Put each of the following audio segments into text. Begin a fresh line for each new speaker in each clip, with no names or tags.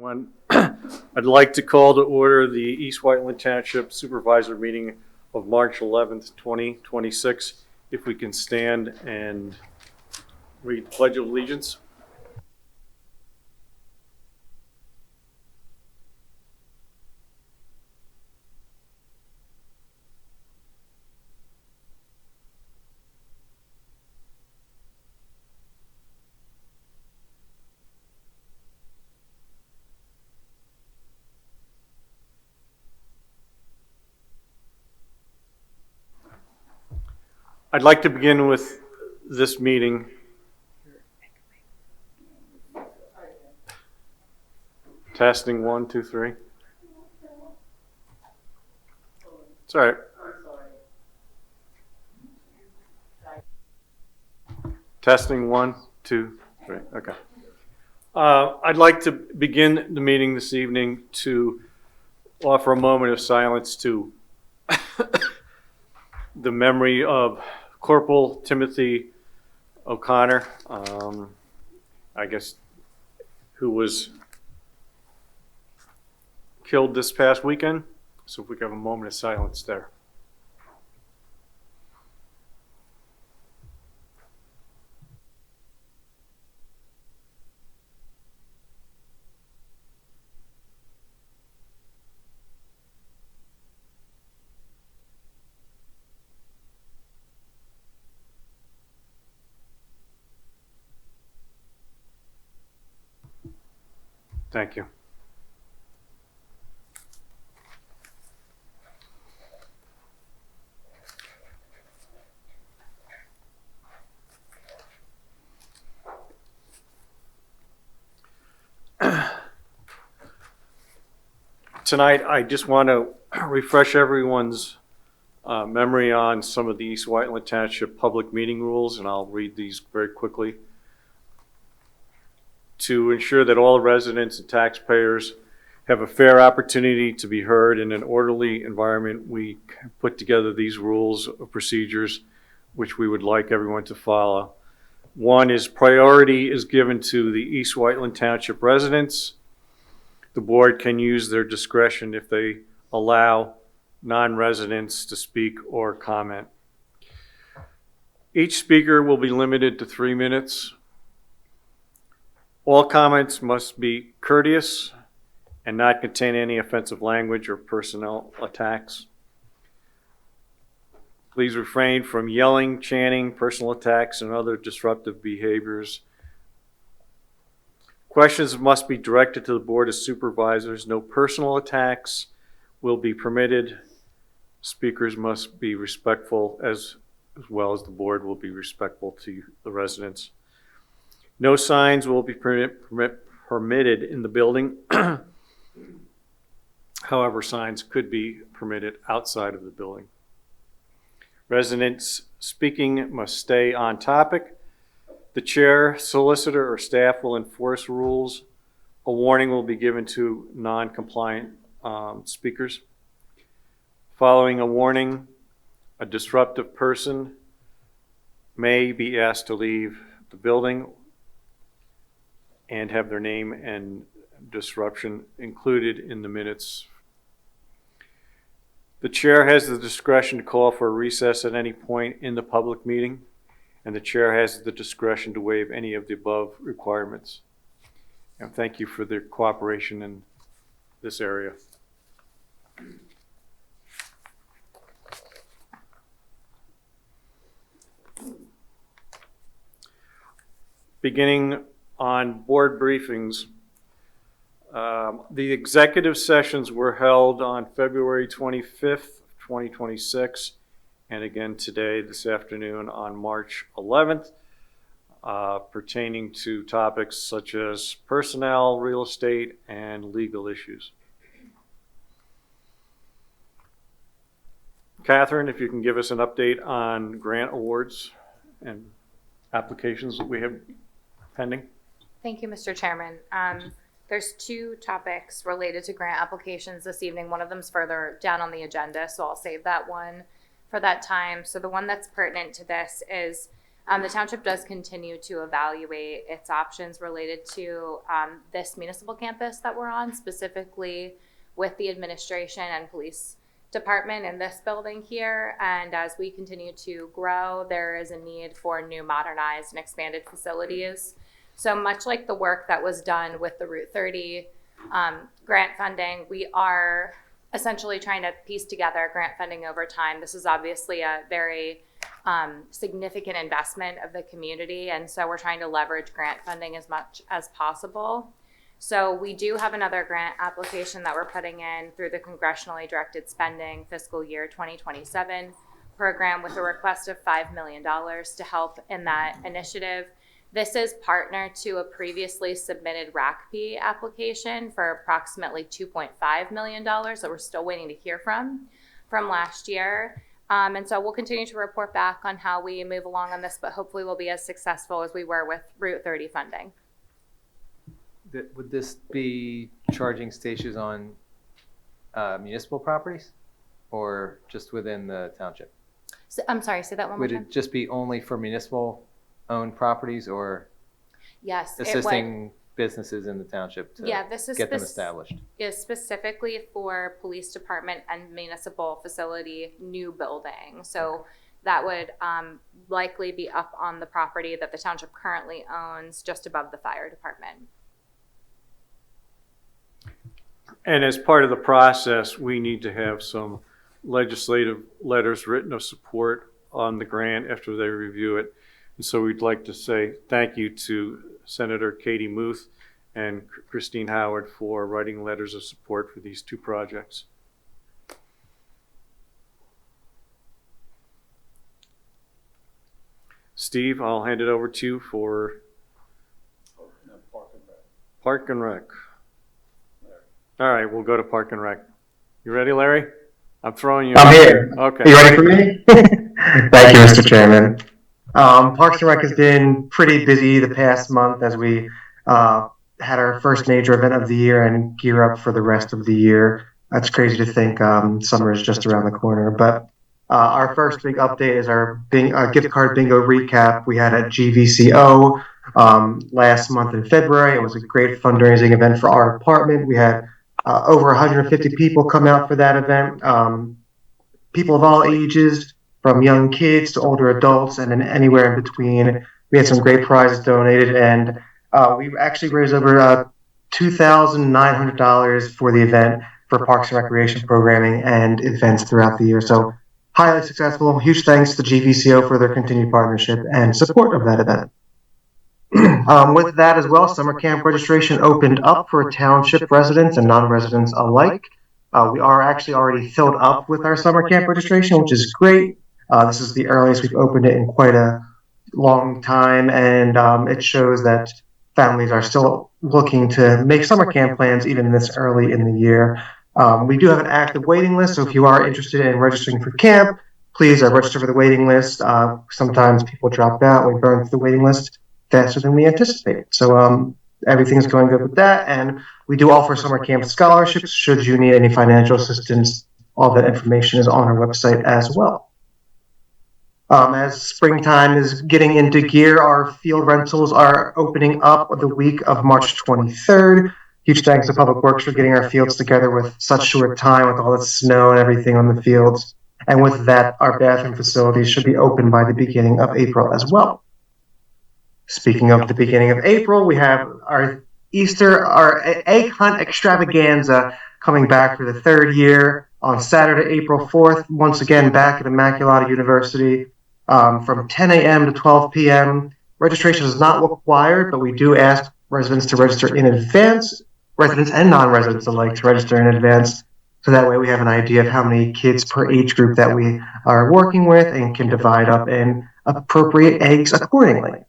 Everyone, I'd like to call to order the East Whiteland Township Supervisor meeting of March 11th, 2026. If we can stand and read the Pledge of Allegiance. I'd like to begin with this meeting. Testing 1, 2, 3. It's all right. Testing 1, 2, 3. Okay. I'd like to begin the meeting this evening to offer a moment of silence to the memory of Corporal Timothy O'Connor, I guess, who was killed this past weekend. So if we could have a moment of silence there. Thank you. Tonight, I just want to refresh everyone's memory on some of the East Whiteland Township public meeting rules, and I'll read these very quickly. To ensure that all residents and taxpayers have a fair opportunity to be heard in an orderly environment, we put together these rules of procedures which we would like everyone to follow. One is priority is given to the East Whiteland Township residents. The board can use their discretion if they allow non-residents to speak or comment. Each speaker will be limited to 3 minutes. All comments must be courteous and not contain any offensive language or personnel attacks. Please refrain from yelling, chanting, personal attacks, and other disruptive behaviors. Questions must be directed to the Board of Supervisors. No personal attacks will be permitted. Speakers must be respectful as well as the board will be respectful to the residents. No signs will be permitted in the building. However, signs could be permitted outside of the building. Residents speaking must stay on topic. The chair, solicitor, or staff will enforce rules. A warning will be given to non-compliant speakers. Following a warning, a disruptive person may be asked to leave the building and have their name and disruption included in the minutes. The chair has the discretion to call for a recess at any point in the public meeting, and the chair has the discretion to waive any of the above requirements. And thank you for their cooperation in this area. Beginning on board briefings, the executive sessions were held on February 25th, 2026, and again today, this afternoon, on March 11th, pertaining to topics such as personnel, real estate, and legal issues. Catherine, if you can give us an update on grant awards and applications that we have pending.
Thank you, Mr. Chairman. There's 2 topics related to grant applications this evening. One of them's further down on the agenda, so I'll save that one for that time. So the one that's pertinent to this is The township does continue to evaluate its options related to this municipal campus that we're on, specifically with the administration and police department in this building here. And as we continue to grow, there is a need for new, modernized, and expanded facilities. So much like the work that was done with the Route 30 grant funding, we are essentially trying to piece together grant funding over time. This is obviously a very significant investment of the community, and so we're trying to leverage grant funding as much as possible. So we do have another grant application that we're putting in through the congressionally directed spending fiscal year 2027 program with a request of $5 million to help in that initiative. This is partner to a previously submitted RACP application for approximately $2.5 million that we're still waiting to hear from last year. And so we'll continue to report back on how we move along on this, but hopefully we'll be as successful as we were with Route 30 funding.
Would this be charging stations on municipal properties or just within the township?
So, I'm sorry, say that one more
Would
time.
it just be only for municipal owned properties or
Yes,
assisting businesses in the township to
this is
get them established?
Is specifically for police department and municipal facility new building. So that would likely be up on the property that the township currently owns, just above the fire department.
And as part of the process, we need to have some legislative letters written of support on the grant after they review it. And so we'd like to say thank you to Senator Katie Muth and Christine Howard for writing letters of support for these two projects. Steve, I'll hand it over to you for Park and Rec. All right, we'll go to Park and Rec. You ready, Larry? I'm throwing you.
I'm here.
Okay.
Are you ready for me? Thank you, Mr. Chairman. Parks and Rec has been pretty busy the past month as we had our first major event of the year and gear up for the rest of the year. That's crazy to think summer is just around the corner. But our first big update is our gift card bingo recap we had at GVCO last month in February. It was a great fundraising event for our department. We had over 150 people come out for that event. People of all ages, from young kids to older adults, and then anywhere in between. We had some great prizes donated, and we actually raised over $2,900 for the event for Parks and Recreation programming and events throughout the year. So highly successful. Huge thanks to GVCO for their continued partnership and support of that event. With that as well, summer camp registration opened up for township residents and non-residents alike. We are actually already filled up with our summer camp registration, which is great. This is the earliest we've opened it in quite a long time, and it shows that families are still looking to make summer camp plans even this early in the year. We do have an active waiting list, so if you are interested in registering for camp, please register for the waiting list. Sometimes people drop out. We burn through the waiting list faster than we anticipated. So everything is going good with that, and we do offer summer camp scholarships should you need any financial assistance. All that information is on our website as well. As springtime is getting into gear, our field rentals are opening up the week of March 23rd. Huge thanks to Public Works for getting our fields together with such short time with all the snow and everything on the fields. And with that, our bathroom facilities should be open by the beginning of April as well. Speaking of the beginning of April, we have our egg hunt extravaganza coming back for the third year on Saturday, April 4th. Once again, back at Immaculata University from 10 a.m. to 12 p.m. Registration is not required, but we do ask residents to register in advance, residents and non-residents alike to register in advance. So that way we have an idea of how many kids per age group that we are working with and can divide up and appropriate eggs accordingly.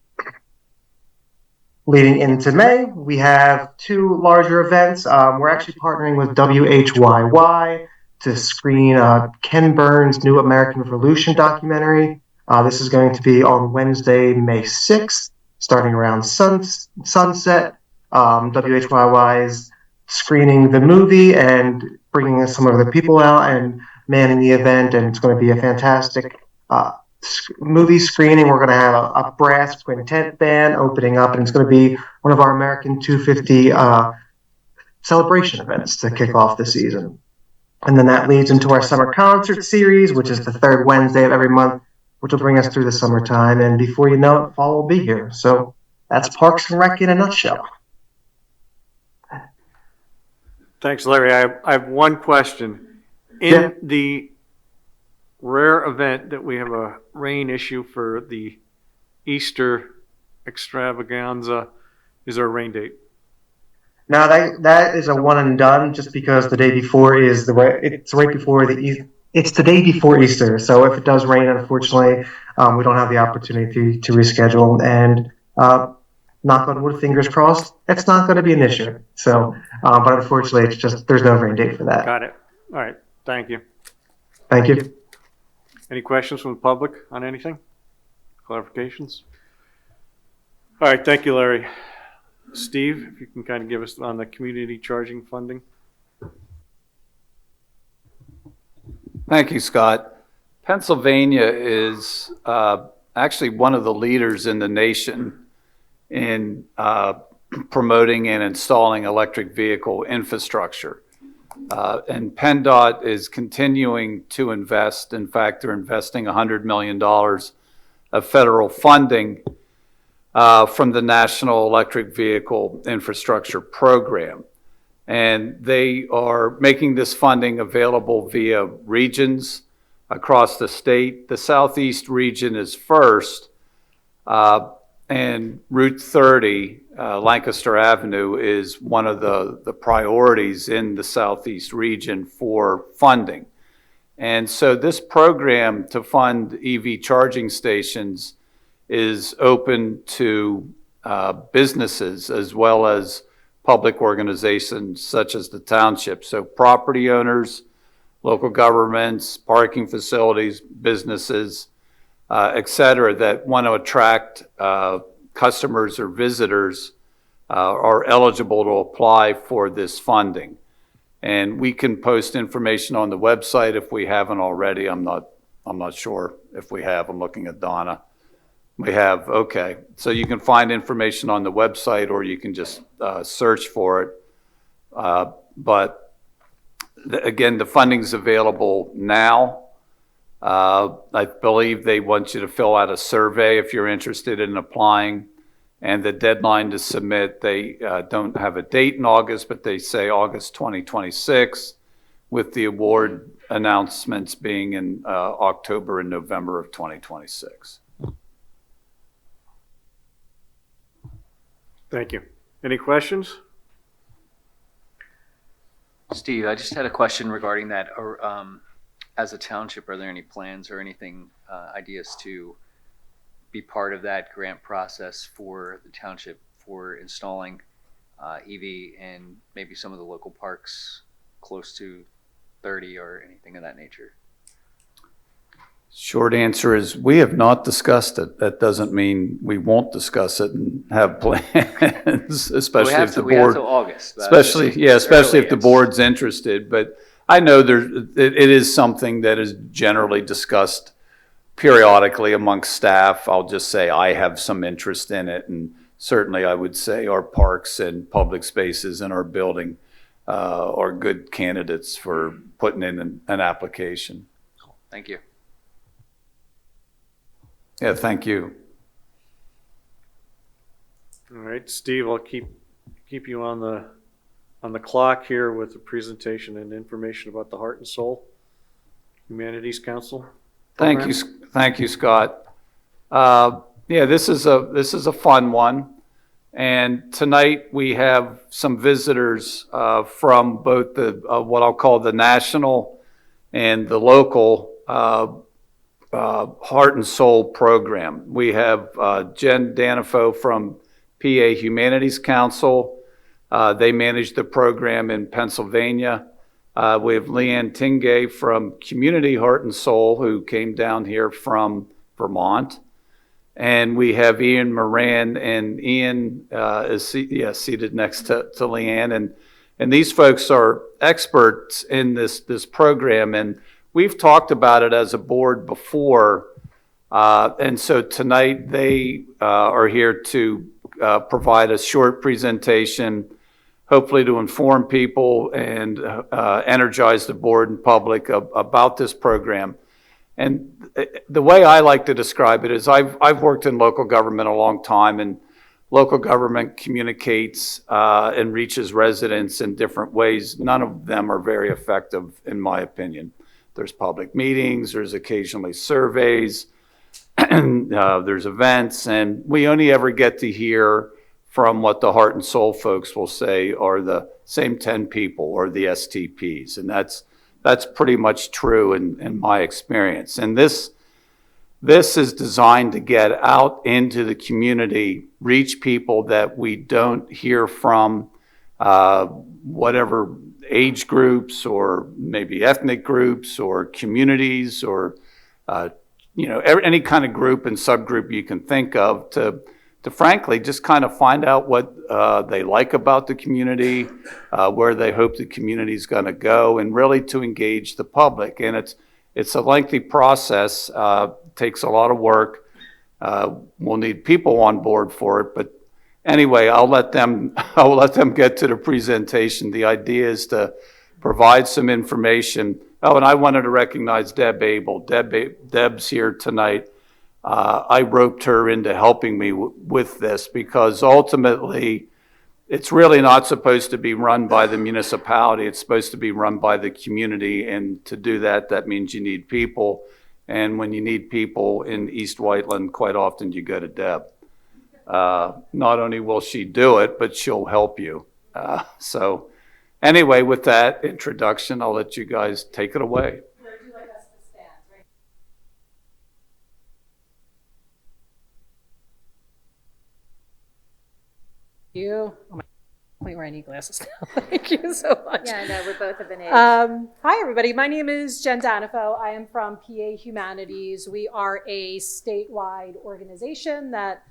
Leading into May, we have two larger events. We're actually partnering with WHYY to screen Ken Burns' New American Revolution documentary. This is going to be on Wednesday, May 6th, starting around sunset. WHYY is screening the movie and bringing some of the people out and manning the event, and it's going to be a fantastic movie screening. We're going to have a brass quintet band opening up, and it's going to be one of our American 250 celebration events to kick off the season. And then that leads into our summer concert series, which is the third Wednesday of every month, which will bring us through the summertime. And before you know it, fall will be here. So that's Parks and Rec in a nutshell.
Thanks, Larry. I have one question. In the rare event that we have a rain issue for the Easter extravaganza, is there a rain date?
Now that is a one and done, just because the day before is it's right before it's the day before Easter. So if it does rain, unfortunately, we don't have the opportunity to reschedule. And knock on wood, fingers crossed, it's not going to be an issue. So, but unfortunately, it's just there's no rain date for that.
Got it. All right. Thank you.
Thank you.
Any questions from the public on anything? Clarifications? All right. Thank you, Larry. Steve, if you can kind of give us on the community charging funding.
Thank you, Scott. Pennsylvania is actually one of the leaders in the nation in promoting and installing electric vehicle infrastructure. And PennDOT is continuing to invest. In fact, they're investing $100 million of federal funding from the National Electric Vehicle Infrastructure Program. And they are making this funding available via regions across the state. The Southeast region is first, and Route 30, Lancaster Avenue, is one of the priorities in the Southeast region for funding. And so this program to fund EV charging stations is open to businesses as well as public organizations such as the Township. So property owners, local governments, parking facilities, businesses, et cetera, that want to attract customers or visitors are eligible to apply for this funding. And we can post information on the website if we haven't already. I'm not sure if we have. I'm looking at Donna. We have, okay. So you can find information on the website, or you can just search for it. But again, the funding's available now. I believe they want you to fill out a survey if you're interested in applying. And the deadline to submit, they don't have a date in August, but they say August 2026, with the award announcements being in October and November of 2026.
Thank you. Any questions?
Steve, I just had a question regarding that. As a township, are there any plans or anything, ideas to be part of that grant process for the township for installing EV in maybe some of the local parks close to 30 or anything of that nature?
Short answer is we have not discussed it. That doesn't mean we won't discuss it and have plans, especially if the board.
We have till August.
Especially if the board's interested. But I know it is something that is generally discussed periodically amongst staff. I'll just say I have some interest in it, and certainly I would say our parks and public spaces in our building are good candidates for putting in an application.
Thank you.
Yeah, thank you.
All right, Steve, I'll keep you on the clock here with the presentation and information about the Heart and Soul Humanities Council program.
Thank you, Scott. Yeah, this is a fun one, and tonight we have some visitors from both the what I'll call the national and the local Heart and Soul program. We have Jen Danifo from PA Humanities Council. They manage the program in Pennsylvania. We have Leanne Tingay from Community Heart and Soul, who came down here from Vermont. And we have Ian Moran, and Ian is seated next to Leanne. And these folks are experts in this program. And we've talked about it as a board before, And so tonight they are here to provide a short presentation, hopefully to inform people and energize the board and public about this program. And the way I like to describe it is I've worked in local government a long time, and local government communicates and reaches residents in different ways. None of them are very effective, in my opinion. There's public meetings, there's occasionally surveys, there's events, and we only ever get to hear from what the Heart and Soul folks will say are the same 10 people or the STPs. And that's pretty much true in my experience. And this is designed to get out into the community, reach people that we don't hear from, whatever age groups or maybe ethnic groups or communities or, any kind of group and subgroup you can think of to frankly just kind of find out what they like about the community, where they hope the community is going to go, and really to engage the public. And it's a lengthy process, takes a lot of work. We'll need people on board for it, but anyway, I'll let them get to the presentation. The idea is to provide some information. Oh, and I wanted to recognize Deb Abel. Deb's here tonight. I roped her into helping me with this because ultimately it's really not supposed to be run by the municipality. It's supposed to be run by the community. And to do that, that means you need people. And when you need people in East Whiteland, quite often you go to Deb. Not only will she do it, but she'll help you. So anyway, with that introduction, I'll let you guys take it away.
You. Oh my point where I need glasses now. Thank you so much.
Yeah, I know, we're both of an age.
Hi, everybody. My name is Jen Danifo. I am from PA Humanities. We are a statewide organization that,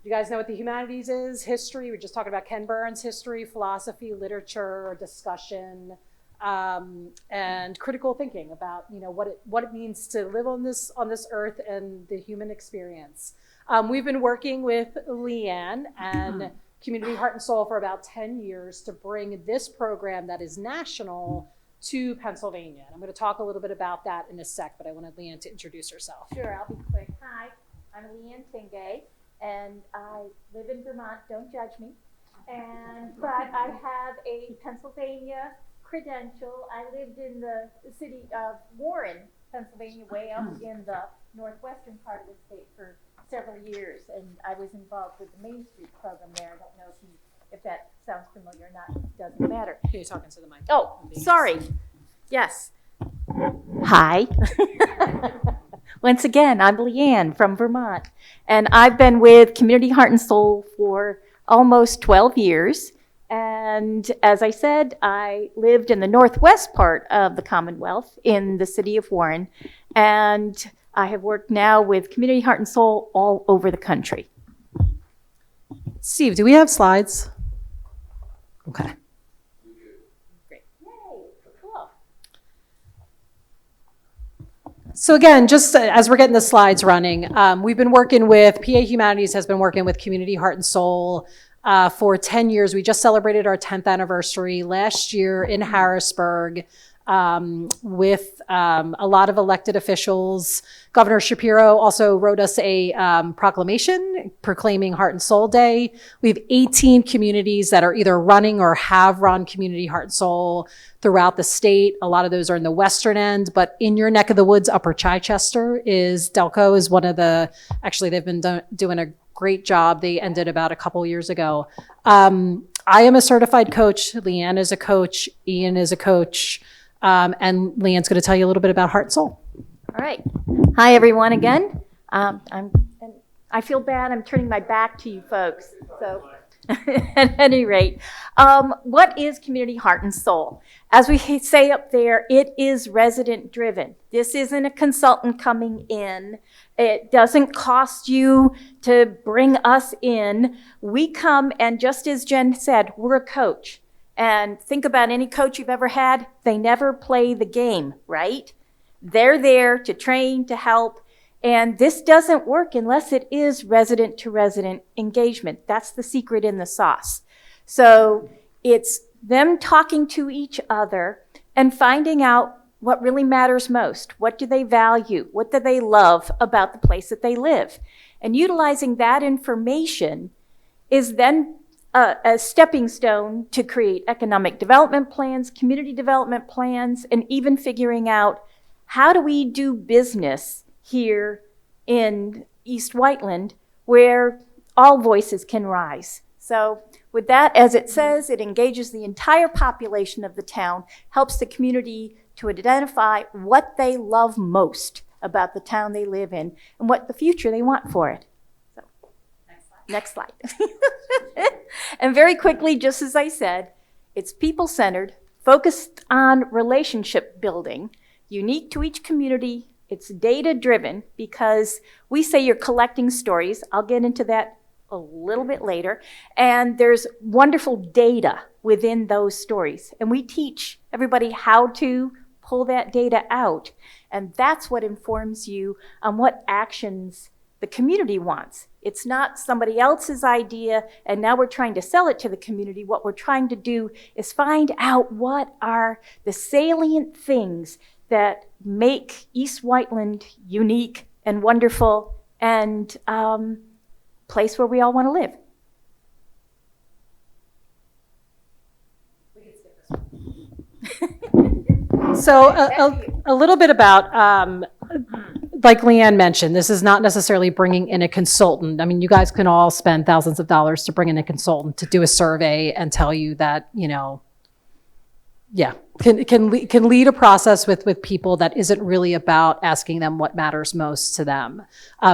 you guys know what the humanities is? History. We're just talking about Ken Burns' history, philosophy, literature, discussion, and critical thinking about what it means to live on this earth and the human experience. We've been working with Leanne and Community Heart and Soul for about 10 years to bring this program that is national to Pennsylvania. And I'm going to talk a little bit about that in a sec, but I wanted Leanne to introduce herself.
Sure, I'll be quick. Hi, I'm Leanne Tingay, and I live in Vermont. Don't judge me. But I have a Pennsylvania credential. I lived in the city of Warren, Pennsylvania, way up in the northwestern part of the state for several years, and I was involved with the Main Street program there. I don't know if that sounds familiar or not. Doesn't matter.
You're talking to the mic.
Oh, sorry. Yes. Hi. Once again, I'm Leanne from Vermont, and I've been with Community Heart and Soul for almost 12 years. And as I said, I lived in the northwest part of the Commonwealth in the city of Warren, and I have worked now with Community Heart and Soul all over the country.
Steve, do we have slides? Okay.
Great. Yay, cool.
So again, just as we're getting the slides running, we've been working with, PA Humanities has been working with Community Heart and Soul for 10 years. We just celebrated our 10th anniversary last year in Harrisburg with a lot of elected officials. Governor Shapiro also wrote us a proclamation proclaiming Heart and Soul Day. We have 18 communities that are either running or have run Community Heart and Soul throughout the state. A lot of those are in the western end, but in your neck of the woods, Upper Chichester Delco is one of the, actually they've been doing a great job. They ended about a couple years ago. I am a certified coach. Leanne is a coach. Ian is a coach. And Leanne's going to tell you a little bit about Heart and Soul.
All right. Hi, everyone, again. I feel bad. I'm turning my back to you folks. So at any rate, what is Community Heart and Soul? As we say up there, it is resident driven. This isn't a consultant coming in. It doesn't cost you to bring us in. We come, and just as Jen said, we're a coach. And think about any coach you've ever had. They never play the game, right? They're there to train, to help, And this doesn't work unless it is resident to resident engagement. That's the secret in the sauce. So it's them talking to each other and finding out what really matters most. What do they value? What do they love about the place that they live? And utilizing that information is then a stepping stone to create economic development plans, community development plans, and even figuring out how do we do business here in East Whiteland where all voices can rise. So with that, as it says, it engages the entire population of the town, helps the community to identify what they love most about the town they live in and what the future they want for it. So, next slide. And very quickly, just as I said, it's people-centered, focused on relationship building, unique to each community. It's data-driven because we say you're collecting stories. I'll get into that a little bit later. And there's wonderful data within those stories. And we teach everybody how to pull that data out. And that's what informs you on what actions the community wants. It's not somebody else's idea, and now we're trying to sell it to the community. What we're trying to do is find out what are the salient things that make East Whiteland unique and wonderful and place where we all want to live.
So a little bit about, like Leanne mentioned, this is not necessarily bringing in a consultant. I mean, you guys can all spend thousands of dollars to bring in a consultant to do a survey and tell you that, you know, yeah, can lead a process with people that isn't really about asking them what matters most to them.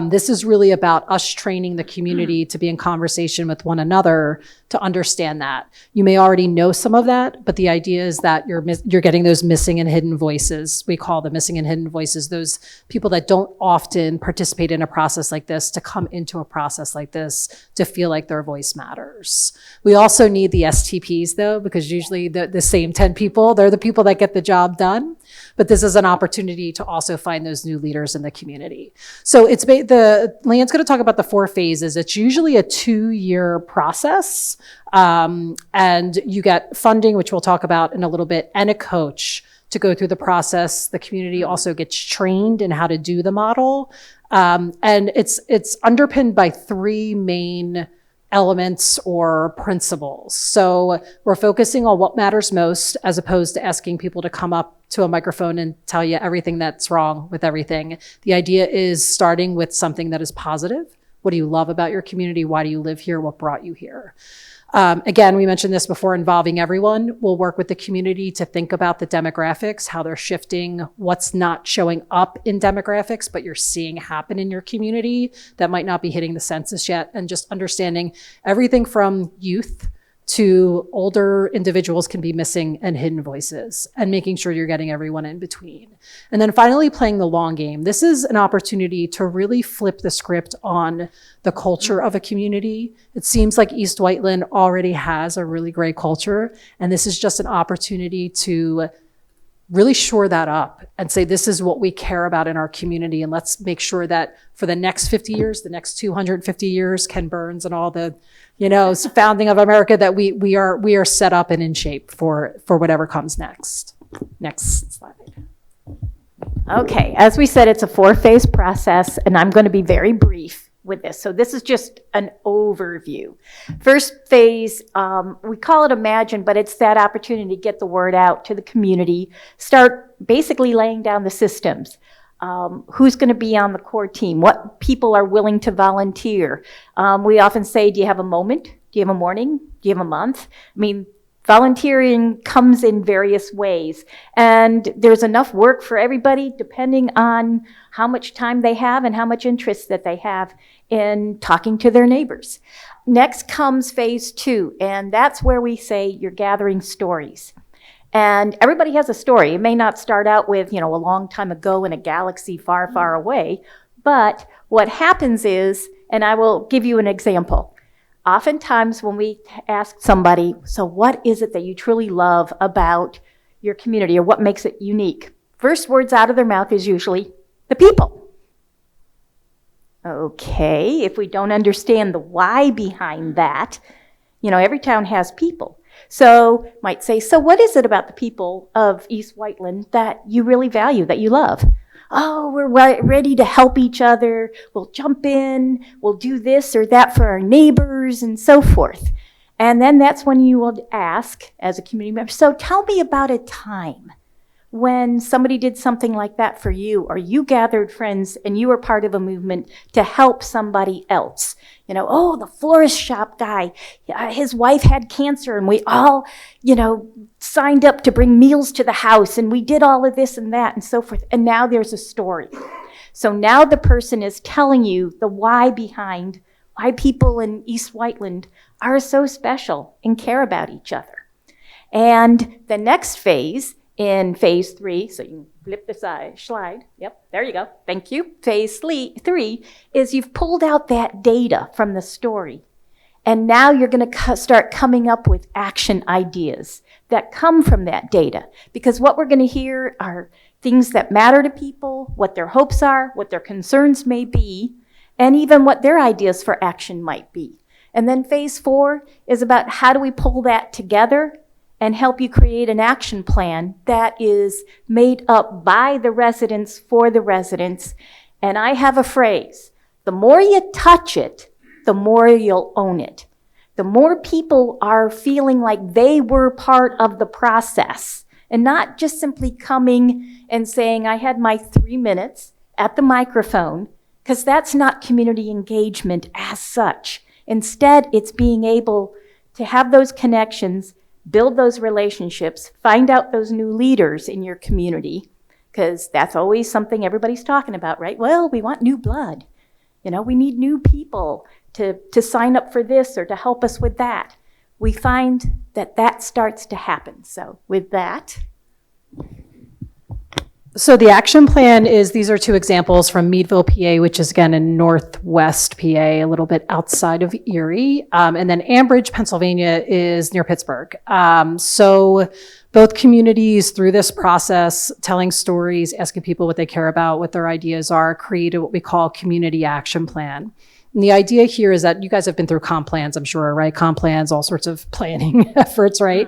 This is really about us training the community to be in conversation with one another to understand that. You may already know some of that, but the idea is that you're getting those missing and hidden voices. We call them missing and hidden voices, those people that don't often participate in a process like this to come into a process like this to feel like their voice matters. We also need the STPs though, because usually the same 10 people, they're the people that get the job done. But this is an opportunity to also find those new leaders in the community. So Leanne's going to talk about the 4 phases. It's usually a 2-year process. And you get funding, which we'll talk about in a little bit, and a coach to go through the process. The community also gets trained in how to do the model. And it's underpinned by 3 main elements or principles. So we're focusing on what matters most as opposed to asking people to come up to a microphone and tell you everything that's wrong with everything. The idea is starting with something that is positive. What do you love about your community? Why do you live here? What brought you here? Again, we mentioned this before, involving everyone. We'll work with the community to think about the demographics, how they're shifting, what's not showing up in demographics, but you're seeing happen in your community that might not be hitting the census yet, and just understanding everything from youth to older individuals can be missing and hidden voices, and making sure you're getting everyone in between. And then finally, playing the long game. This is an opportunity to really flip the script on the culture of a community. It seems like East Whiteland already has a really great culture, and this is just an opportunity to really shore that up and say, this is what we care about in our community, and let's make sure that for the next 50 years, the next 250 years, Ken Burns and all the, founding of America, that we are set up and in shape for whatever comes next. Next slide.
Okay, as we said, it's a 4-phase process, and I'm going to be very brief with this. So this is just an overview. First phase, we call it Imagine, but it's that opportunity to get the word out to the community, start basically laying down the systems. Who's going to be on the core team? What people are willing to volunteer? We often say, do you have a moment? Do you have a morning? Do you have a month? I mean, volunteering comes in various ways, and there's enough work for everybody depending on how much time they have and how much interest that they have in talking to their neighbors. Next comes phase 2, and that's where we say you're gathering stories. And everybody has a story. It may not start out with, a long time ago in a galaxy far, far away, but what happens is, and I will give you an example. Oftentimes when we ask somebody, so what is it that you truly love about your community, or what makes it unique? First words out of their mouth is usually the people. Okay, if we don't understand the why behind that, every town has people. So might say, so what is it about the people of East Whiteland that you really value, that you love? Oh, we're ready to help each other. We'll jump in. We'll do this or that for our neighbors and so forth. And then that's when you will ask as a community member, so tell me about a time when somebody did something like that for you, or you gathered friends and you were part of a movement to help somebody else. Oh, the florist shop guy, his wife had cancer and we all, signed up to bring meals to the house and we did all of this and that and so forth. And now there's a story. So now the person is telling you the why behind why people in East Whiteland are so special and care about each other. And the next phase, in phase 3, so you can flip the slide. Yep, there you go. Thank you. Phase 3 is you've pulled out that data from the story. And now you're going to start coming up with action ideas that come from that data. Because what we're going to hear are things that matter to people, what their hopes are, what their concerns may be, and even what their ideas for action might be. And then phase 4 is about how do we pull that together and help you create an action plan that is made up by the residents for the residents. And I have a phrase, the more you touch it, the more you'll own it. The more people are feeling like they were part of the process and not just simply coming and saying, I had my 3 minutes at the microphone, because that's not community engagement as such. Instead, it's being able to have those connections, build those relationships, find out those new leaders in your community, because that's always something everybody's talking about, right? Well, we want new blood. We need new people to sign up for this or to help us with that. We find that starts to happen. So with that.
So the action plan is, these are 2 examples from Meadville, PA, which is again in northwest PA, a little bit outside of Erie. And then Ambridge, Pennsylvania is near Pittsburgh. So both communities through this process, telling stories, asking people what they care about, what their ideas are, created what we call community action plan. And the idea here is that you guys have been through comp plans, I'm sure, right? Comp plans, all sorts of planning efforts, right?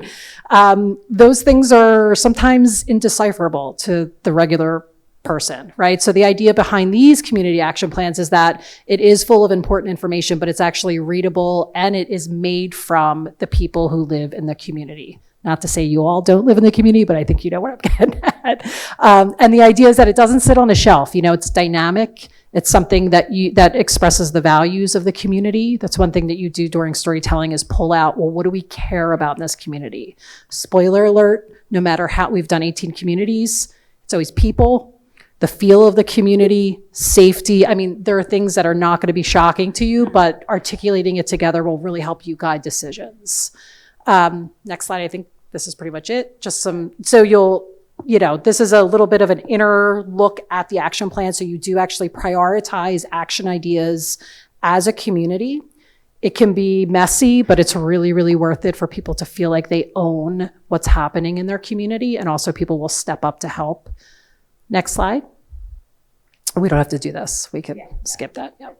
Those things are sometimes indecipherable to the regular person, right? So the idea behind these community action plans is that it is full of important information, but it's actually readable and it is made from the people who live in the community. Not to say you all don't live in the community, but I think you know what I'm getting at. And the idea is that it doesn't sit on a shelf. It's dynamic. It's something that expresses the values of the community. That's one thing that you do during storytelling, is pull out, well, what do we care about in this community? Spoiler alert, no matter how we've done 18 communities, it's always people, the feel of the community, safety. I mean, there are things that are not going to be shocking to you, but articulating it together will really help you guide decisions. Next slide, I think this is pretty much it. This is a little bit of an inner look at the action plan. So you do actually prioritize action ideas as a community. It can be messy, but it's really, really worth it for people to feel like they own what's happening in their community. And also people will step up to help. Next slide. We don't have to do this. We can skip that. Yep.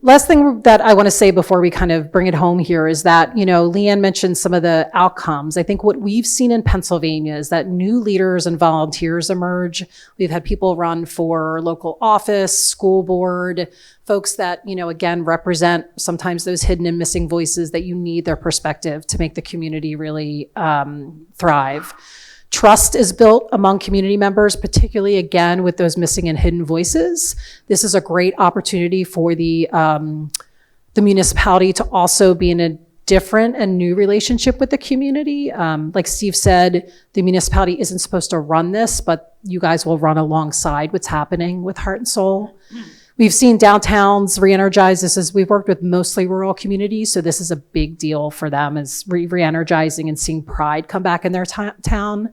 Last thing that I want to say before we kind of bring it home here is that, Leanne mentioned some of the outcomes. I think what we've seen in Pennsylvania is that new leaders and volunteers emerge. We've had people run for local office, school board, folks that, again, represent sometimes those hidden and missing voices that you need their perspective to make the community really thrive. Trust is built among community members, particularly, again, with those missing and hidden voices. This is a great opportunity for the municipality to also be in a different and new relationship with the community. Like Steve said, the municipality isn't supposed to run this, but you guys will run alongside what's happening with Heart and Soul. We've seen downtowns re-energize. We've worked with mostly rural communities, so this is a big deal for them, is re-energizing and seeing pride come back in their town.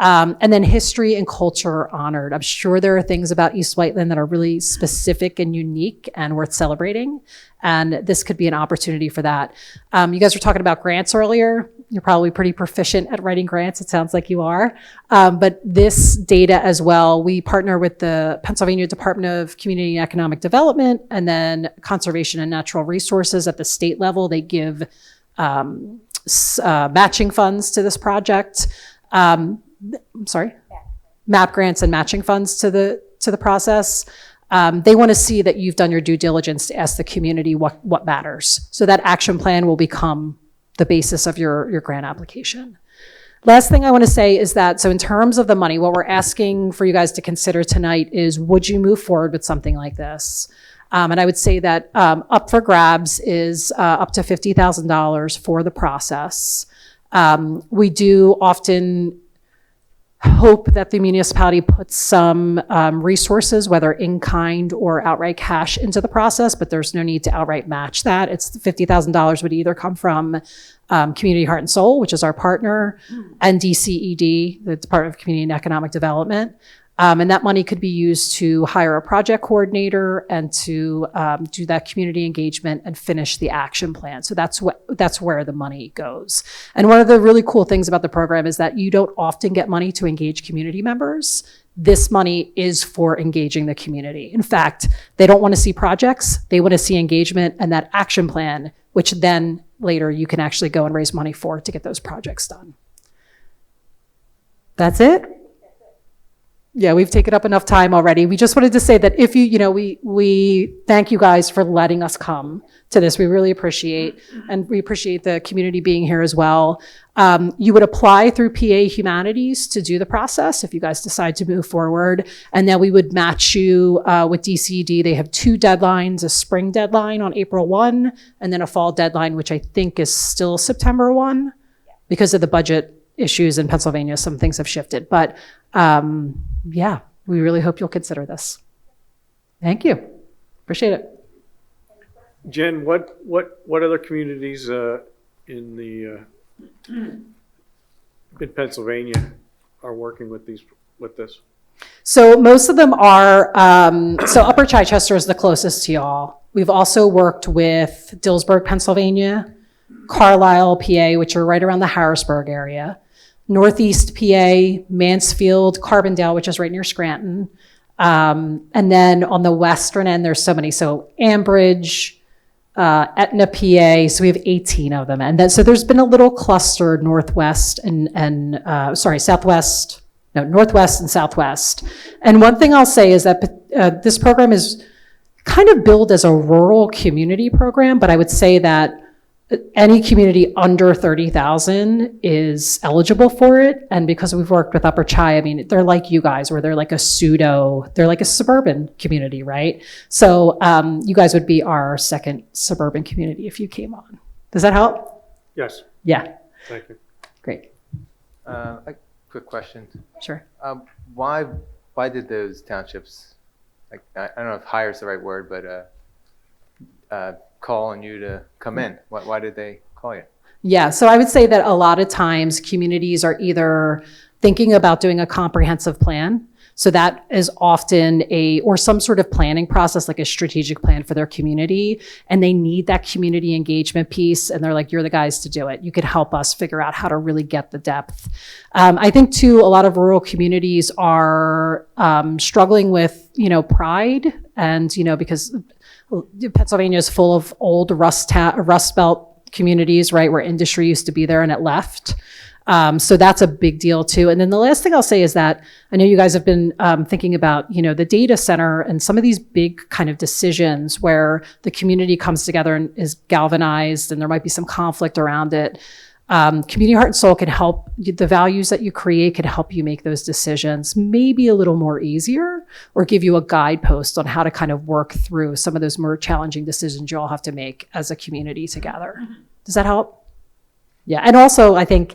And then history and culture are honored. I'm sure there are things about East Whiteland that are really specific and unique and worth celebrating, and this could be an opportunity for that. You guys were talking about grants earlier. You're probably pretty proficient at writing grants. It sounds like you are. But this data as well, we partner with the Pennsylvania Department of Community and Economic Development and then Conservation and Natural Resources at the state level. They give matching funds to this project. MAP grants and matching funds to the process. They want to see that you've done your due diligence to ask the community what matters. So that action plan will become the basis of your grant application. Last thing I want to say is that, so in terms of the money, what we're asking for you guys to consider tonight is, would you move forward with something like this? And I would say that up for grabs is up to $50,000 for the process. We do often hope that the municipality puts some resources, whether in kind or outright cash, into the process, but there's no need to outright match that. It's $50,000 would either come from Community Heart and Soul, which is our partner, and DCED, the Department of Community and Economic Development. And that money could be used to hire a project coordinator and to do that community engagement and finish the action plan. So that's where the money goes. And one of the really cool things about the program is that you don't often get money to engage community members. This money is for engaging the community. In fact, they don't want to see projects. They want to see engagement and that action plan, which then later you can actually go and raise money for to get those projects done. That's it. Yeah, we've taken up enough time already. We just wanted to say that if we thank you guys for letting us come to this. We really appreciate, and we appreciate the community being here as well. You would apply through PA Humanities to do the process if you guys decide to move forward. And then we would match you with DCD. They have 2 deadlines, a spring deadline on April 1, and then a fall deadline, which I think is still September 1. Because of the budget issues in Pennsylvania, some things have shifted. But yeah, we really hope you'll consider this. Thank you. Appreciate it.
Jen, what other communities in Pennsylvania are working with this?
So most of them are, so Upper Chichester is the closest to y'all. We've also worked with Dillsburg, Pennsylvania, Carlisle, PA, which are right around the Harrisburg area, Northeast PA, Mansfield, Carbondale, which is right near Scranton. And then on the western end, there's so many. So Ambridge, Etna, PA. So we have 18 of them. And then, so there's been a little cluster northwest southwest, no, northwest and southwest. And one thing I'll say is that this program is kind of billed as a rural community program, but I would say that any community under 30,000 is eligible for it. And because we've worked with Upper Chi, I mean, they're like you guys, where they're like a suburban community, right? So you guys would be our second suburban community if you came on. Does that help?
Yes.
Yeah.
Thank you.
Great.
A quick question.
Sure.
Why did those townships, like, I don't know if hire is the right word, but call on you to come in? Why did they call you?
Yeah, so I would say that a lot of times communities are either thinking about doing a comprehensive plan. So that is often or some sort of planning process, like a strategic plan for their community. And they need that community engagement piece. And they're like, you're the guys to do it. You could help us figure out how to really get the depth. I think too, a lot of rural communities are struggling with, pride and, because Pennsylvania is full of old Rust Belt communities, right, where industry used to be there and it left. So that's a big deal too. And then the last thing I'll say is that I know you guys have been thinking about, the data center and some of these big kind of decisions where the community comes together and is galvanized and there might be some conflict around it. Community Heart and Soul can help. The values that you create can help you make those decisions maybe a little more easier, or give you a guidepost on how to kind of work through some of those more challenging decisions you all have to make as a community together. Does that help? Yeah, and also I think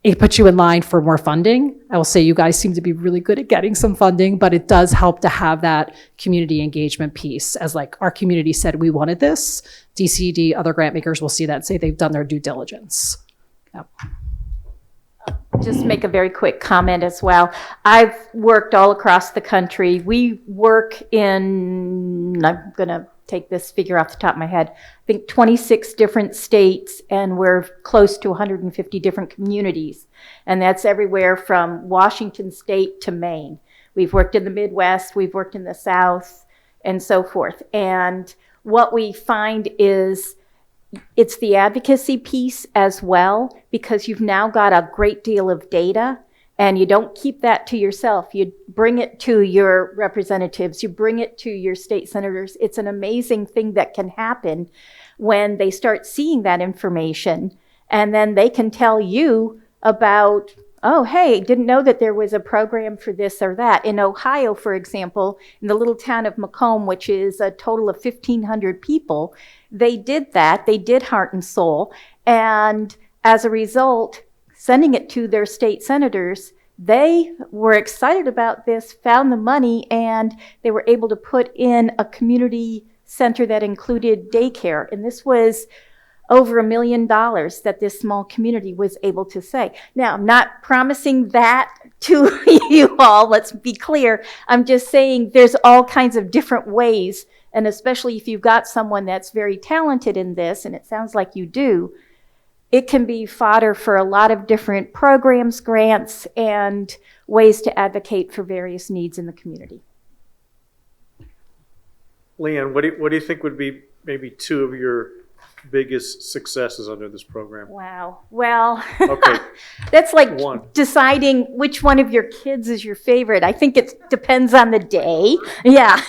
it puts you in line for more funding. I will say you guys seem to be really good at getting some funding, but it does help to have that community engagement piece, as like our community said we wanted this. DCD, other grant makers will see that and say they've done their due diligence. Yep.
Just make a very quick comment as well. I've worked all across the country. We work in, I'm going to take this figure off the top of my head. I think 26 different states, and we're close to 150 different communities. And that's everywhere from Washington State to Maine. We've worked in the Midwest, we've worked in the South, and so forth. And what we find is it's the advocacy piece as well, because you've now got a great deal of data, and you don't keep that to yourself. You bring it to your representatives, you bring it to your state senators. It's an amazing thing that can happen when they start seeing that information, and then they can tell you about, oh, hey, didn't know that there was a program for this or that. In Ohio, for example, in the little town of Macomb, which is a total of 1,500 people, they did that. They did Heart and Soul. And as a result, sending it to their state senators, they were excited about this, found the money, and they were able to put in a community center that included daycare. And this was over $1 million that this small community was able to say. Now, I'm not promising that to you all, let's be clear. I'm just saying there's all kinds of different ways, and especially if you've got someone that's very talented in this, and it sounds like you do, it can be fodder for a lot of different programs, grants, and ways to advocate for various needs in the community.
Leanne, what do you think would be maybe two of your biggest successes under this program?
Wow. Well,
Okay.
that's like
One.
deciding which one of your kids is your favorite. I think it depends on the day. Yeah.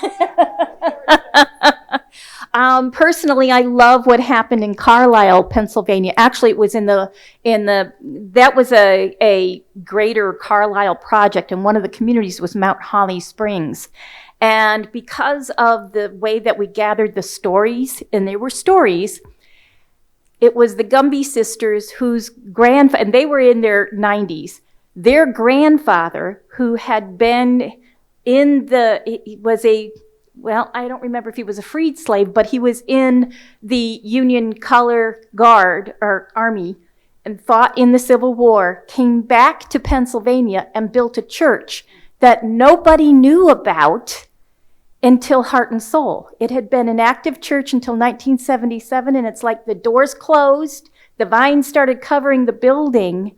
Personally, I love what happened in Carlisle, Pennsylvania. Actually, it was that was a greater Carlisle project, and one of the communities was Mount Holly Springs. And because of the way that we gathered the stories, and they were stories, it was the Gumby sisters whose grandfather, and they were in their 90s, their grandfather, who had been well, I don't remember if he was a freed slave, but he was in the Union Color Guard or Army and fought in the Civil War, came back to Pennsylvania and built a church that nobody knew about until Heart and Soul. It had been an active church until 1977, and it's like the doors closed, the vines started covering the building,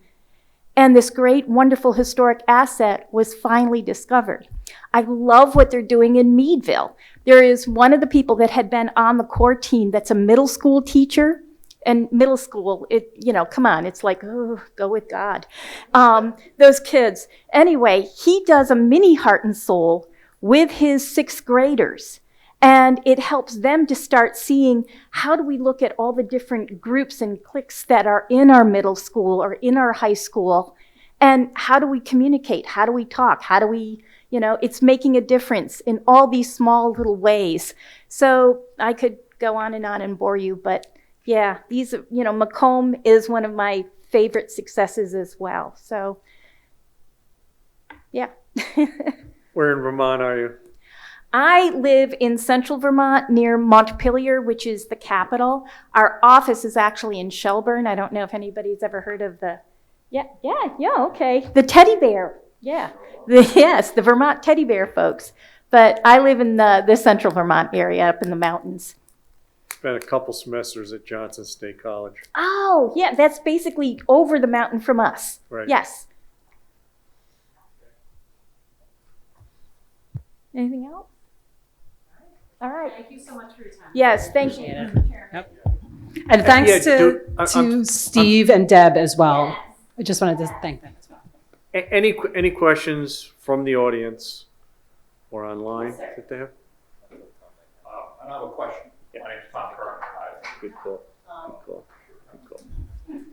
and this great, wonderful historic asset was finally discovered. I love what they're doing in Meadville. There is one of the people that had been on the core team that's a middle school teacher. And middle school, come on, it's like, oh, go with God. Those kids. Anyway, he does a mini Heart and Soul with his sixth graders. And it helps them to start seeing, how do we look at all the different groups and cliques that are in our middle school or in our high school, and how do we communicate? How do we talk? How do we, it's making a difference in all these small little ways. So I could go on and bore you, but yeah, these, Macomb is one of my favorite successes as well. So, yeah.
Where in Vermont are you?
I live in central Vermont near Montpelier, which is the capital. Our office is actually in Shelburne. I don't know if anybody's ever heard of okay. The teddy bear. Yeah. The Vermont teddy bear folks. But I live in the central Vermont area up in the mountains.
Spent a couple semesters at Johnson State College.
Oh, yeah, that's basically over the mountain from us.
Right.
Yes. Anything else? All right.
Thank you so much for your time.
Yes, thank you.
And thanks
Yeah,
to Steve and Deb as well. I just wanted to thank them as well.
Any questions from the audience or online that they have?
I have a question. My name's Tom Curran.
Good call. Good call. Good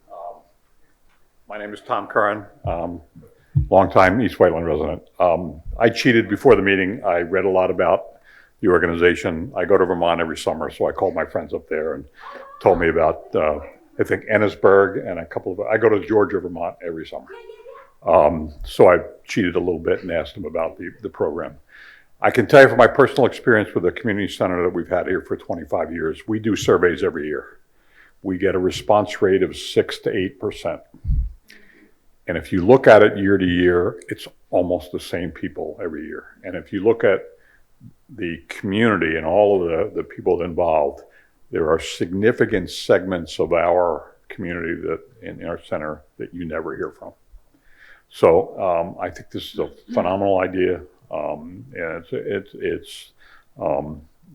call.
My name is Tom Curran, longtime East Whiteland resident. I cheated before the meeting. I read a lot about the organization. I go to Vermont every summer, so I called my friends up there and told me about, I think, Ennisburg and I go to Georgia, Vermont every summer. So I cheated a little bit and asked them about the program. I can tell you from my personal experience with the community center that we've had here for 25 years, we do surveys every year. We get a response rate of 6 to 8%. And if you look at it year to year, it's almost the same people every year. And if you look at the community and all of the people involved, there are significant segments of our community that in our center that you never hear from. So I think this is a phenomenal idea, and it's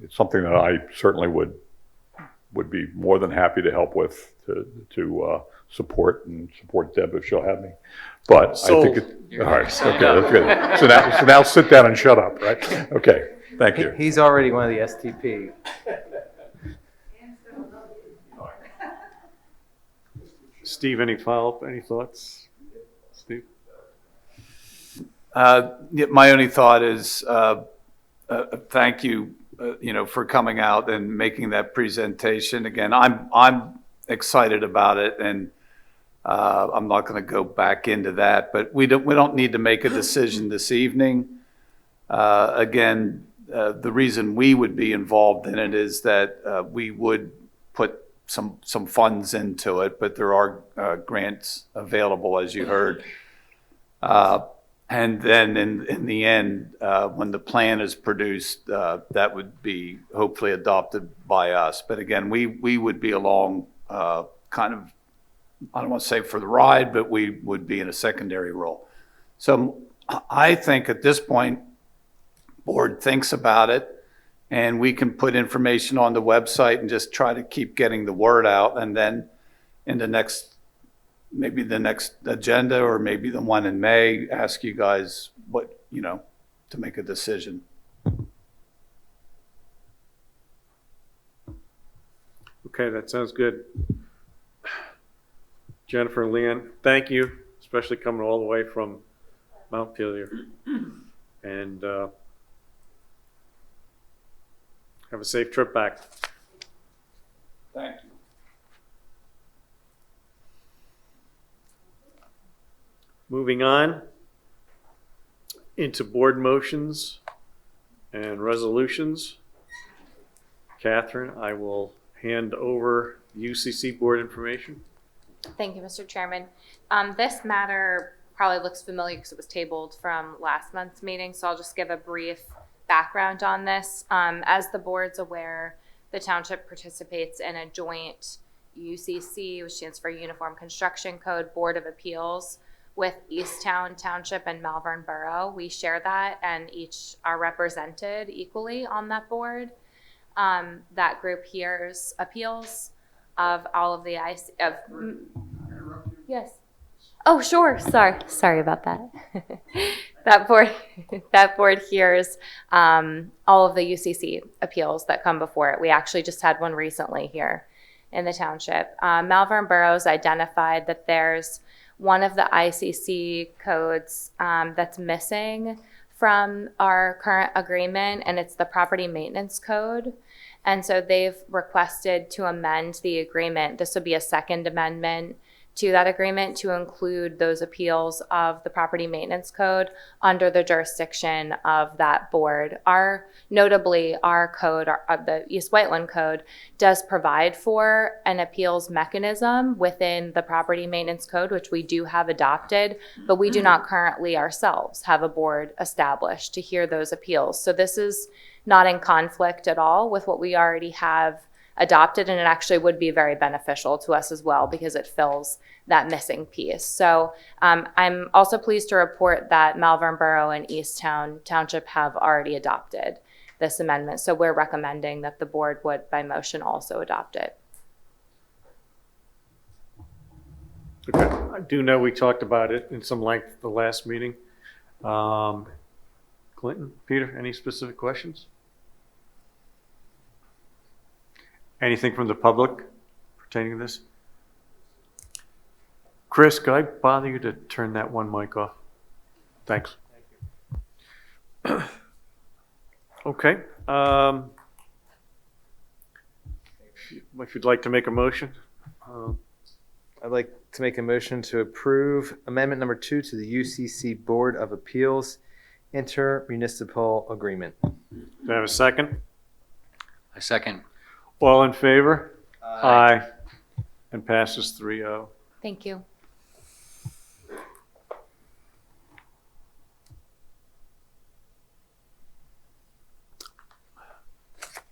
something that I certainly would be more than happy to help with to support Deb if she'll have me. But I think all right, okay, that's good. So now sit down and shut up, right? Okay, thank you.
He's already one of the STP.
Steve, any follow-up, any thoughts? Steve?
Yeah, my only thought is, thank you, for coming out and making that presentation. Again, I'm excited about it, and I'm not going to go back into that. But we don't need to make a decision this evening. Again, the reason we would be involved in it is that we would put some funds into it, but there are grants available, as you heard. And then in the end, when the plan is produced, that would be hopefully adopted by us. But again, we would be along kind of, I don't want to say for the ride, but we would be in a secondary role. So I think at this point, board thinks about it, and we can put information on the website and just try to keep getting the word out. And then in maybe the next agenda, or maybe the one in May, ask you guys what, to make a decision.
Okay, that sounds good. Jennifer and Leanne, thank you, especially coming all the way from Mount Pelier. And have a safe trip back.
Thank you.
Moving on into board motions and resolutions. Catherine, I will hand over UCC board information.
Thank you, Mr. Chairman. This matter probably looks familiar because it was tabled from last month's meeting, so I'll just give a brief background on this. As the board's aware, the township participates in a joint UCC, which stands for Uniform Construction Code Board of Appeals, with Easttown Township and Malvern Borough. We share that and each are represented equally on that board. That group hears appeals of all of the yes. Oh, sure. Sorry about that. That board hears all of the UCC appeals that come before it. We actually just had one recently here in the township. Malvern Borough's identified that there's one of the ICC codes that's missing from our current agreement, and it's the property maintenance code. And so they've requested to amend the agreement. This would be a second amendment to that agreement to include those appeals of the property maintenance code under the jurisdiction of that board. Notably, our code, the East Whiteland code, does provide for an appeals mechanism within the property maintenance code, which we do have adopted, but we do not currently ourselves have a board established to hear those appeals. So this is not in conflict at all with what we already have adopted, and it actually would be very beneficial to us as well because it fills that missing piece. So I'm also pleased to report that Malvern Borough and Easttown Township have already adopted this amendment. So we're recommending that the board would, by motion, also adopt it.
Okay, I do know we talked about it in some length at the last meeting. Clinton, Peter, any specific questions? Anything from the public pertaining to this? Chris, could I bother you to turn that one mic off? Thanks. Okay. If you'd like to make a motion.
I'd like to make a motion to approve amendment number 2 to the UCC Board of Appeals intermunicipal agreement.
Do I have a second?
I second.
All in favor? Aye. And passes 3-0.
Thank you.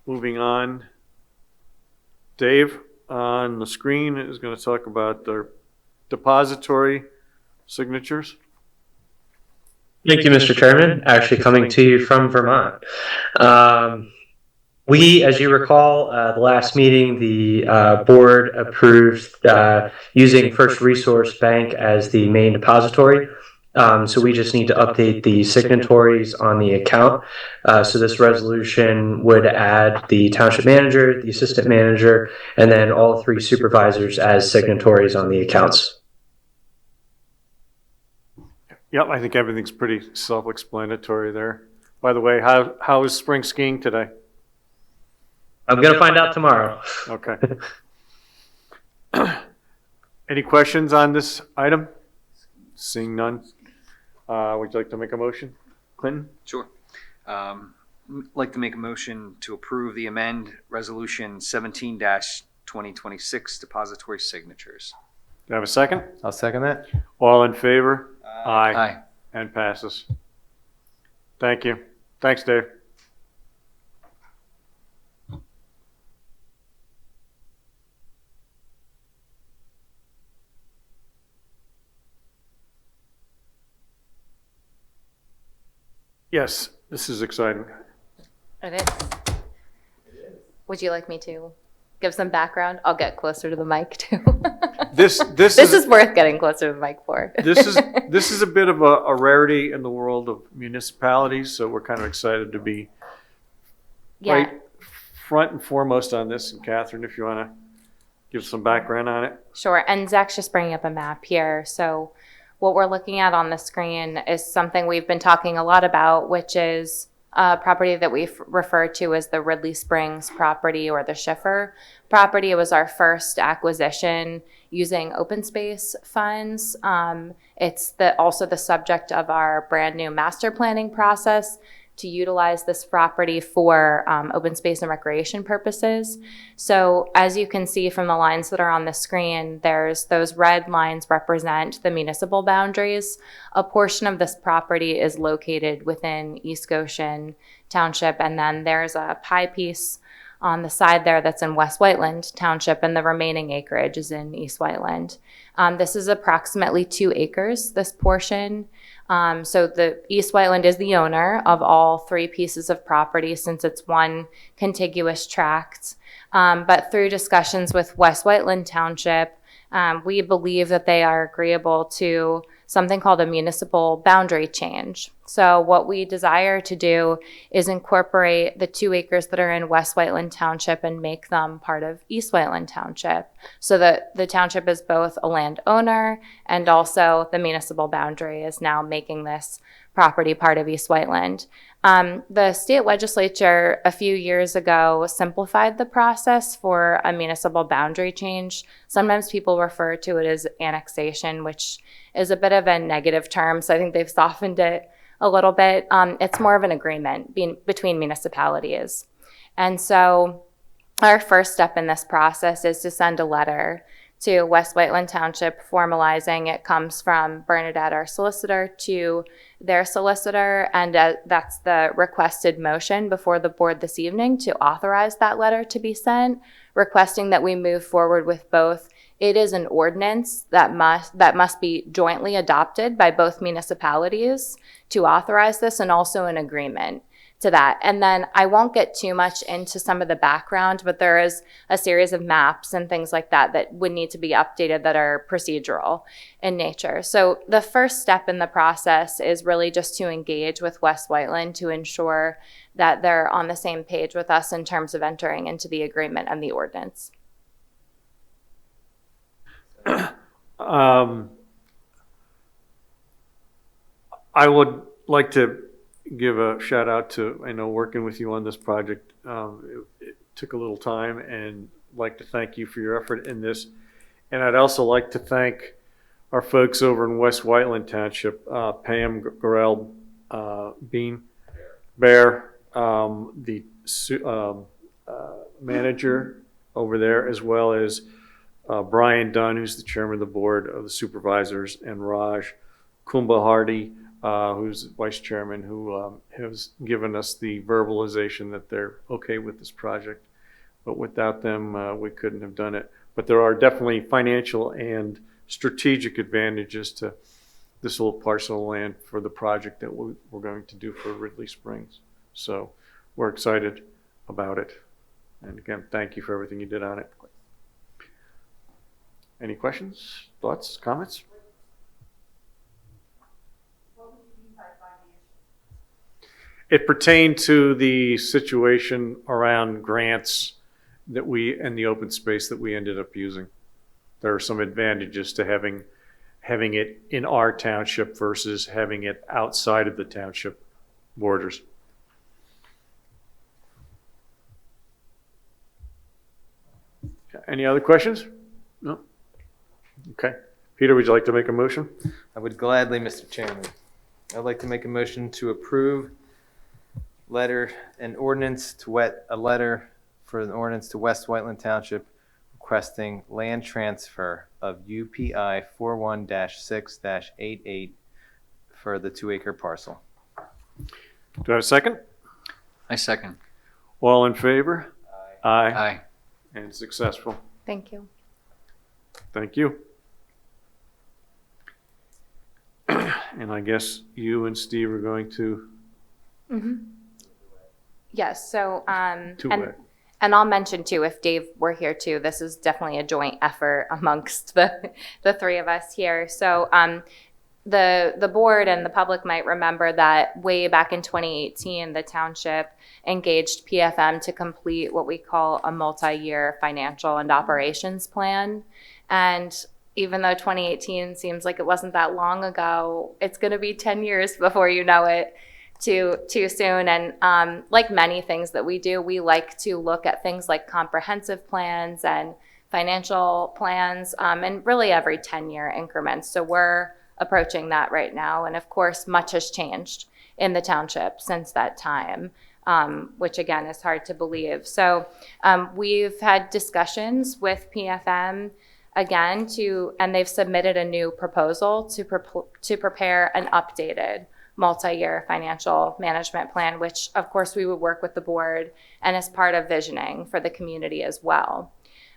moving on. Dave on the screen is going to talk about the depository signatures.
Thank you, Mr. Chairman. Actually coming to you from Vermont. We, as you recall, the last meeting, the board approved using First Resource Bank as the main depository. So we just need to update the signatories on the account. So this resolution would add the township manager, the assistant manager, and then all 3 supervisors as signatories on the accounts.
Yep, I think everything's pretty self-explanatory there. By the way, how is spring skiing today?
I'm going to find out tomorrow.
Okay. Any questions on this item? Seeing none. Would you like to make a motion? Clinton?
Sure. Like to make a motion to approve the amend resolution 17-2026 depository signatures.
Do I have a second?
I'll second that.
All in favor?
Aye.
And passes. Thank you. Thanks, Dave. Yes, this is exciting.
It is. Would you like me to give some background? I'll get closer to the mic too.
This
This is worth getting closer to the mic for.
this is a bit of a rarity in the world of municipalities, so we're kind of excited to be
Yeah.
right front and foremost on this. And Catherine, if you want to give some background on it.
Sure, and Zach's just bringing up a map here. So what we're looking at on the screen is something we've been talking a lot about, which is a property that we've referred to as the Ridley Springs property or the Schiffer property. It was our first acquisition using open space funds. It's also the subject of our brand new master planning process to utilize this property for open space and recreation purposes. So as you can see from the lines that are on the screen, there's those red lines represent the municipal boundaries. A portion of this property is located within East Goshen Township, and then there's a pie piece on the side there that's in West Whiteland Township, and the remaining acreage is in East Whiteland. This is approximately 2 acres, this portion. So the East Whiteland is the owner of all 3 pieces of property since it's one contiguous tract. But through discussions with West Whiteland Township, we believe that they are agreeable to something called a municipal boundary change. So what we desire to do is incorporate the 2 acres that are in West Whiteland Township and make them part of East Whiteland Township, so that the township is both a landowner and also the municipal boundary is now making this property part of East Whiteland. The state legislature a few years ago simplified the process for a municipal boundary change. Sometimes people refer to it as annexation, which is a bit of a negative term, so I think they've softened it a little bit. It's more of an agreement between municipalities. And so our first step in this process is to send a letter to West Whiteland Township formalizing. It comes from Bernadette, our solicitor, to their solicitor, and that's the requested motion before the board this evening to authorize that letter to be sent, requesting that we move forward with both. It is an ordinance that must be jointly adopted by both municipalities to authorize this, and also an agreement to that. And then I won't get too much into some of the background, but there is a series of maps and things like that that would need to be updated that are procedural in nature. So the first step in the process is really just to engage with West Whiteland to ensure that they're on the same page with us in terms of entering into the agreement and the ordinance.
I would like to give a shout out to, I know working with you on this project, it took a little time, and I'd like to thank you for your effort in this. And I'd also like to thank our folks over in West Whiteland Township, Pam Gorell, Bear, the manager over there, as well as Brian Dunn, who's the chairman of the board of the supervisors, and Raj Kumbhahardy who's vice chairman, who has given us the verbalization that they're okay with this project. But without them, we couldn't have done it. But there are definitely financial and strategic advantages to this little parcel of land for the project that we're going to do for Ridley Springs. So we're excited about it. And again, thank you for everything you did on it. Any questions, thoughts, comments? It pertained to the situation around grants that and the open space that we ended up using. There are some advantages to having it in our township versus having it outside of the township borders. Any other questions? No? Okay. Peter, would you like to make a motion?
I would gladly, Mr. Chairman. I'd like to make a motion to approve a letter for an ordinance to West Whiteland Township requesting land transfer of UPI 41-6-88 for the 2-acre parcel.
Do I have a second?
I second.
All in favor? Aye.
Aye.
And successful.
Thank you.
Thank you. And I guess you and Steve are going to
Yes, so,
two-way.
and I'll mention too, if Dave were here too, this is definitely a joint effort amongst the three of us here. So, the board and the public might remember that way back in 2018, the township engaged PFM to complete what we call a multi-year financial and operations plan. And even though 2018 seems like it wasn't that long ago, it's going to be 10 years before you know it too soon. And like many things that we do, we like to look at things like comprehensive plans and financial plans, and really every 10-year increments. So we're approaching that right now. And of course, much has changed in the township since that time, which again is hard to believe. So we've had discussions with PFM again and they've submitted a new proposal to prepare an updated multi-year financial management plan, which of course we would work with the board and as part of visioning for the community as well.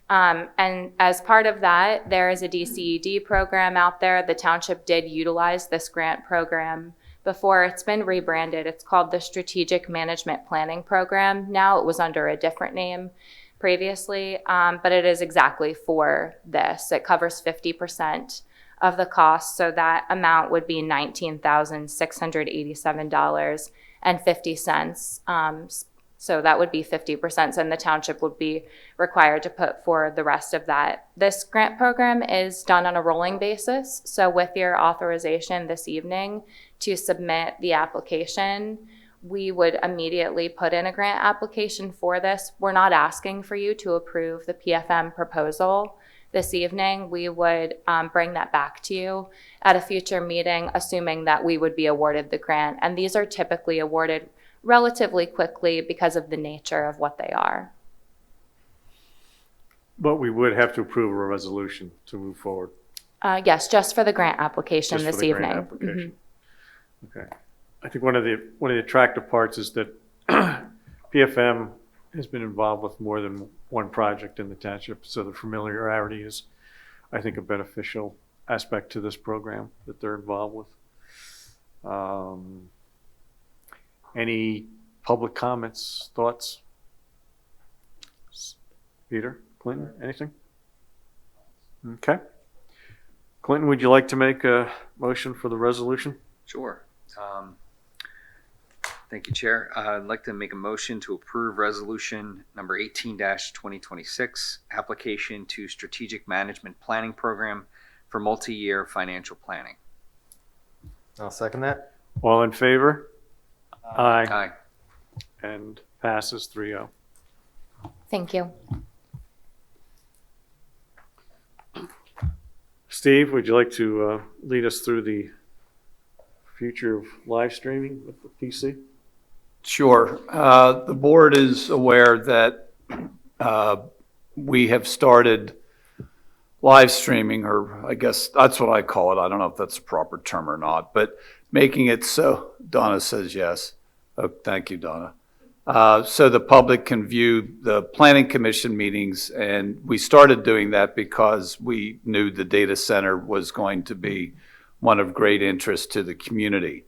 And as part of that, there is a DCED program out there. The township did utilize this grant program before. It's been rebranded. It's called the Strategic Management Planning Program. Now it was under a different name previously, but it is exactly for this. It covers 50% of the cost, so that amount would be $19,687.50. So that would be 50%, and the township would be required to put for the rest of that. This grant program is done on a rolling basis, so with your authorization this evening to submit the application, we would immediately put in a grant application for this. We're not asking for you to approve the PFM proposal this evening. We would bring that back to you at a future meeting, assuming that we would be awarded the grant. And these are typically awarded relatively quickly because of the nature of what they are.
But we would have to approve a resolution to move forward.
Yes, just for the grant application
Just for
this
the grant
evening.
application. Okay. I think one of the attractive parts is that PFM has been involved with more than one project in the township, so the familiarity is, I think, a beneficial aspect to this program that they're involved with. Any public comments, thoughts? Peter, Clinton, anything? Okay. Clinton, would you like to make a motion for the resolution?
Sure. Thank you, Chair. I'd like to make a motion to approve resolution number 18-2026, application to Strategic Management Planning Program for multi-year financial planning.
I'll second that.
All in favor? Aye.
Aye.
And passes 3-0.
Thank you.
Steve, would you like to lead us through the future of live streaming with the PC?
Sure. The board is aware that we have started live streaming, or I guess that's what I call it. I don't know if that's a proper term or not, but making it so, Donna says yes. Oh, thank you, Donna. So the public can view the planning commission meetings, and we started doing that because we knew the data center was going to be one of great interest to the community.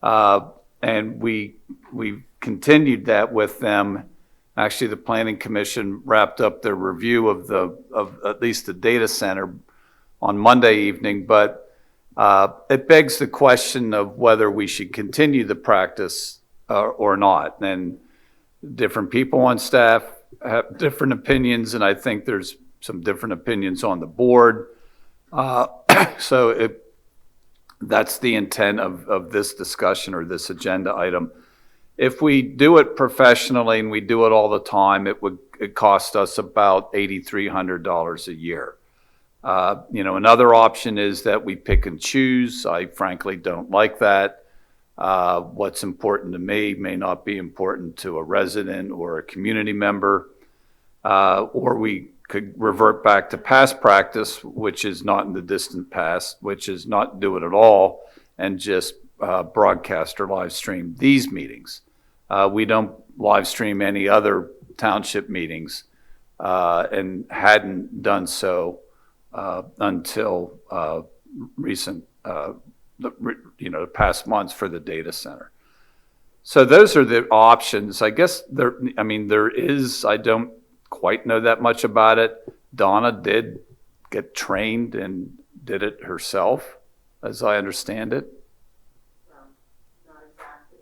And we continued that with them. Actually, the planning commission wrapped up their review of at least the data center on Monday evening, but it begs the question of whether we should continue the practice or not. And different people on staff have different opinions, and I think there's some different opinions on the board. So that's the intent of this discussion or this agenda item. If we do it professionally and we do it all the time, it cost us about $8,300 a year. Another option is that we pick and choose. I frankly don't like that. What's important to me may not be important to a resident or a community member. Or we could revert back to past practice, which is not in the distant past, which is not do it at all and just broadcast or live stream these meetings. We don't live stream any other township meetings and hadn't done so until recent, the past months for the data center. So those are the options. I guess there is, I don't quite know that much about it. Donna did get trained and did it herself, as I understand it.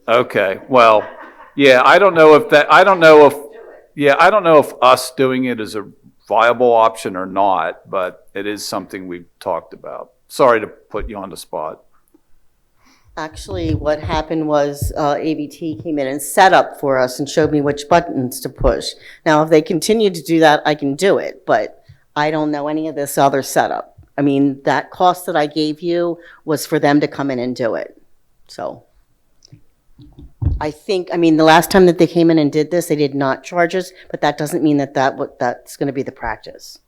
Okay, well, yeah, I don't know if us doing it is a viable option or not, but it is something we've talked about. Sorry to put you on the spot.
Actually, what happened was ABT came in and set up for us and showed me which buttons to push. Now, if they continue to do that, I can do it, but I don't know any of this other setup. I mean, that cost that I gave you was for them to come in and do it. So the last time that they came in and did this, they did not charge us, but that doesn't mean that's going to be the practice.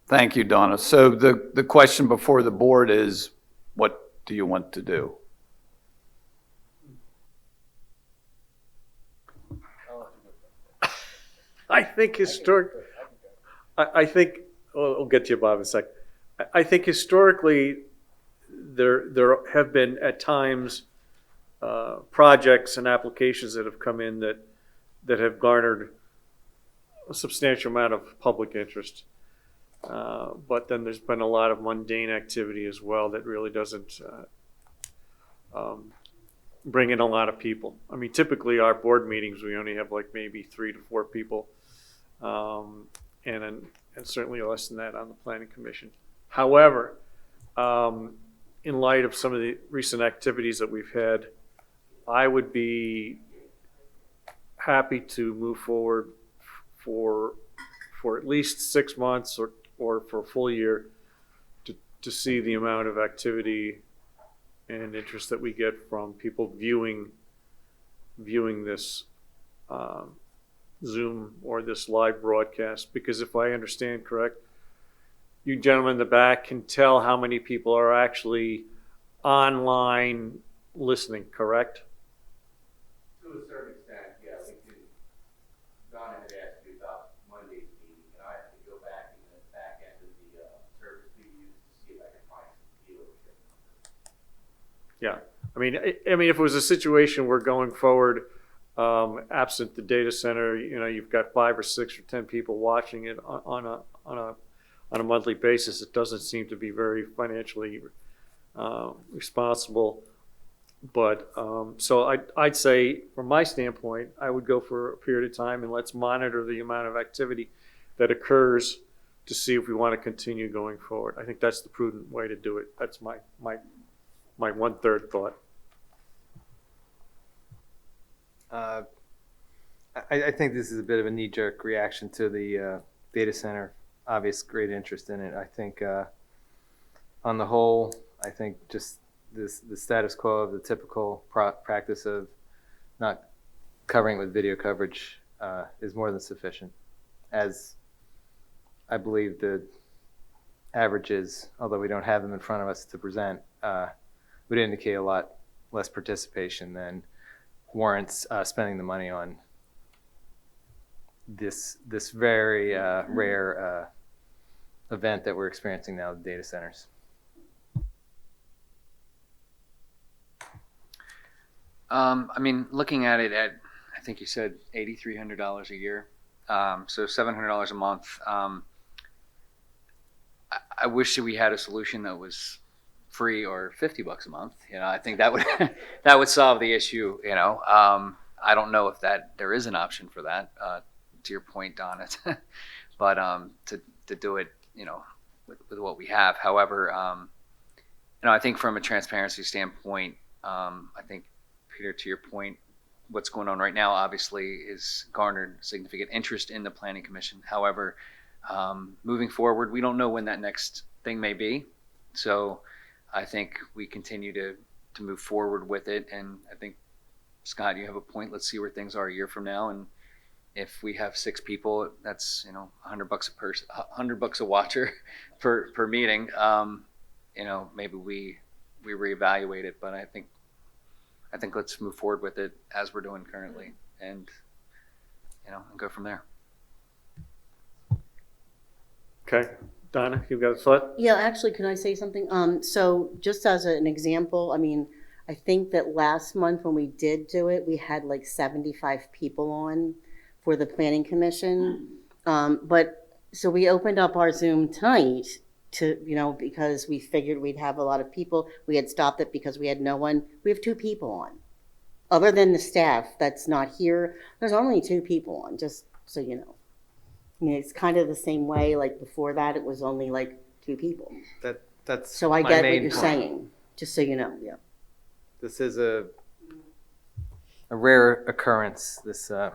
Thank you, Donna. So the question before the board is, what do you want to do?
I think we'll get to you, Bob, in a sec. I think historically, there have been at times projects and applications that have come in that have garnered a substantial amount of public interest. But then there's been a lot of mundane activity as well that really doesn't bring in a lot of people. I mean, typically our board meetings, we only have like maybe 3 to 4 people, and certainly less than that on the planning commission. However, in light of some of the recent activities that we've had, I would be happy to move forward for at least 6 months or for a full year to see the amount of activity and interest that we get from people viewing this Zoom or this live broadcast. Because if I understand correct, you gentlemen in the back can tell how many people are actually online listening, correct?
To a certain extent, yeah. Donna had asked you about Monday's meeting, and I have to go back in the back end of the service we use to see if I can find some dealership numbers.
Yeah. I mean, if it was a situation where going forward, absent the data center, you've got 5 or 6 or 10 people watching it on a monthly basis, it doesn't seem to be very financially responsible. But so I'd say, from my standpoint, I would go for a period of time and let's monitor the amount of activity that occurs to see if we want to continue going forward. I think that's the prudent way to do it. That's my 1/3 thought.
I think this is a bit of a knee-jerk reaction to the data center. Obvious great interest in it. I think on the whole, I think just the status quo of the typical practice of not covering it with video coverage is more than sufficient, as I believe the averages, although we don't have them in front of us to present, would indicate a lot less participation than warrants spending the money on this very rare event that we're experiencing now with data centers.
I mean, looking at it at, I think you said $8,300 a year, so $700 a month. I wish that we had a solution that was free or $50 a month. You know, I think that would that would solve the issue. You know, I don't know if there is an option for that. To your point, Donna, but to do it, you know, with what we have. However, you know, I think from a transparency standpoint, I think, Peter, to your point, what's going on right now obviously is garnered significant interest in the Planning Commission. However, moving forward, we don't know when that next thing may be. So I think we continue to move forward with it. And I think, Scott, you have a point. Let's see where things are a year from now. And if we have 6 people, that's, you know, $100 a person, $100 a watcher per meeting. You know, maybe we reevaluate it, but I think let's move forward with it as we're doing currently, and, you know, and go from there.
Okay, Donna, you've got a thought?
Yeah, actually, can I say something? So just as an example, I mean, I think that last month when we did do it, we had like 75 people on for the Planning Commission. But so we opened up our Zoom tonight to, you know, because we figured we'd have a lot of people. We had stopped it because we had no one. We have 2 people on. Other than the staff that's not here, there's only 2 people on, just so you know. I mean, it's kind of the same way, like before that, it was only like 2 people.
That's
So I
my
get what
main
you're
point.
saying, just so you know, yeah.
This is a rare occurrence, this a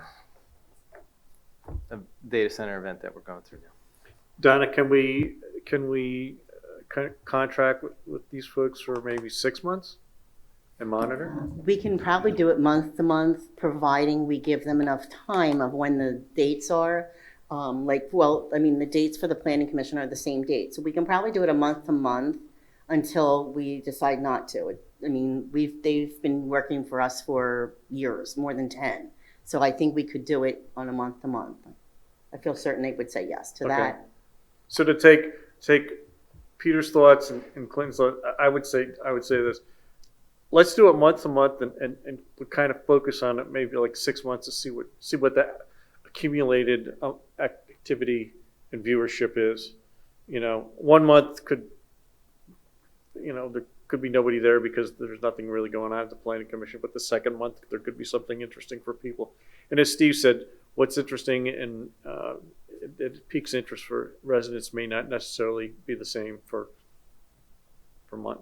data center event that we're going through now.
Donna, can we contract with these folks for maybe 6 months and monitor?
We can probably do it month to month, providing we give them enough time of when the dates are. The dates for the Planning Commission are the same date. So we can probably do it a month to month until we decide not to. They've been working for us for years, more than 10. So I think we could do it on a month to month. I feel certain they would say yes to that.
So to take Peter's thoughts and Clinton's thoughts, I would say this. Let's do it month to month and kind of focus on it maybe like 6 months to see what that accumulated activity and viewership is. You know, 1 month could, you know, there could be nobody there because there's nothing really going on at the Planning Commission, but the second month there could be something interesting for people. And as Steve said, what's interesting and it piques interest for residents may not necessarily be the same for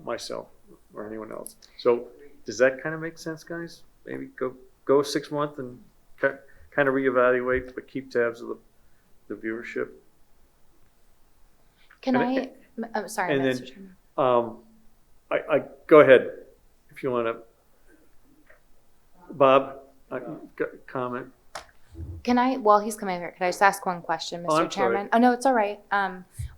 myself or anyone else. So does that kind of make sense, guys? Maybe go 6 months and kind of reevaluate, but keep tabs of the viewership.
I'm sorry,
and
Mr.
then,
Chairman.
I go ahead if you want to. Bob, comment.
While he's coming over, could I just ask one question, Mr.
Oh, I'm
Chairman?
sorry.
Oh, no, it's all right.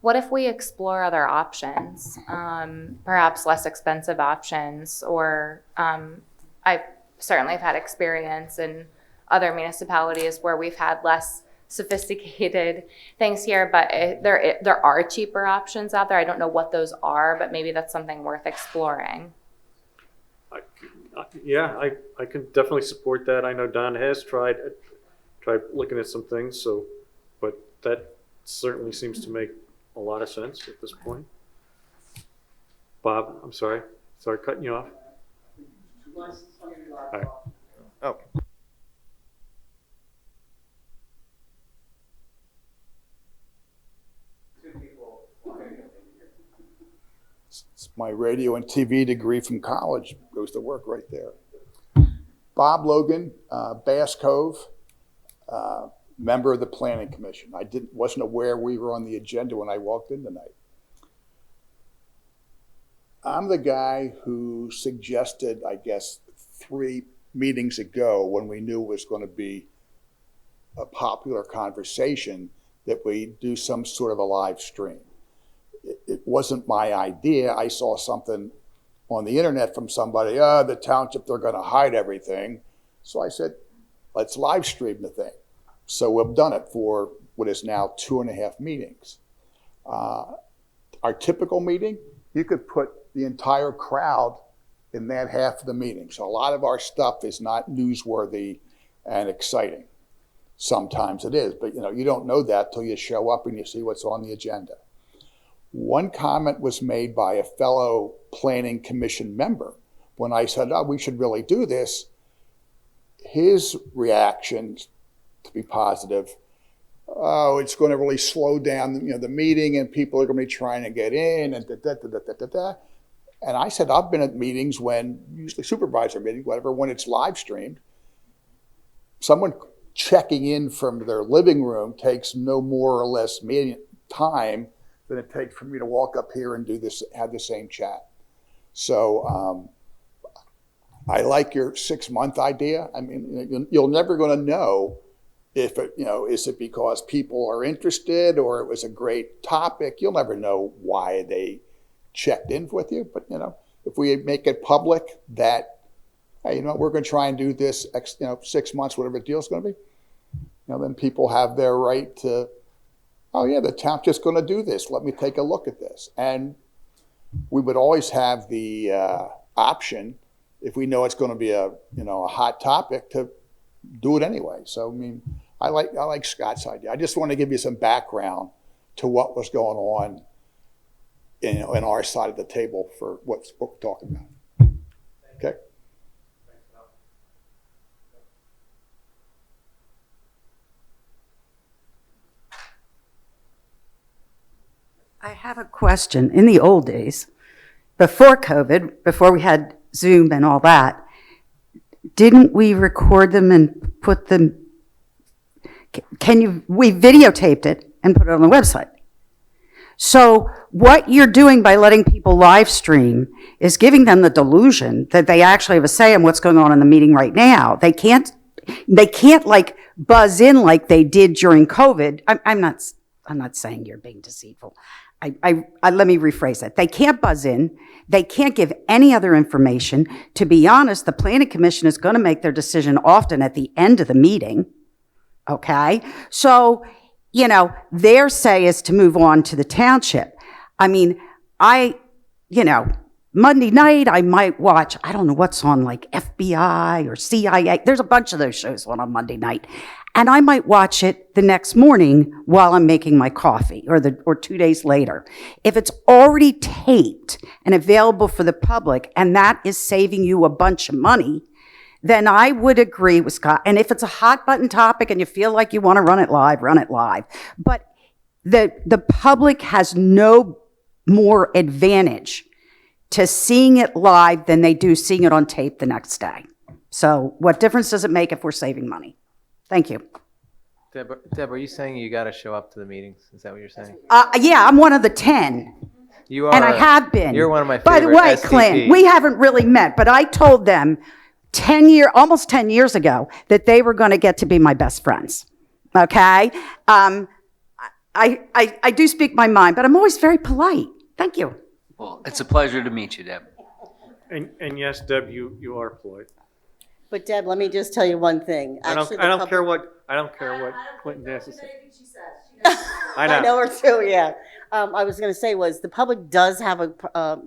What if we explore other options, perhaps less expensive options, or I certainly have had experience in other municipalities where we've had less sophisticated things here, but there are cheaper options out there. I don't know what those are, but maybe that's something worth exploring.
I can definitely support that. I know Don has tried looking at some things, but that certainly seems to make a lot of sense at this point. Bob, I'm sorry cutting you off. All right.
Oh.
My radio and TV degree from college goes to work right there. Bob Logan, Bass Cove, member of the Planning Commission. I wasn't aware we were on the agenda when I walked in tonight. I'm the guy who suggested, I guess, 3 meetings ago when we knew it was going to be a popular conversation that we do some sort of a live stream. wasn't my idea. I saw something on the internet from somebody, the township, they're gonna hide everything. So I said, let's live stream the thing. So we've done it for what is now 2.5 meetings. Our typical meeting, you could put the entire crowd in that half of the meeting. So a lot of our stuff is not newsworthy and exciting. Sometimes it is, but you don't know that till you show up and you see what's on the agenda. One comment was made by a fellow planning commission member when I said, we should really do this. His reaction, to be positive, it's going to really slow down the meeting and people are going to be trying to get in and da-da-da-da-da-da. And I said, I've been at meetings when, usually supervisor meetings, whatever, when it's live streamed, someone checking in from their living room takes no more or less time than it takes for me to walk up here and do this, have the same chat. So I like your 6-month idea. I mean, you're never going to know if it, is it because people are interested or it was a great topic. You'll never know why they checked in with you. But if we make it public that, hey, we're going to try and do this, 6 months, whatever the deal's going to be, then people have their right to, oh yeah, the town's just going to do this. Let me take a look at this. And we would always have the option, if we know it's going to be a hot topic, to do it anyway. So I mean, I like Scott's idea. I just want to give you some background to what was going on in our side of the table for what we're talking about. Okay.
I have a question. In the old days, before COVID, before we had Zoom and all that, didn't we record them and put them, we videotaped it and put it on the website. So what you're doing by letting people live stream is giving them the delusion that they actually have a say in what's going on in the meeting right now. They can't like buzz in like they did during COVID. I'm not saying you're being deceitful. Let me rephrase that. They can't buzz in. They can't give any other information. To be honest, the Planning Commission is going to make their decision often at the end of the meeting. Okay? So, their say is to move on to the township. I mean, Monday night, I might watch, I don't know what's on, like FBI or CIA. There's a bunch of those shows on Monday night. And I might watch it the next morning while I'm making my coffee or 2 days later. If it's already taped and available for the public and that is saving you a bunch of money, then I would agree with Scott. And if it's a hot button topic and you feel like you want to run it live, run it live. But the public has no more advantage to seeing it live than they do seeing it on tape the next day. So what difference does it make if we're saving money? Thank you.
Deb, are you saying you got to show up to the meetings? Is that what you're saying?
Yeah, I'm one of the 10.
You are.
And I have been.
You're one of my
By
favorite
the way,
STPs.
Clint, we haven't really met, but I told them almost 10 years ago that they were going to get to be my best friends. Okay? I do speak my mind, but I'm always very polite. Thank you.
Well, it's a pleasure to meet you, Deb.
And yes, Deb, you are polite.
But Deb, let me just tell you one thing.
I don't care what Clinton has to say.
I know her too, yeah. I was going to say was the public does have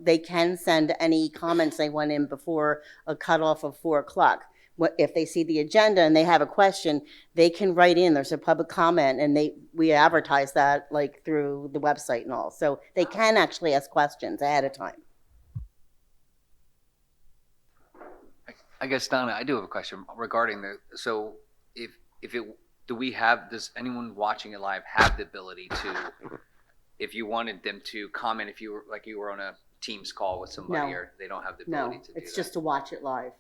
they can send any comments they want in before a cutoff of 4:00. If they see the agenda and they have a question, they can write in. There's a public comment, and we advertise that like through the website and all. So they can actually ask questions ahead of time.
I guess, Donna, I do have a question regarding so does anyone watching it live have the ability to, if you wanted them to comment, if you were on a Teams call with somebody, or they don't have the ability to do that?
No, it's just to watch it live.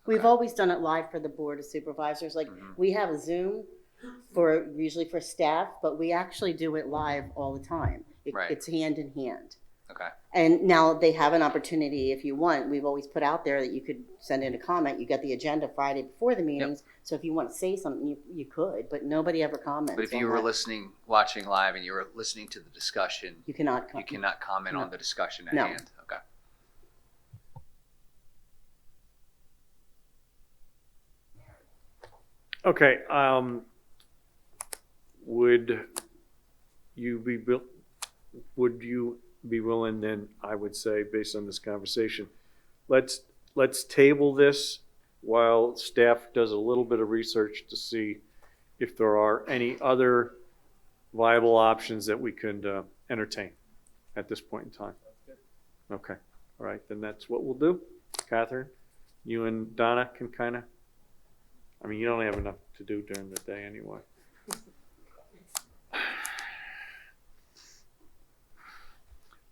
We've always done it live for the Board of Supervisors. Like we have a Zoom usually for staff, but we actually do it live all the time. It's hand in hand.
Okay.
And now they have an opportunity, if you want, we've always put out there that you could send in a comment. You get the agenda Friday before the meetings. So if you want to say something, you could, but nobody ever comments.
But if
on
you were
that.
watching live and you were listening to the discussion,
You cannot.
you cannot comment
No.
on the discussion at
No.
hand. Okay.
Okay, would you be willing then, I would say, based on this conversation, let's table this while staff does a little bit of research to see if there are any other viable options that we could entertain at this point in time. Okay, all right, then that's what we'll do. Catherine, you and Donna can kind of, I mean, you don't have enough to do during the day anyway.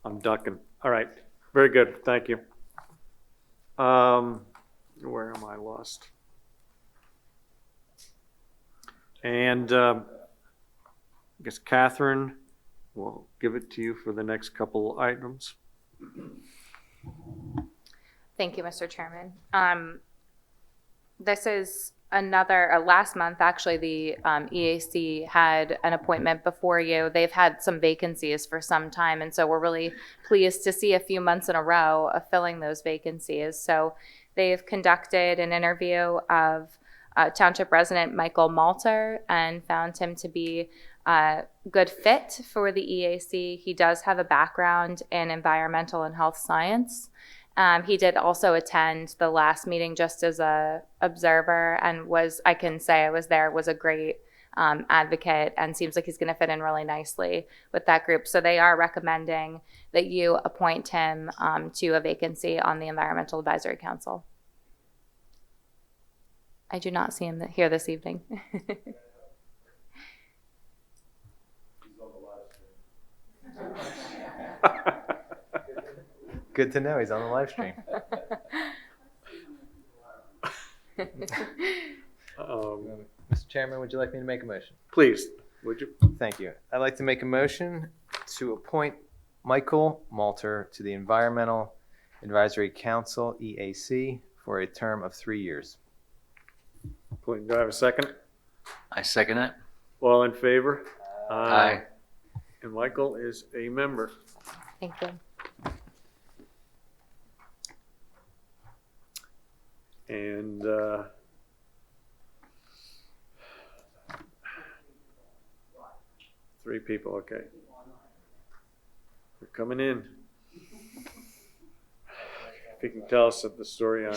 I'm ducking. All right, very good, thank you. Where am I lost? And I guess Catherine, we'll give it to you for the next couple items.
Thank you, Mr. Chairman. This is last month, actually, the EAC had an appointment before you. They've had some vacancies for some time, and so we're really pleased to see a few months in a row of filling those vacancies. So they've conducted an interview of Township resident Michael Malter and found him to be a good fit for the EAC. He does have a background in environmental and health science. He did also attend the last meeting just as a observer and was a great advocate and seems like he's going to fit in really nicely with that group. So they are recommending that you appoint him to a vacancy on the Environmental Advisory Council. I do not see him here this evening.
Good to know he's on the live stream. Mr. Chairman, would you like me to make a motion?
Please, would you?
Thank you. I'd like to make a motion to appoint Michael Malter to the Environmental Advisory Council, EAC, for a term of 3 years.
Do I have a second?
I second it.
All in favor?
Aye.
And Michael is a member.
Thank you.
And 3 people, okay. They're coming in. If you can tell us the story on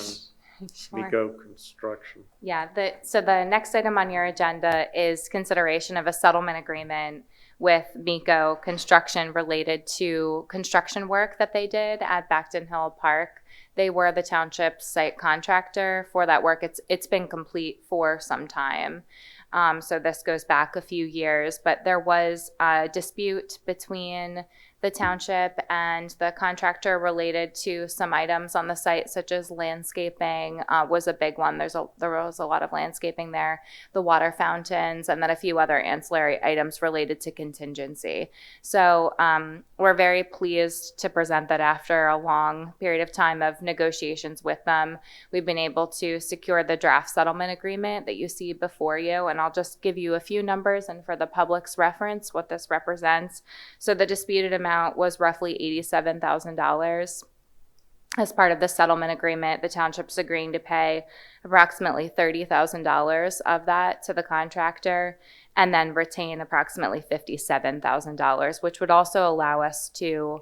Miko Construction.
Yeah, so the next item on your agenda is consideration of a settlement agreement with Miko Construction related to construction work that they did at Backton Hill Park. They were the township site contractor for that work. It's been complete for some time. So this goes back a few years, but there was a dispute between the township and the contractor related to some items on the site, such as landscaping was a big one. There was a lot of landscaping there, the water fountains, and then a few other ancillary items related to contingency. So we're very pleased to present that after a long period of time of negotiations with them, we've been able to secure the draft settlement agreement that you see before you. And I'll just give you a few numbers and for the public's reference what this represents. So the disputed amount was roughly $87,000. As part of the settlement agreement, the township's agreeing to pay approximately $30,000 of that to the contractor and then retain approximately $57,000, which would also allow us to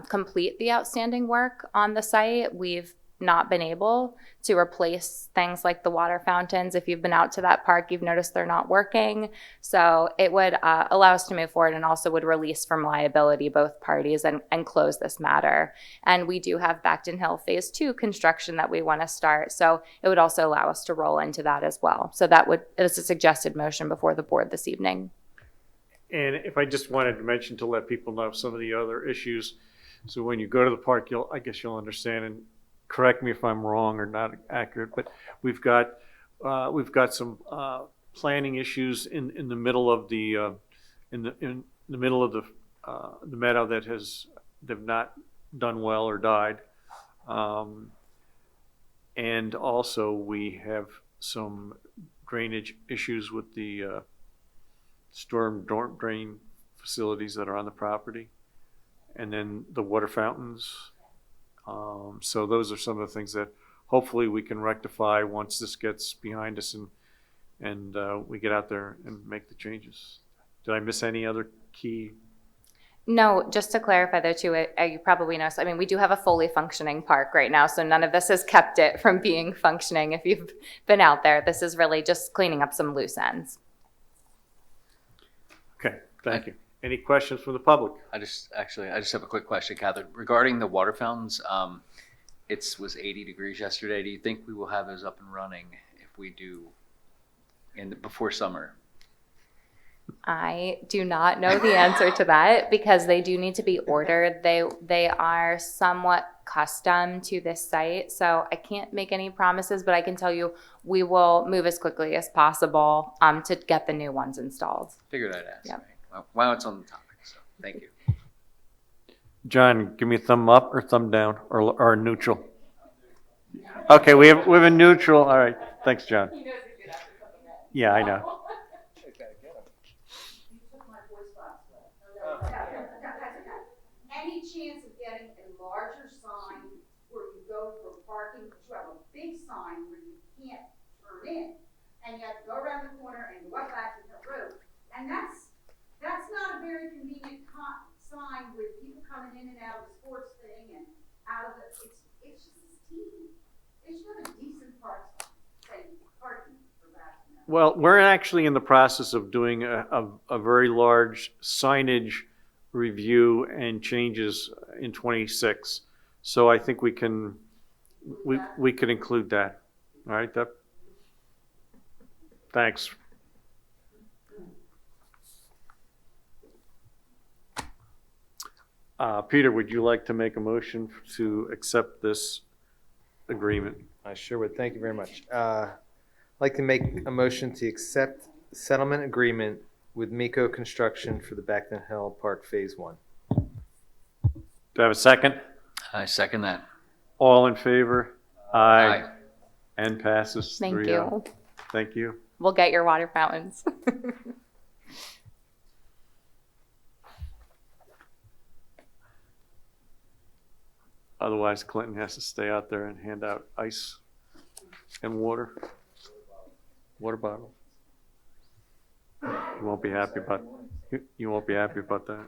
complete the outstanding work on the site. We've not been able to replace things like the water fountains. If you've been out to that park, you've noticed they're not working. So it would allow us to move forward and also would release from liability both parties and close this matter. And we do have Backton Hill Phase 2 construction that we want to start. So it would also allow us to roll into that as well. So it is a suggested motion before the board this evening.
And if I just wanted to mention to let people know some of the other issues. So when you go to the park, I guess you'll understand, and correct me if I'm wrong or not accurate, but we've got some planning issues in the middle of the the meadow that has they've not done well or died. And also, we have some drainage issues with the storm drain facilities that are on the property, and then the water fountains. So those are some of the things that hopefully we can rectify once this gets behind us and we get out there and make the changes. Did I miss any other key?
No, just to clarify though too, you probably know, so I mean, we do have a fully functioning park right now, so none of this has kept it from being functioning. If you've been out there, this is really just cleaning up some loose ends.
Okay, thank you. Any questions from the public?
I just have a quick question, Catherine. Regarding the water fountains, it was 80 degrees yesterday. Do you think we will have those up and running if we do before summer?
I do not know the answer to that because they do need to be ordered. They are somewhat custom to this site, so I can't make any promises, but I can tell you we will move as quickly as possible to get the new ones installed.
Figured I'd ask.
Yep.
Right? While it's on the topic, so thank you.
John, give me a thumb up or thumb down or neutral. Okay, we have a neutral. All right, thanks, John. Yeah, I know.
Any chance of getting a larger sign where you go for parking, because you have a big sign where you can't turn in, and you have to go around the corner and go up back to the road, and that's not a very convenient sign with people coming in and out of the sports thing and out of the, it's just this teeny. They should have a decent park sign, saying parking for that.
Well, we're actually in the process of doing a very large signage review and changes in 26. So I think we can include that. All right, Deb? Thanks. Peter, would you like to make a motion to accept this agreement?
I sure would. Thank you very much. I'd like to make a motion to accept the settlement agreement with Miko Construction for the Beckton Hill Park Phase 1.
Do I have a second?
I second that.
All in favor?
Aye.
And passes.
Thank
3-0.
you.
Thank you.
We'll get your water fountains.
Otherwise, Clinton has to stay out there and hand out ice and water bottle. You won't be happy about that.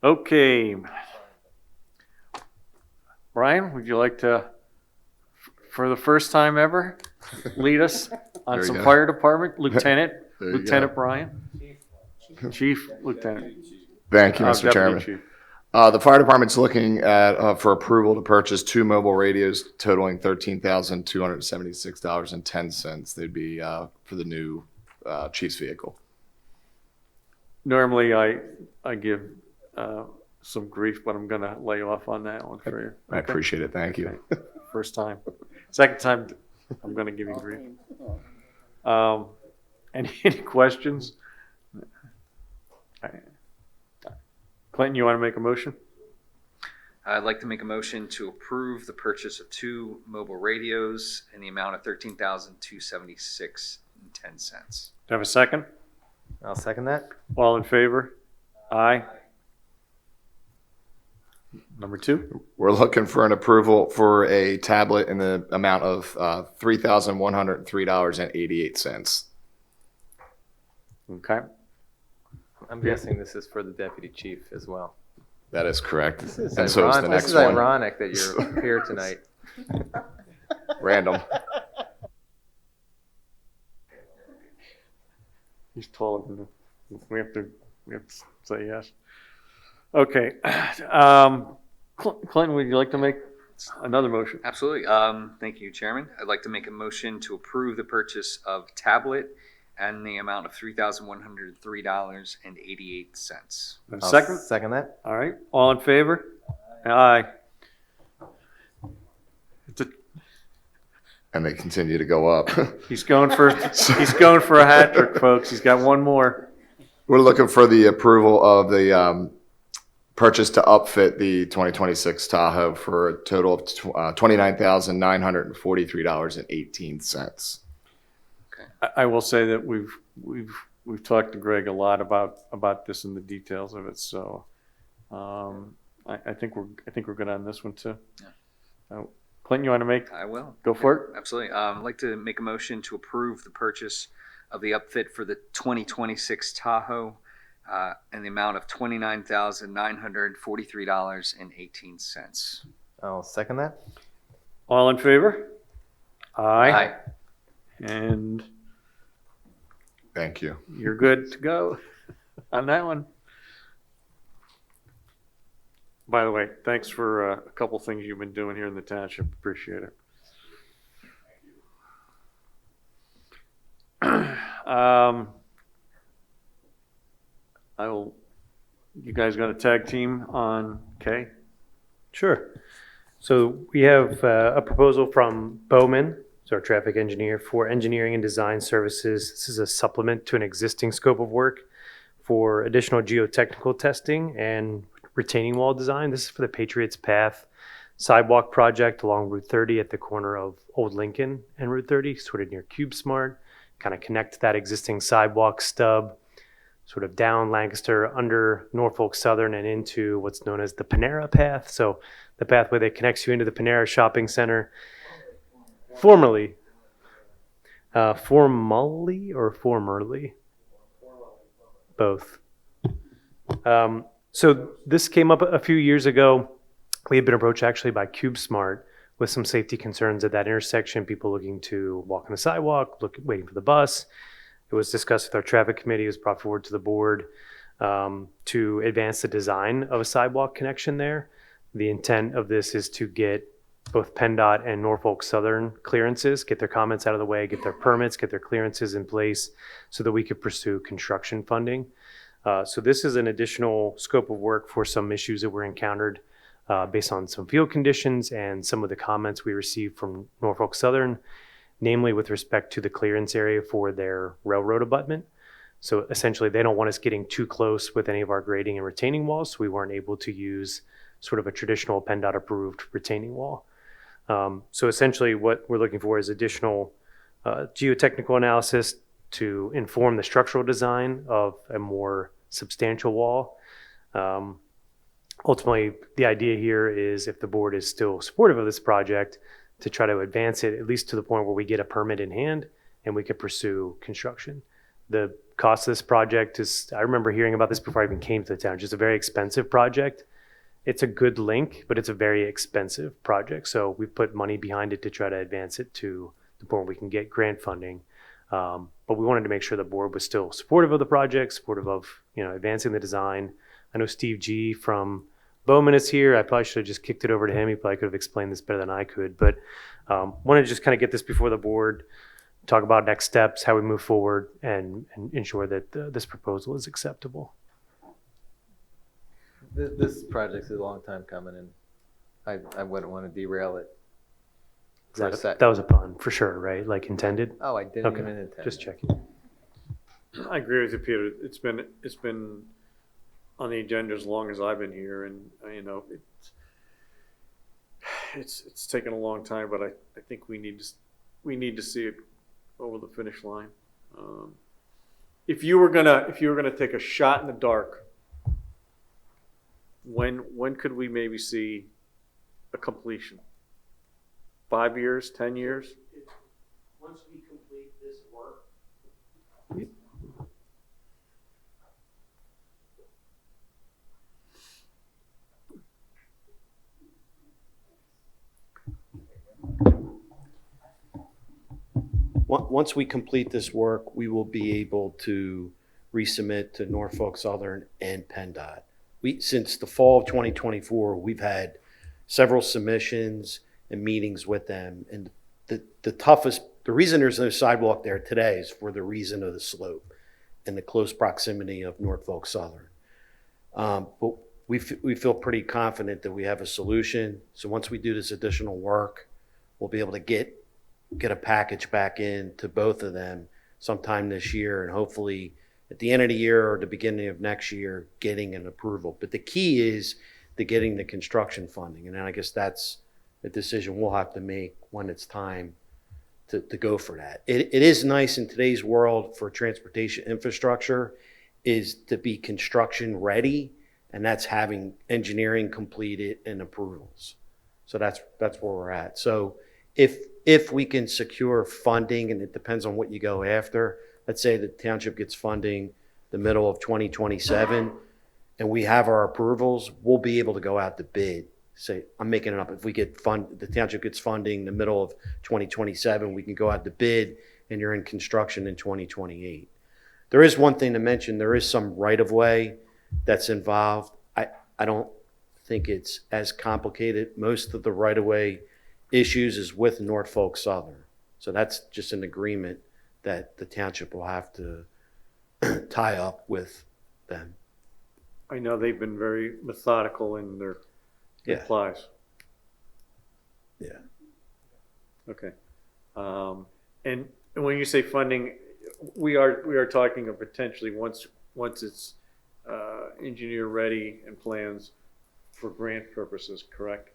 Okay. Brian, would you like to, for the first time ever, lead us on some fire department? Lieutenant Brian? Chief Lieutenant.
Thank you, Mr. Chairman.
Chief.
The fire department's looking at for approval to purchase 2 mobile radios totaling $13,276.10. They'd be for the new chief's vehicle.
Normally, I give some grief, but I'm going to lay off on that one for you.
I appreciate it. Thank you.
Okay. First time. Second time, I'm going to give you grief. Any questions? Clinton, you want to make a motion?
I'd like to make a motion to approve the purchase of 2 mobile radios in the amount of $13,276.10.
Do I have a second?
I'll second that.
All in favor? Aye. Number 2?
We're looking for an approval for a tablet in the amount of $3,103.88.
Okay.
I'm guessing this is for the deputy chief as well.
That is correct.
This is
And so is the
ironic,
next
this is
one.
ironic that you're here tonight.
Random.
He's taller than him. We have to say yes. Okay. Clinton, would you like to make another motion?
Absolutely. Thank you, Chairman. I'd like to make a motion to approve the purchase of tablet and the amount of $3,103.88.
Second?
Second that.
All right. All in favor? Aye.
And they continue to go up.
He's going for a hat trick, folks. He's got one more.
We're looking for the approval of the purchase to upfit the 2026 Tahoe for a total of $29,943.18.
I will say that we've talked to Greg a lot about this and the details of it, so I think we're good on this one too.
Yeah.
Clinton, you want to make?
I will.
Go for it.
Absolutely. I'd like to make a motion to approve the purchase of the upfit for the 2026 Tahoe in the amount of $29,943.18.
I'll second that.
All in favor?
Aye.
And
Thank you.
you're good to go on that one. By the way, thanks for a couple things you've been doing here in the township. Appreciate it. You guys got a tag team on K?
Sure. So we have a proposal from Bowman, who's our traffic engineer, for engineering and design services. This is a supplement to an existing scope of work for additional geotechnical testing and retaining wall design. This is for the Patriots Path sidewalk project along Route 30 at the corner of Old Lincoln and Route 30, sort of near CubeSmart. Kind of connect that existing sidewalk stub sort of down Lancaster, under Norfolk Southern, and into what's known as the Panera Path. So the pathway that connects you into the Panera Shopping Center. Formerly or formerly? Both. So this came up a few years ago. We had been approached actually by CubeSmart with some safety concerns at that intersection, people looking to walk on the sidewalk, waiting for the bus. It was discussed with our traffic committee. It was brought forward to the board to advance the design of a sidewalk connection there. The intent of this is to get both PennDOT and Norfolk Southern clearances, get their comments out of the way, get their permits, get their clearances in place so that we could pursue construction funding. So this is an additional scope of work for some issues that were encountered based on some field conditions and some of the comments we received from Norfolk Southern, namely with respect to the clearance area for their railroad abutment. So essentially, they don't want us getting too close with any of our grading and retaining walls, so we weren't able to use sort of a traditional PennDOT approved retaining wall. So essentially, what we're looking for is additional geotechnical analysis to inform the structural design of a more substantial wall. Ultimately, the idea here is, if the board is still supportive of this project, to try to advance it at least to the point where we get a permit in hand and we could pursue construction. The cost of this project is, I remember hearing about this before I even came to the town, just a very expensive project. It's a good link, but it's a very expensive project. So we've put money behind it to try to advance it to the point where we can get grant funding. But we wanted to make sure the board was still supportive of the project, supportive of, advancing the design. I know Steve G from Bowman is here. I probably should have just kicked it over to him. He probably could have explained this better than I could, but wanted to just kind of get this before the board, talk about next steps, how we move forward, and ensure that this proposal is acceptable.
This project's a long time coming, and I wouldn't want to derail it.
That was a pun, for sure, right? Like intended?
Oh, I didn't
Okay,
even intend.
just checking.
I agree with you, Peter. It's been on the agenda as long as I've been here, and it's taken a long time, but I think we need to see it over the finish line. If you were gonna take a shot in the dark, when could we maybe see a completion? 5 years, 10 years?
Once we complete this work. Once we complete this work, we will be able to resubmit to Norfolk Southern and PennDOT. Since the fall of 2024, we've had several submissions and meetings with them. And the reason there's no sidewalk there today is for the reason of the slope and the close proximity of Norfolk Southern. But we feel pretty confident that we have a solution. So once we do this additional work, we'll be able to get a package back in to both of them sometime this year and hopefully at the end of the year or the beginning of next year, getting an approval. But the key is to getting the construction funding. And then I guess that's a decision we'll have to make when it's time to go for that. It is nice in today's world for transportation infrastructure is to be construction ready, and that's having engineering completed and approvals. So that's where we're at. So if we can secure funding, and it depends on what you go after, let's say the township gets funding the middle of 2027, and we have our approvals, we'll be able to go out to bid. Say, I'm making it up. If we get the township gets funding the middle of 2027, we can go out to bid, and you're in construction in 2028. There is one thing to mention. There is some right-of-way that's involved. I don't think it's as complicated. Most of the right-of-way issues is with Norfolk Southern. So that's just an agreement that the township will have to tie up with them.
I know they've been very methodical in their replies.
Yeah.
Okay. And when you say funding, we are talking of potentially once it's engineer ready and plans for grant purposes, correct?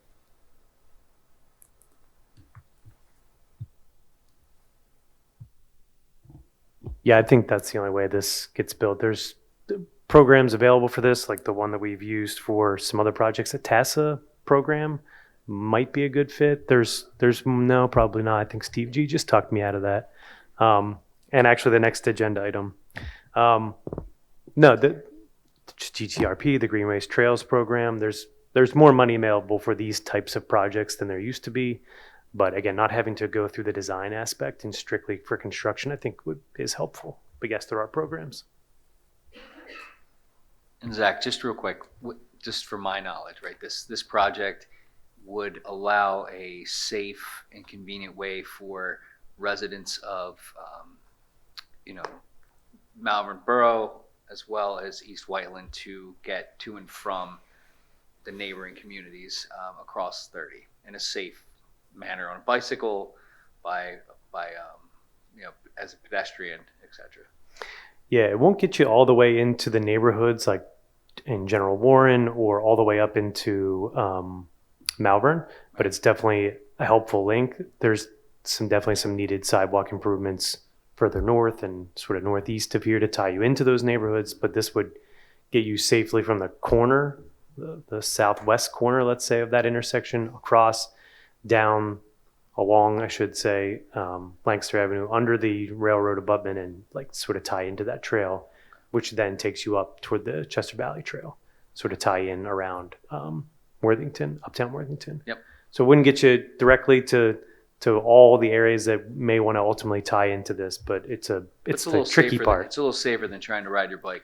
Yeah, I think that's the only way this gets built. There's programs available for this, like the one that we've used for some other projects. The TASA program might be a good fit. There's no, probably not. I think Steve G just talked me out of that. And actually the next agenda item. No, the GTRP, the Greenways Trails program, there's more money available for these types of projects than there used to be. But again, not having to go through the design aspect and strictly for construction, I think is helpful. But yes, there are programs.
And Zach, just real quick, just for my knowledge, right? This project would allow a safe and convenient way for residents of, Malvern Borough as well as East Whiteland to get to and from the neighboring communities across 30 in a safe manner on a bicycle, as a pedestrian, etc.
Yeah, it won't get you all the way into the neighborhoods like in General Warren or all the way up into Malvern, but it's definitely a helpful link. There's definitely some needed sidewalk improvements further north and sort of northeast of here to tie you into those neighborhoods, but this would get you safely from the corner, the southwest corner, let's say, of that intersection across down along, I should say, Lancaster Avenue under the railroad abutment and like sort of tie into that trail, which then takes you up toward the Chester Valley Trail, sort of tie in around Worthington, uptown Worthington.
Yep.
So it wouldn't get you directly to all the areas that may want to ultimately tie into this, but it's the tricky part.
It's a little safer than trying to ride your bike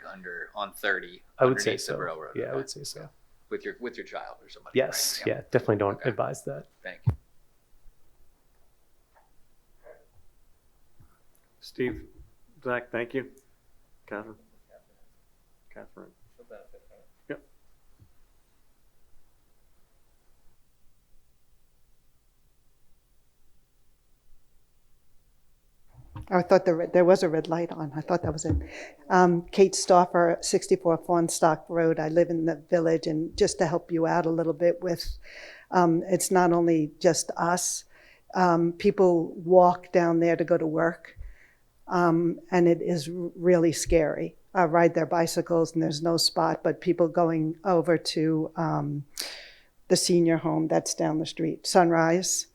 on 30
I would say
underneath
so.
the railroad.
Yeah, I would say so.
With your child or somebody.
Yes,
right?
yeah, definitely don't advise that.
Thank you.
Steve, Zach, thank you. Catherine. Yep.
I thought there was a red light on. I thought that was it. Kate Stauffer, 64 Fawnstock Road. I live in the village, and just to help you out a little bit with, it's not only just us. People walk down there to go to work, and it is really scary. Ride their bicycles, and there's no spot, but people going over to the senior home that's down the street, Sunrise.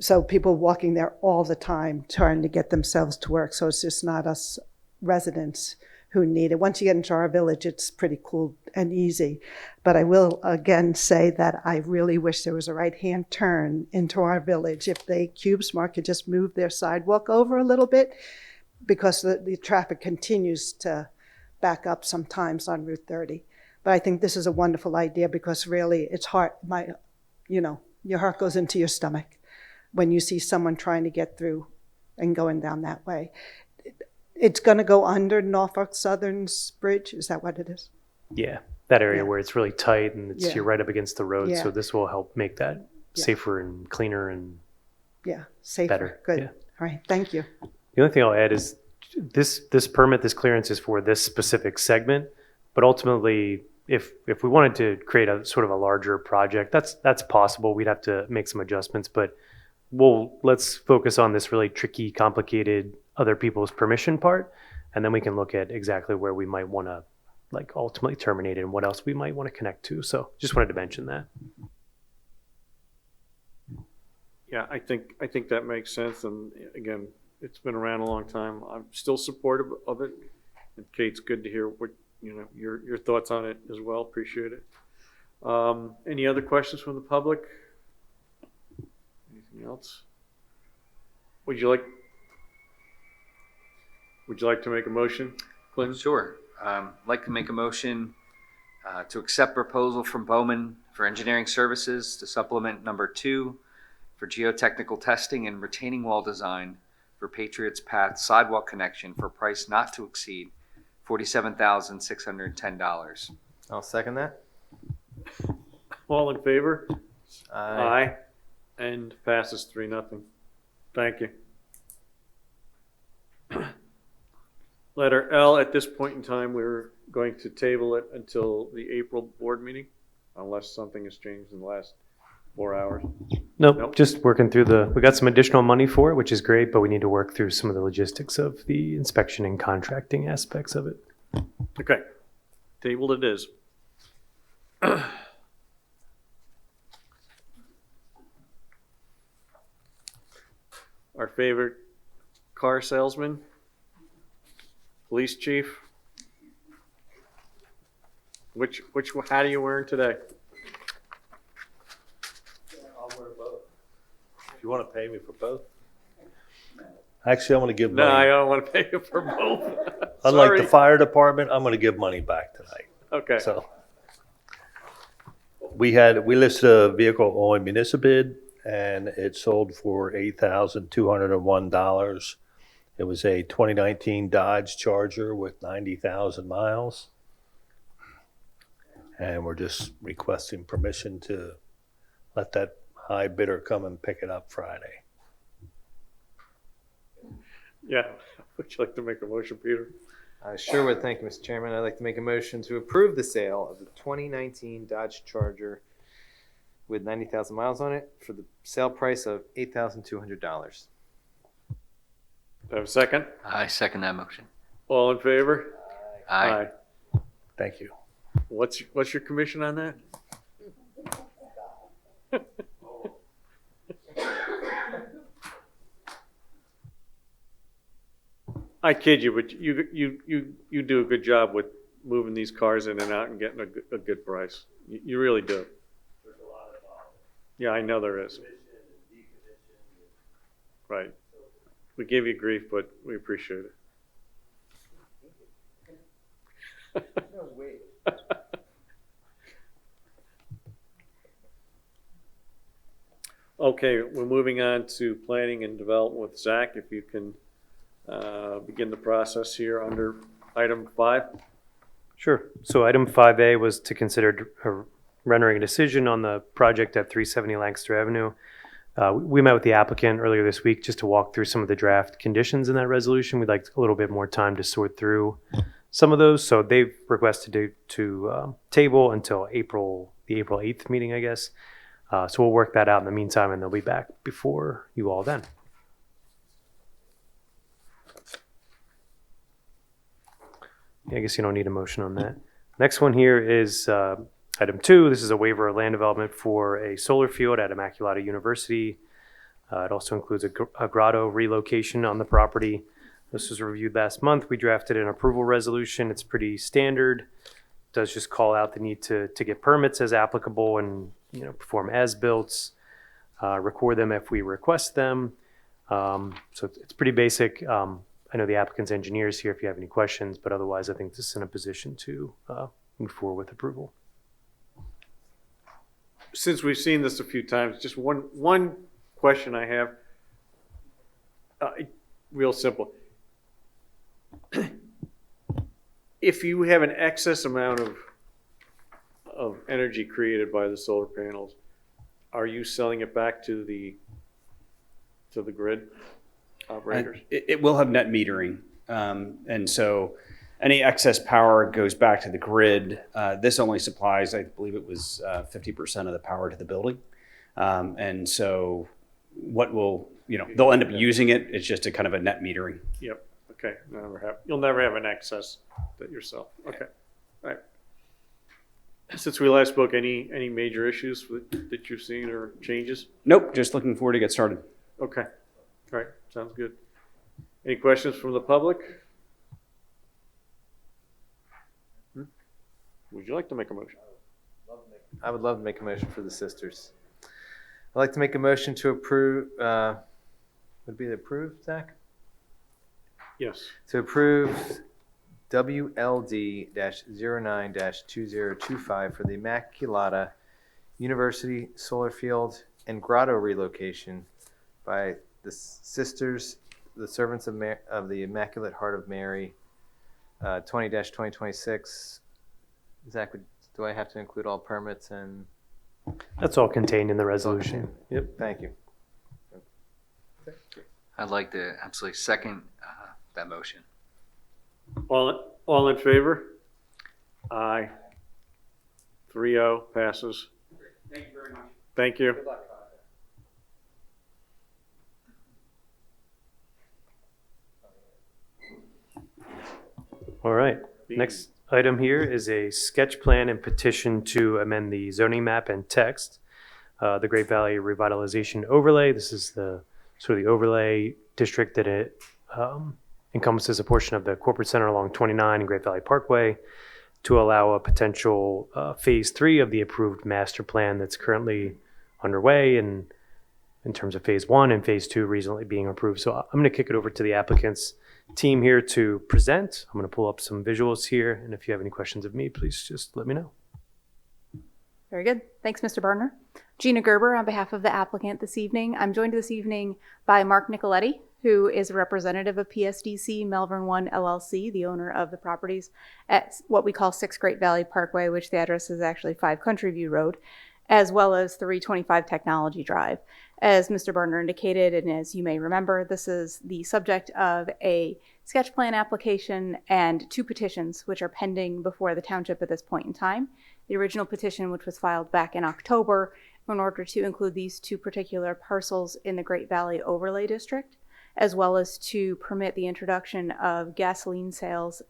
So people walking there all the time trying to get themselves to work. So it's just not us residents who need it. Once you get into our village, it's pretty cool and easy. But I will again say that I really wish there was a right-hand turn into our village. If CubeSmart could just move their sidewalk over a little bit, because the traffic continues to back up sometimes on Route 30. But I think this is a wonderful idea because really it's hard. Your heart goes into your stomach when you see someone trying to get through and going down that way. It's going to go under Norfolk Southern's bridge. Is that what it is?
Yeah, that area where it's really tight and
Yeah.
you're right up against the road.
Yeah.
So this will help make that safer and cleaner and
Yeah, safer.
better.
Good.
Yeah.
All right, thank you.
The only thing I'll add is this permit, this clearance is for this specific segment, but ultimately, if we wanted to create a sort of a larger project, that's possible. We'd have to make some adjustments, but let's focus on this really tricky, complicated other people's permission part, and then we can look at exactly where we might want to like ultimately terminate it and what else we might want to connect to. So just wanted to mention that.
Yeah, I think that makes sense. And again, it's been around a long time. I'm still supportive of it. And Kate, good to hear what, your thoughts on it as well. Appreciate it. Any other questions from the public? Anything else? Would you like to make a motion, Clinton?
Sure. I'd like to make a motion to accept proposal from Bowman for engineering services to supplement number 2 for geotechnical testing and retaining wall design for Patriots Path sidewalk connection for a price not to exceed $47,610.
I'll second that.
All in favor?
Aye.
And passes 3-0. Thank you. Letter L, at this point in time, we're going to table it until the April board meeting, unless something has changed in the last 4 hours.
Nope. Just working through we got some additional money for it, which is great, but we need to work through some of the logistics of the inspection and contracting aspects of it.
Okay, tabled it is. Our favorite car salesman, police chief. Which hat are you wearing today?
I'll wear both. If you want to pay me for both. Actually, I'm going to give money.
No, I don't want to pay you for both.
Unlike the fire department, I'm going to give money back tonight.
Okay.
So we listed a vehicle on municipal bid, and it sold for $8,201. It was a 2019 Dodge Charger with 90,000 miles. And we're just requesting permission to let that high bidder come and pick it up Friday.
Yeah, would you like to make a motion, Peter?
I sure would. Thank you, Mr. Chairman. I'd like to make a motion to approve the sale of the 2019 Dodge Charger with 90,000 miles on it for the sale price of $8,200.
Do I have a second?
I second that motion.
All in favor?
Aye.
Thank you.
What's your commission on that? I kid you, but you do a good job with moving these cars in and out and getting a good price. You really do. Yeah, I know there is. Right. We give you grief, but we appreciate it.
No way.
Okay, we're moving on to planning and development with Zach. If you can begin the process here under item 5.
Sure. So item 5A was to consider rendering a decision on the project at 370 Lancaster Avenue. We met with the applicant earlier this week just to walk through some of the draft conditions in that resolution. We'd like a little bit more time to sort through some of those. So they've requested to table until the April 8th meeting, I guess. So we'll work that out in the meantime, and they'll be back before you all then. Yeah, I guess you don't need a motion on that. Next one here is item 2. This is a waiver of land development for a solar field at Immaculata University. It also includes a grotto relocation on the property. This was reviewed last month. We drafted an approval resolution. It's pretty standard. It does just call out the need to get permits as applicable and perform as-builts, record them if we request them. So it's pretty basic. I know the applicant's engineer's here if you have any questions, but otherwise I think this is in a position to move forward with approval.
Since we've seen this a few times, just one question I have, real simple. If you have an excess amount of energy created by the solar panels, are you selling it back to the grid operators?
It will have net metering. And so any excess power goes back to the grid. This only supplies, I believe it was 50% of the power to the building. And so what will, they'll end up using it. It's just a kind of a net metering.
Yep. Okay. You'll never have an excess that yourself. Okay. All right. Since we last spoke, any major issues that you've seen or changes?
Nope. Just looking forward to get started.
Okay. All right. Sounds good. Any questions from the public? Would you like to make a motion?
I would love to make a motion for the sisters. I'd like to make a motion to approve, would it be approved, Zach?
Yes.
To approve WLD-09-2025 for the Immaculata University Solar Field and Grotto relocation by the Sisters, the Servants of the Immaculate Heart of Mary, 20-2026. Zach, do I have to include all permits and?
That's all contained in the resolution.
Yep. Thank you.
I'd like to absolutely second that motion.
All in favor? Aye. 3-0 passes.
Thank you very much.
Thank you.
Good luck.
All right. Next item here is a sketch plan and petition to amend the zoning map and text. The Great Valley Revitalization Overlay. This is the sort of the overlay district that it encompasses a portion of the corporate center along 29 and Great Valley Parkway to allow a potential phase 3 of the approved master plan that's currently underway, and in terms of phase 1 and phase 2 recently being approved. So I'm going to kick it over to the applicant's team here to present. I'm going to pull up some visuals here, and if you have any questions of me, please just let me know.
Very good. Thanks, Mr. Barner. Gina Gerber on behalf of the applicant this evening. I'm joined this evening by Mark Nicoletti, who is a representative of PSDC Melbourne One LLC, the owner of the properties at what we call 6 Great Valley Parkway, which the address is actually 5 Country View Road, as well as 325 Technology Drive. As Mr. Barner indicated, and as you may remember, this is the subject of a sketch plan application and 2 petitions, which are pending before the township at this point in time. The original petition, which was filed back in October, in order to include these 2 particular parcels in the Great Valley Overlay District, as well as to permit the introduction of gasoline sales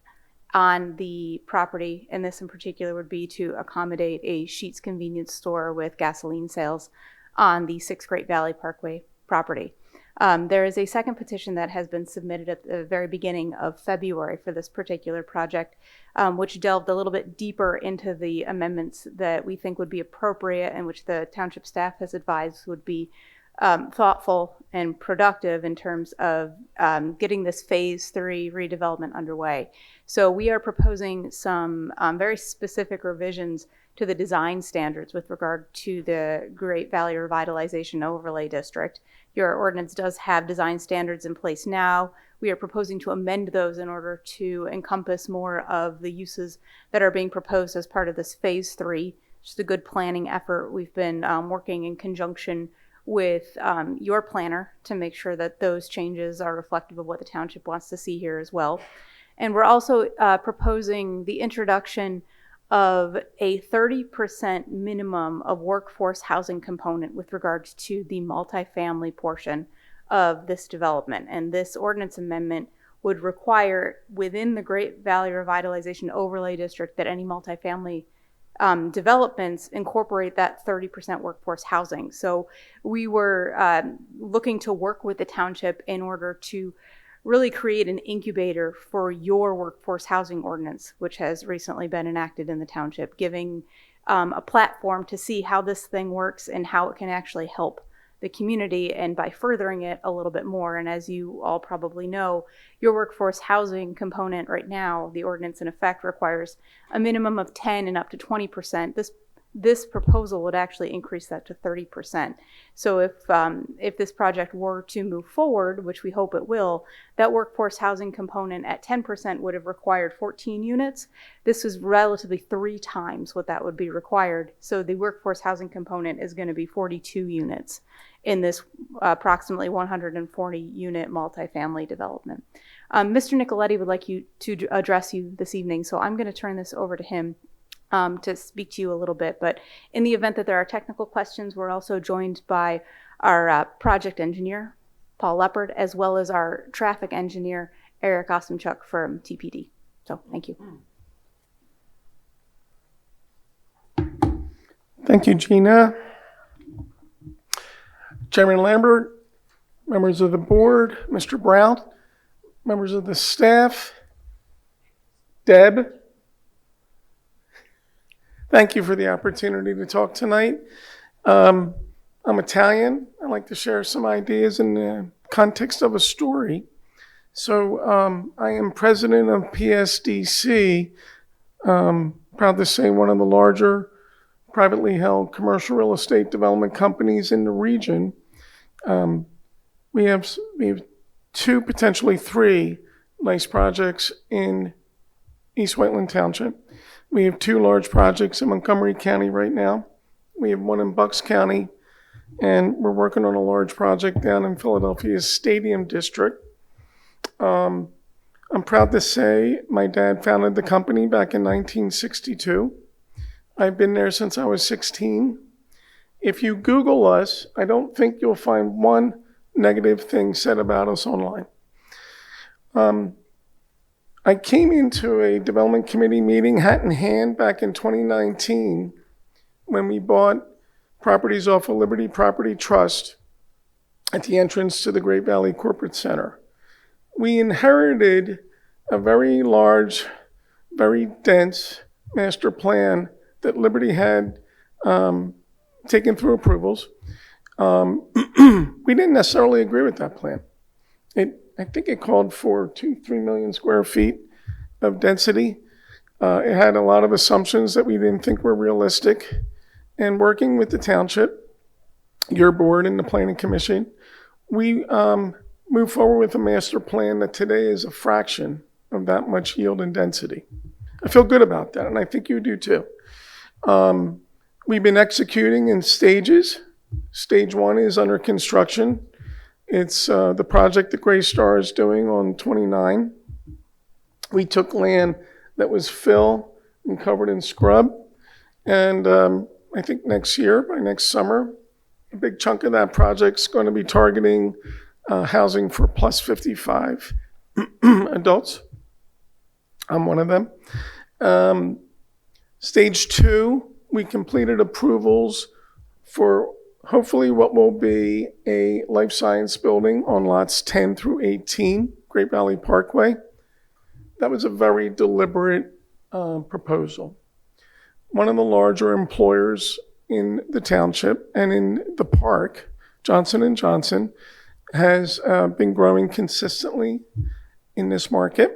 on the property. And this in particular would be to accommodate a Sheetz convenience store with gasoline sales on the 6 Great Valley Parkway property. There is a second petition that has been submitted at the very beginning of February for this particular project, which delved a little bit deeper into the amendments that we think would be appropriate and which the township staff has advised would be thoughtful and productive in terms of getting this phase 3 redevelopment underway. So we are proposing some very specific revisions to the design standards with regard to the Great Valley Revitalization Overlay District. Your ordinance does have design standards in place now. We are proposing to amend those in order to encompass more of the uses that are being proposed as part of this phase 3. Just a good planning effort. We've been working in conjunction with your planner to make sure that those changes are reflective of what the township wants to see here as well. And we're also proposing the introduction of a 30% minimum of workforce housing component with regards to the multifamily portion of this development. And this ordinance amendment would require within the Great Valley Revitalization Overlay District that any multifamily developments incorporate that 30% workforce housing. So we were looking to work with the township in order to really create an incubator for your workforce housing ordinance, which has recently been enacted in the township, giving a platform to see how this thing works and how it can actually help the community, and by furthering it a little bit more. And as you all probably know, your workforce housing component right now, the ordinance in effect requires a minimum of 10 and up to 20%. This proposal would actually increase that to 30%. So if this project were to move forward, which we hope it will, that workforce housing component at 10% would have required 14 units. This is relatively 3 times what that would be required. So the workforce housing component is going to be 42 units in this approximately 140 unit multifamily development. Mr. Nicoletti would like you to address you this evening, so I'm going to turn this over to him to speak to you a little bit. But in the event that there are technical questions, we're also joined by our project engineer, Paul Leopard, as well as our traffic engineer, Eric Osumchuk from TPD. So thank you.
Thank you, Gina. Chairman Lambert, members of the board, Mr. Brown, members of the staff, Deb, thank you for the opportunity to talk tonight. I'm Italian. I like to share some ideas in the context of a story. So I am president of PSDC, proud to say one of the larger privately held commercial real estate development companies in the region. We have two, potentially three nice projects in East Whiteland Township. We have two large projects in Montgomery County right now. We have one in Bucks County, and we're working on a large project down in Philadelphia's Stadium District. I'm proud to say my dad founded the company back in 1962. I've been there since I was 16. If you Google us, I don't think you'll find one negative thing said about us online. I came into a development committee meeting hat in hand back in 2019 when we bought properties off of Liberty Property Trust at the entrance to the Great Valley Corporate Center. We inherited a very large, very dense master plan that Liberty had taken through approvals. We didn't necessarily agree with that plan. I think it called for 2-3 million square feet of density. It had a lot of assumptions that we didn't think were realistic. And working with the township, your board and the planning commission, we moved forward with a master plan that today is a fraction of that much yield and density. I feel good about that, and I think you do too. We've been executing in stages. Stage 1 is under construction. It's the project that Gray Star is doing on 29. We took land that was fill and covered in scrub. And I think next year, by next summer, a big chunk of that project's going to be targeting housing for plus 55 adults. I'm one of them. Stage 2, we completed approvals for hopefully what will be a life science building on lots 10 through 18, Great Valley Parkway. That was a very deliberate proposal. One of the larger employers in the township and in the park, Johnson & Johnson, has been growing consistently in this market.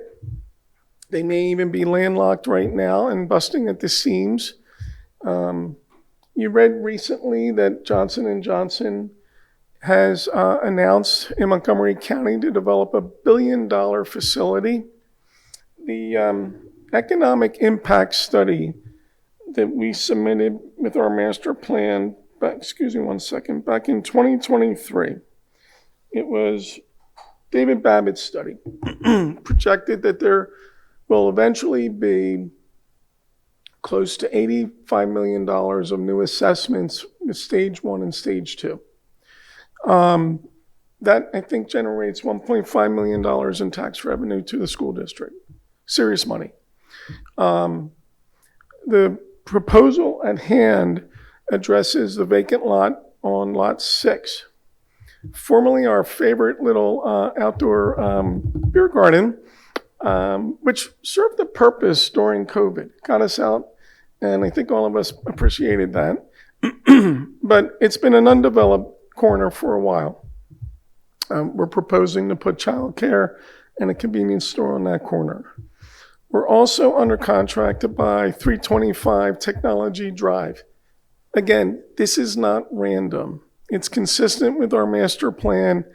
They may even be landlocked right now and busting at the seams. You read recently that Johnson & Johnson has announced in Montgomery County to develop $1 billion facility. The economic impact study that we submitted with our master plan, back in 2023, it was David Babbitt's study, projected that there will eventually be close to $85 million of new assessments with stage 1 and stage 2. That, I think, generates $1.5 million in tax revenue to the school district. Serious money. The proposal at hand addresses the vacant lot on lot 6. Formerly our favorite little outdoor beer garden, which served a purpose during COVID. Got us out, and I think all of us appreciated that. But it's been an undeveloped corner for a while. We're proposing to put childcare and a convenience store on that corner. We're also under contract to buy 325 Technology Drive. Again, this is not random. It's consistent with our master plan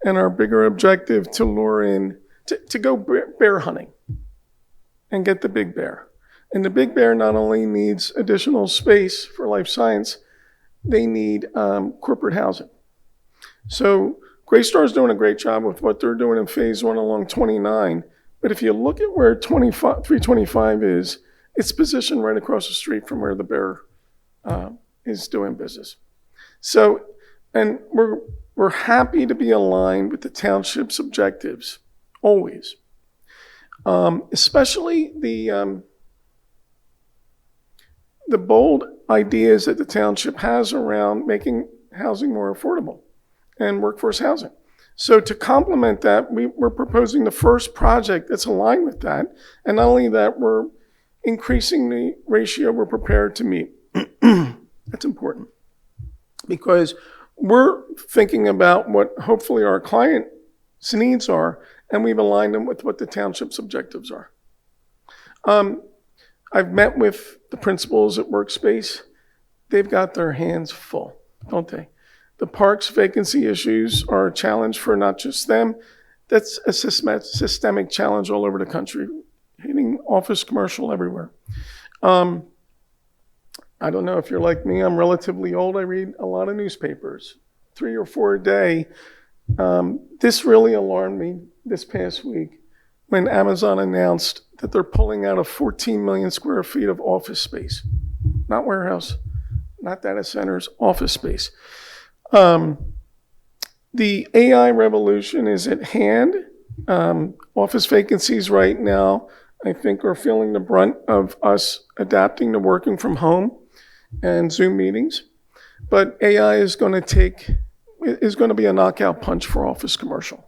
and our bigger objective to lure in, to go bear hunting and get the big bear. And the big bear not only needs additional space for life science, they need corporate housing. So Greystar's doing a great job with what they're doing in phase one along 29. But if you look at where 325 is, it's positioned right across the street from where the Bear is doing business. So, and we're happy to be aligned with the township's objectives, always. Especially the bold ideas that the township has around making housing more affordable and workforce housing. So to complement that, we're proposing the first project that's aligned with that. And not only that, we're increasing the ratio we're prepared to meet. That's important because we're thinking about what hopefully our client's needs are, and we've aligned them with what the township's objectives are. I've met with the principals at Workspace. They've got their hands full, don't they? The park's vacancy issues are a challenge for not just them. That's a systemic challenge all over the country, hitting office commercial everywhere. I don't know if you're like me, I'm relatively old. I read a lot of newspapers, 3 or 4 a day. This really alarmed me this past week when Amazon announced that they're pulling out of 14 million square feet of office space. Not warehouse, not data centers, office space. The AI revolution is at hand. Office vacancies right now, I think, are feeling the brunt of us adapting to working from home and Zoom meetings. But AI is going to be a knockout punch for office commercial.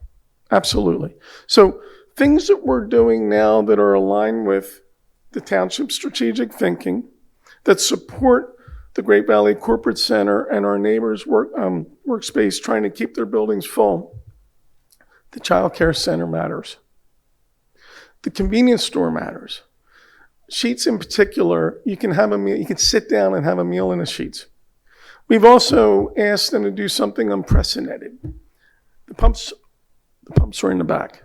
Absolutely. So things that we're doing now that are aligned with the township's strategic thinking, that support the Great Valley Corporate Center and our neighbors' workspace trying to keep their buildings full. The child care center matters. The convenience store matters. Sheets in particular, you can have a meal, you can sit down and have a meal in the Sheets. We've also asked them to do something unprecedented. The pumps are in the back.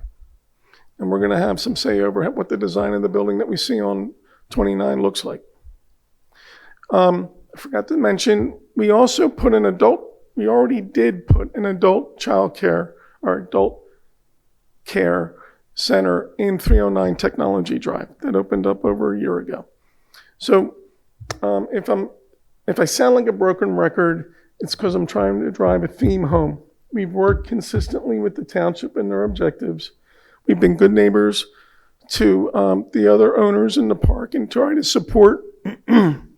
And we're going to have some say over what the design of the building that we see on 29 looks like. I forgot to mention, we already did put an adult child care or adult care center in 309 Technology Drive that opened up over a year ago. So if I sound like a broken record, it's because I'm trying to drive a theme home. We've worked consistently with the township and their objectives. We've been good neighbors to the other owners in the park and try to support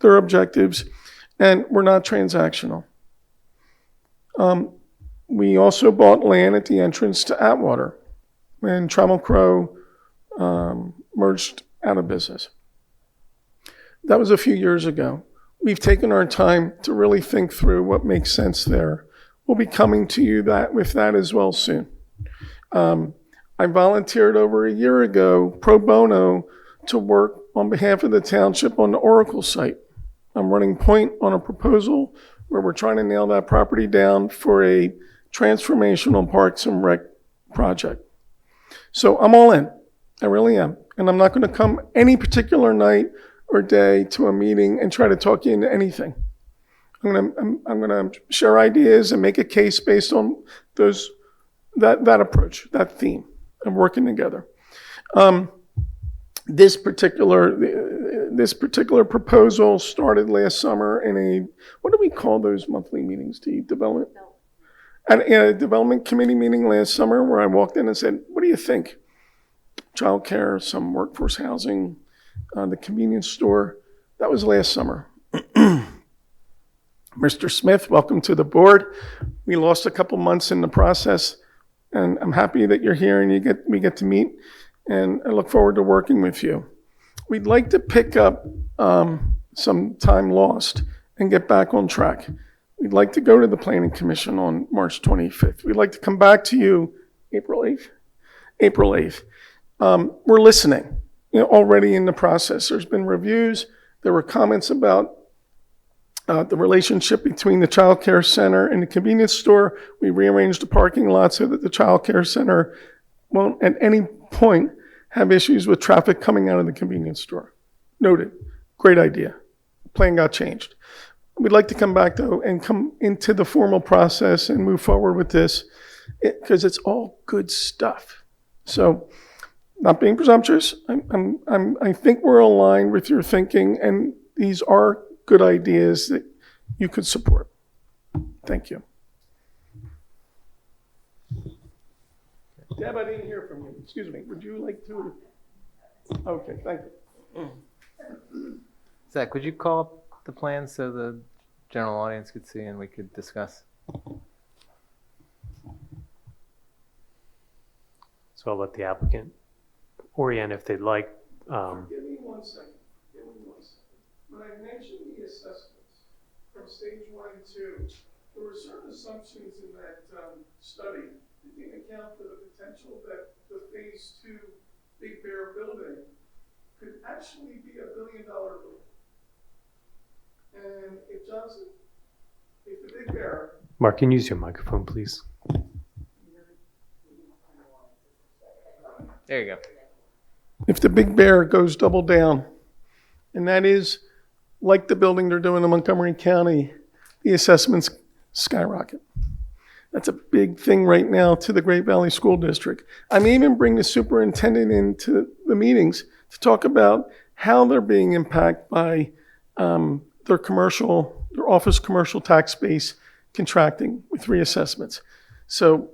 their objectives, and we're not transactional. We also bought land at the entrance to Atwater when Trammell Crow merged out of business. That was a few years ago. We've taken our time to really think through what makes sense there. We'll be coming to you with that as well soon. I volunteered over a year ago, pro bono, to work on behalf of the township on the Oracle site. I'm running point on a proposal where we're trying to nail that property down for a transformational Parks and Rec project. So I'm all in. I really am. And I'm not going to come any particular night or day to a meeting and try to talk you into anything. I'm going to share ideas and make a case based on that approach, that theme of working together. This particular proposal started last summer in what do we call those monthly meetings, Steve? Development? And in a development committee meeting last summer where I walked in and said, what do you think? Childcare, some workforce housing, the convenience store. That was last summer. Mr. Smith, welcome to the board. We lost a couple months in the process, and I'm happy that you're here and we get to meet, and I look forward to working with you. We'd like to pick up some time lost and get back on track. We'd like to go to the Planning Commission on March 25th. We'd like to come back to you April 8th. We're listening, already in the process. There's been reviews. There were comments about the relationship between the child care center and the convenience store. We rearranged the parking lot so that the child care center won't at any point have issues with traffic coming out of the convenience store. Noted. Great idea. Plan got changed. We'd like to come back, though, and come into the formal process and move forward with this because it's all good stuff. So, not being presumptuous, I think we're aligned with your thinking, and these are good ideas that you could support. Thank you. Deb, I didn't hear from you. Excuse me. Would you like to? Okay, thank you.
Zach, would you call up the plan so the general audience could see and we could discuss?
So I'll let the applicant orient if they'd like.
Give me 1 second. When I mentioned the assessments from stage 1 and 2, there were certain assumptions in that study that didn't account for the potential that the phase 2 Big Bear building could actually be $1 billion building. And if the Big Bear.
Mark, can you use your microphone, please?
There you go.
If the Big Bear goes double down, and that is like the building they're doing in Montgomery County, the assessments skyrocket. That's a big thing right now to the Great Valley School District. I may even bring the superintendent into the meetings to talk about how they're being impacted by their office commercial tax base contracting with reassessments. So,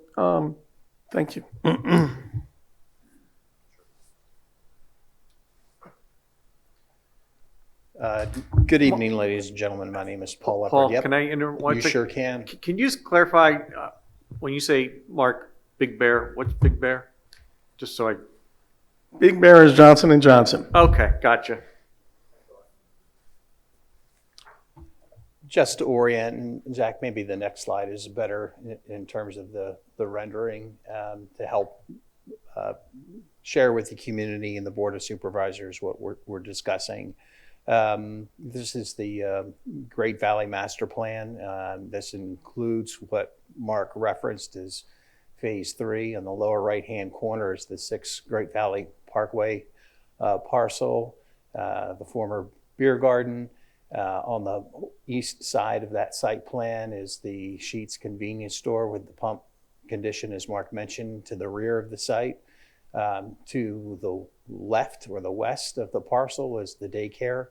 thank you.
Good evening, ladies and gentlemen. My name is Paul Leopard.
Paul,
Yep.
can I interrupt?
You sure can.
Can you just clarify, when you say, Mark, Big Bear, what's Big Bear? Just so I,
Big Bear is Johnson & Johnson.
okay, gotcha.
Just to orient, and Zach, maybe the next slide is better in terms of the rendering to help share with the community and the Board of Supervisors what we're discussing. This is the Great Valley Master Plan. This includes what Mark referenced as Phase 3. On the lower right-hand corner is the 6 Great Valley Parkway parcel, the former beer garden. On the east side of that site plan is the Sheetz convenience store with the pump condition, as Mark mentioned, to the rear of the site. To the left or the west of the parcel is the daycare.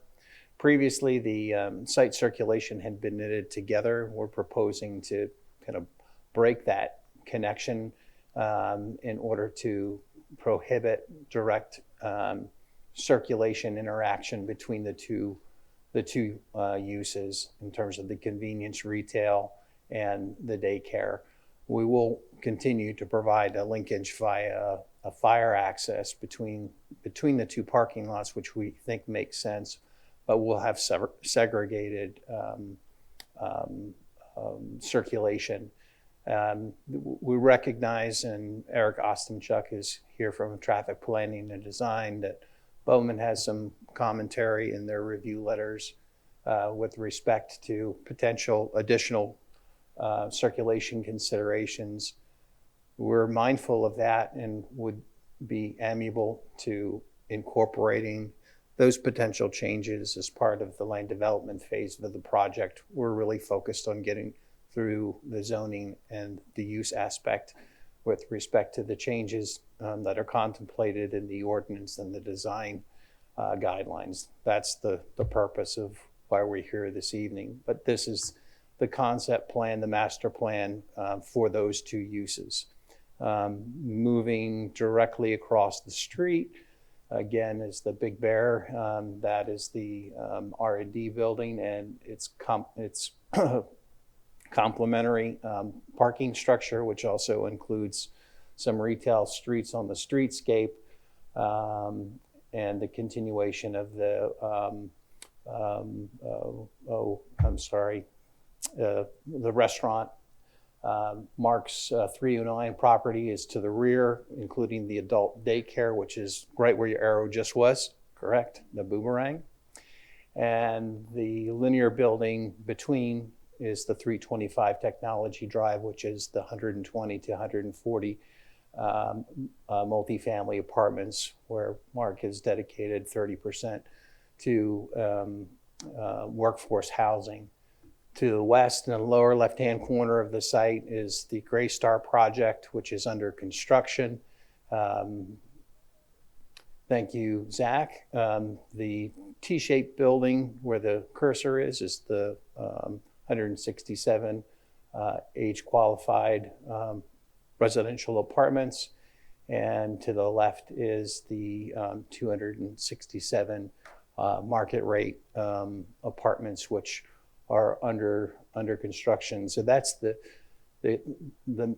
Previously, the site circulation had been knitted together. We're proposing to kind of break that connection in order to prohibit direct circulation interaction between the two uses in terms of the convenience retail and the daycare. We will continue to provide a linkage via a fire access between the two parking lots, which we think makes sense, but we'll have segregated circulation. We recognize, and Eric Ostenchuk is here from Traffic Planning and Design, that Bowman has some commentary in their review letters with respect to potential additional circulation considerations. We're mindful of that and would be amenable to incorporating those potential changes as part of the land development phase of the project. We're really focused on getting through the zoning and the use aspect with respect to the changes that are contemplated in the ordinance and the design guidelines. That's the purpose of why we're here this evening. But this is the concept plan, the master plan for those two uses. Moving directly across the street, again, is the Big Bear. That is the R&D building, and it's complementary parking structure, which also includes some retail streets on the streetscape, and the continuation of the the restaurant. Mark's 309 property is to the rear, including the adult daycare, which is right where your arrow just was, correct? The boomerang. And the linear building between is the 325 Technology Drive, which is the 120 to 140 multifamily apartments, where Mark has dedicated 30% to workforce housing. To the west, in the lower left-hand corner of the site, is the Gray Star project, which is under construction. Thank you, Zach. The T-shaped building where the cursor is the 167 age-qualified residential apartments. And to the left is the 267 market rate apartments, which are under construction. So that's the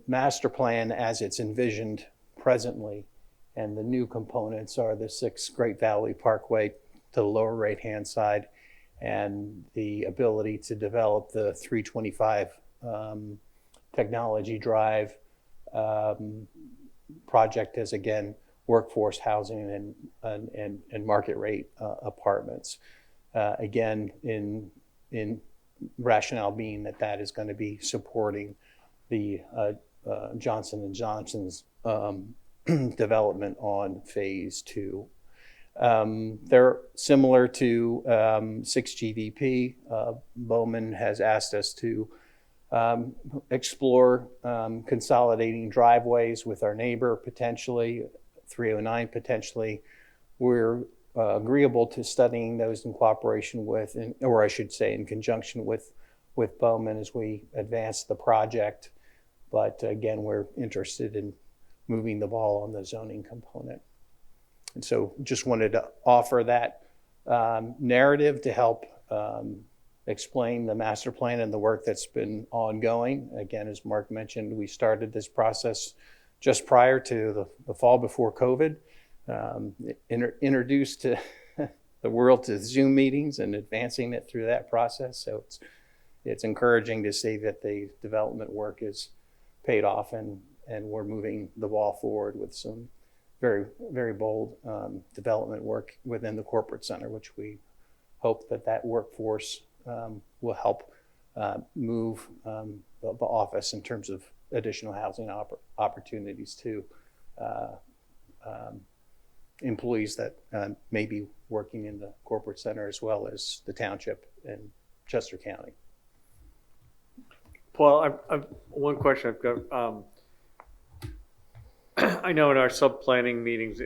master plan as it's envisioned presently. And the new components are the 6 Great Valley Parkway to the lower right-hand side, and the ability to develop the 325 Technology Drive project as, again, workforce housing and market rate apartments. Again, in rationale being that is going to be supporting the Johnson & Johnson's development on phase 2. They're similar to 6GVP. Bowman has asked us to explore consolidating driveways with our neighbor, potentially 309 potentially. We're agreeable to studying those in cooperation with, or I should say in conjunction with Bowman as we advance the project. But again, we're interested in moving the ball on the zoning component. And so just wanted to offer that narrative to help explain the master plan and the work that's been ongoing. Again, as Mark mentioned, we started this process just prior to the fall before COVID, introduced to the world to Zoom meetings and advancing it through that process. So it's encouraging to see that the development work is paid off and we're moving the ball forward with some very, very bold development work within the corporate center, which we hope that workforce will help move the office in terms of additional housing opportunities to employees that may be working in the corporate center as well as the township and Chester County.
Paul, I've one question I've got. I know in our sub-planning meetings,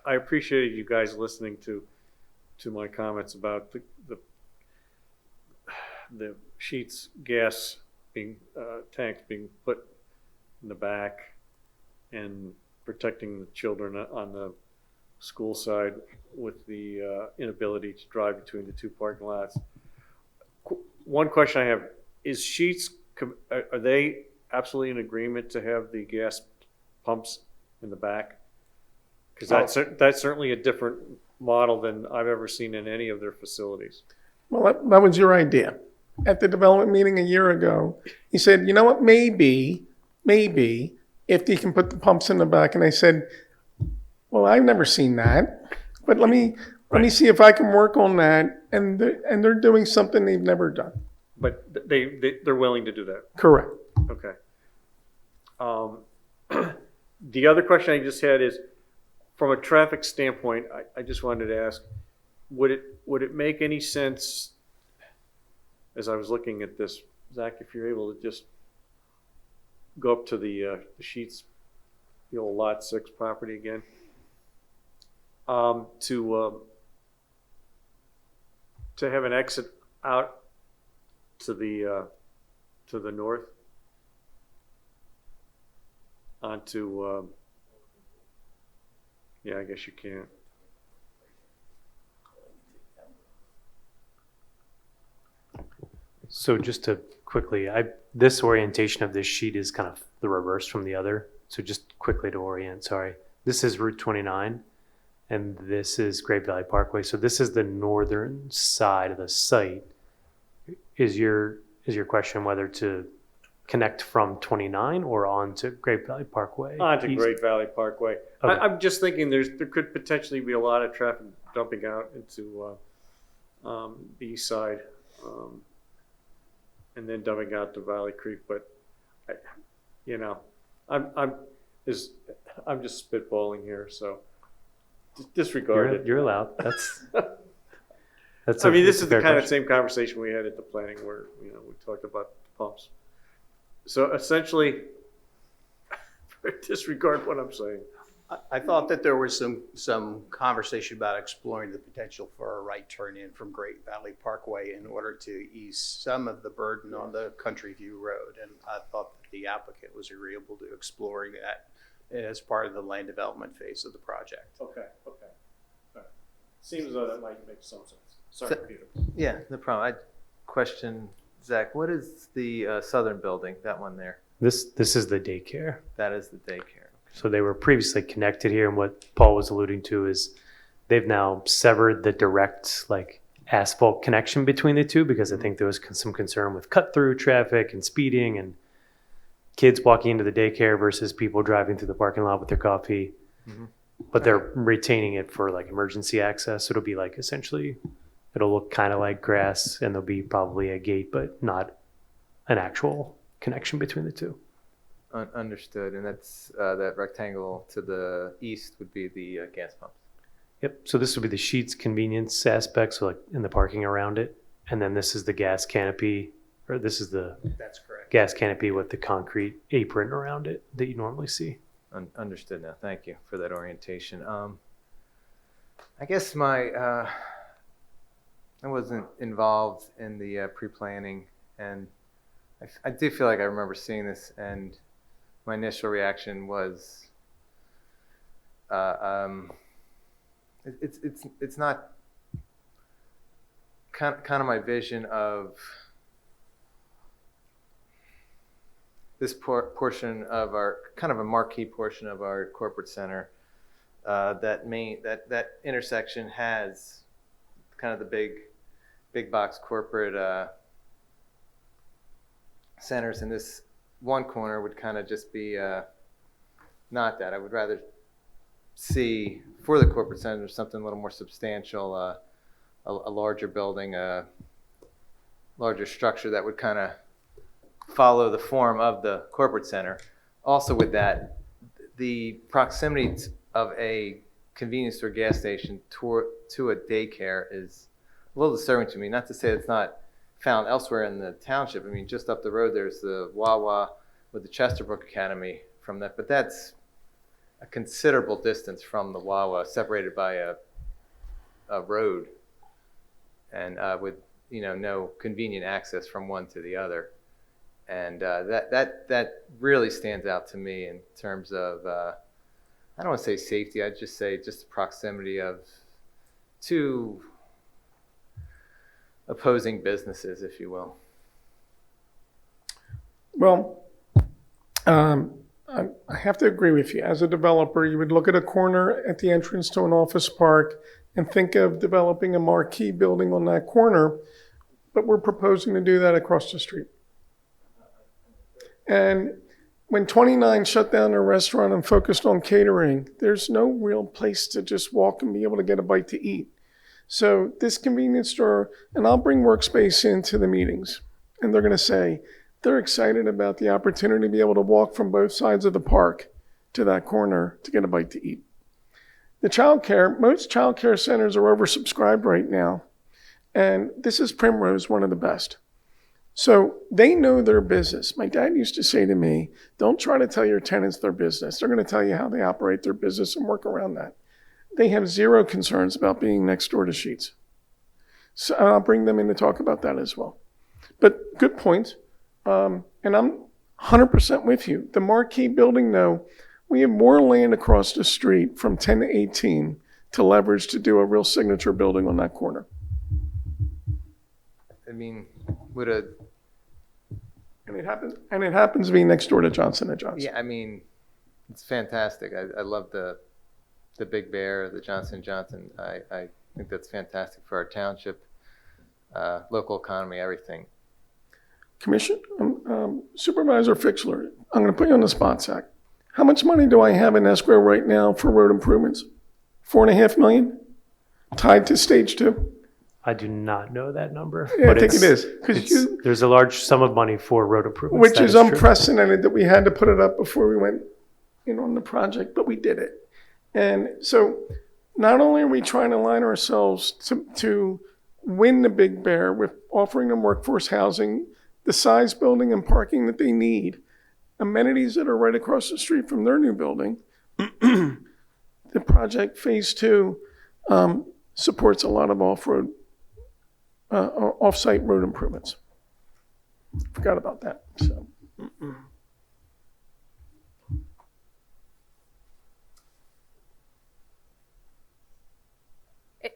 I appreciated you guys listening to my comments about the sheets gas being tanks being put in the back and protecting the children on the school side with the inability to drive between the 2 parking lots. One question I have is sheets, are they absolutely in agreement to have the gas pumps in the back? Because that's certainly a different model than I've ever seen in any of their facilities.
Well, that was your idea. At the development meeting a year ago, he said, you know what, maybe, if they can put the pumps in the back. And I said, well, I've never seen that, but let me see if I can work on that. And they're doing something they've never done.
But they're willing to do that?
Correct.
Okay. The other question I just had is, from a traffic standpoint, I just wanted to ask, would it make any sense, as I was looking at this, Zach, if you're able to just go up to the sheets, the old Lot 6 property again, to have an exit out to the north onto yeah, I guess you can.
So just to quickly, this orientation of this sheet is kind of the reverse from the other. So just quickly to orient, sorry. This is Route 29 and this is Great Valley Parkway. So this is the northern side of the site. Is your question whether to connect from 29 or onto Great Valley Parkway?
Onto
East?
Great Valley Parkway.
Okay.
I'm just thinking there could potentially be a lot of traffic dumping out into the east side, and then dumping out to Valley Creek. But I'm just spitballing here, so disregard it.
You're allowed. That's
I mean, this is the
fair
kind of
question.
same conversation we had at the planning where, we talked about pumps. So essentially, disregard what I'm saying.
I thought that there was some conversation about exploring the potential for a right turn in from Great Valley Parkway in order to ease some of the burden on the Country View Road. And I thought that the applicant was agreeable to exploring that as part of the land development phase of the project.
Okay. All right. Seems as though that might make some sense. Sorry, Peter.
Yeah, no problem. I question, Zach, what is the southern building, that one there?
This is the daycare.
That is the daycare.
So they were previously connected here, and what Paul was alluding to is they've now severed the direct asphalt connection between the two, because I think there was some concern with cut through traffic and speeding and kids walking into the daycare versus people driving through the parking lot with their coffee.
Mm-hmm.
But they're retaining it for emergency access. So it'll be essentially, it'll look kind of like grass, and there'll be probably a gate, but not an actual connection between the two.
Understood. And that's that rectangle to the east would be the gas pumps.
Yep. So this would be the Sheets convenience aspect, so in the parking around it. And then this is the gas canopy, or this is the
That's correct.
gas canopy with the concrete apron around it that you normally see.
Understood now. Thank you for that orientation. I guess I wasn't involved in the pre-planning, and I do feel like I remember seeing this, and my initial reaction was, it's not kind of my vision of this portion of our kind of a marquee portion of our corporate center. That intersection has kind of the big box corporate centers, and this one corner would kind of just be not that. I would rather see for the corporate center something a little more substantial, a larger building, a larger structure that would kind of follow the form of the corporate center. Also with that, the proximity of a convenience store gas station to a daycare is a little disturbing to me. Not to say it's not found elsewhere in the township. I mean, just up the road there's the Wawa with the Chesterbrook Academy from that, but that's a considerable distance from the Wawa, separated by a road, and with no convenient access from one to the other. And that really stands out to me in terms of I don't want to say safety. I'd just say just the proximity of two opposing businesses, if you will.
Well, I have to agree with you. As a developer, you would look at a corner at the entrance to an office park and think of developing a marquee building on that corner, but we're proposing to do that across the street. And when 29 shut down their restaurant and focused on catering, there's no real place to just walk and be able to get a bite to eat. So this convenience store, and I'll bring Workspace into the meetings, and they're going to say they're excited about the opportunity to be able to walk from both sides of the park to that corner to get a bite to eat. The childcare, most childcare centers are oversubscribed right now, and this is Primrose, one of the best. So they know their business. My dad used to say to me, don't try to tell your tenants their business. They're going to tell you how they operate their business and work around that. They have zero concerns about being next door to Sheets. So I'll bring them in to talk about that as well. But good point. And I'm 100% with you. The marquee building, though, we have more land across the street from 10 to 18 to leverage to do a real signature building on that corner.
I mean, would a
And it happens to be next door to Johnson & Johnson.
Yeah, I mean, it's fantastic. I love the Big Bear, the Johnson & Johnson. I think that's fantastic for our township, local economy, everything.
Commission, Supervisor Fixler, I'm going to put you on the spot, Zach. How much money do I have in escrow right now for road improvements? $4.5 million? Tied to stage 2?
I do not know that number.
Yeah,
but
I think it is.
There's a large sum of money for road improvements.
Which
That
is
true.
unprecedented that we had to put it up before we went in on the project, but we did it. And so not only are we trying to align ourselves to win the big bear with offering them workforce housing, the size building and parking that they need, amenities that are right across the street from their new building. The project Phase 2 supports a lot of off-road, off-site road improvements. Forgot about that. So.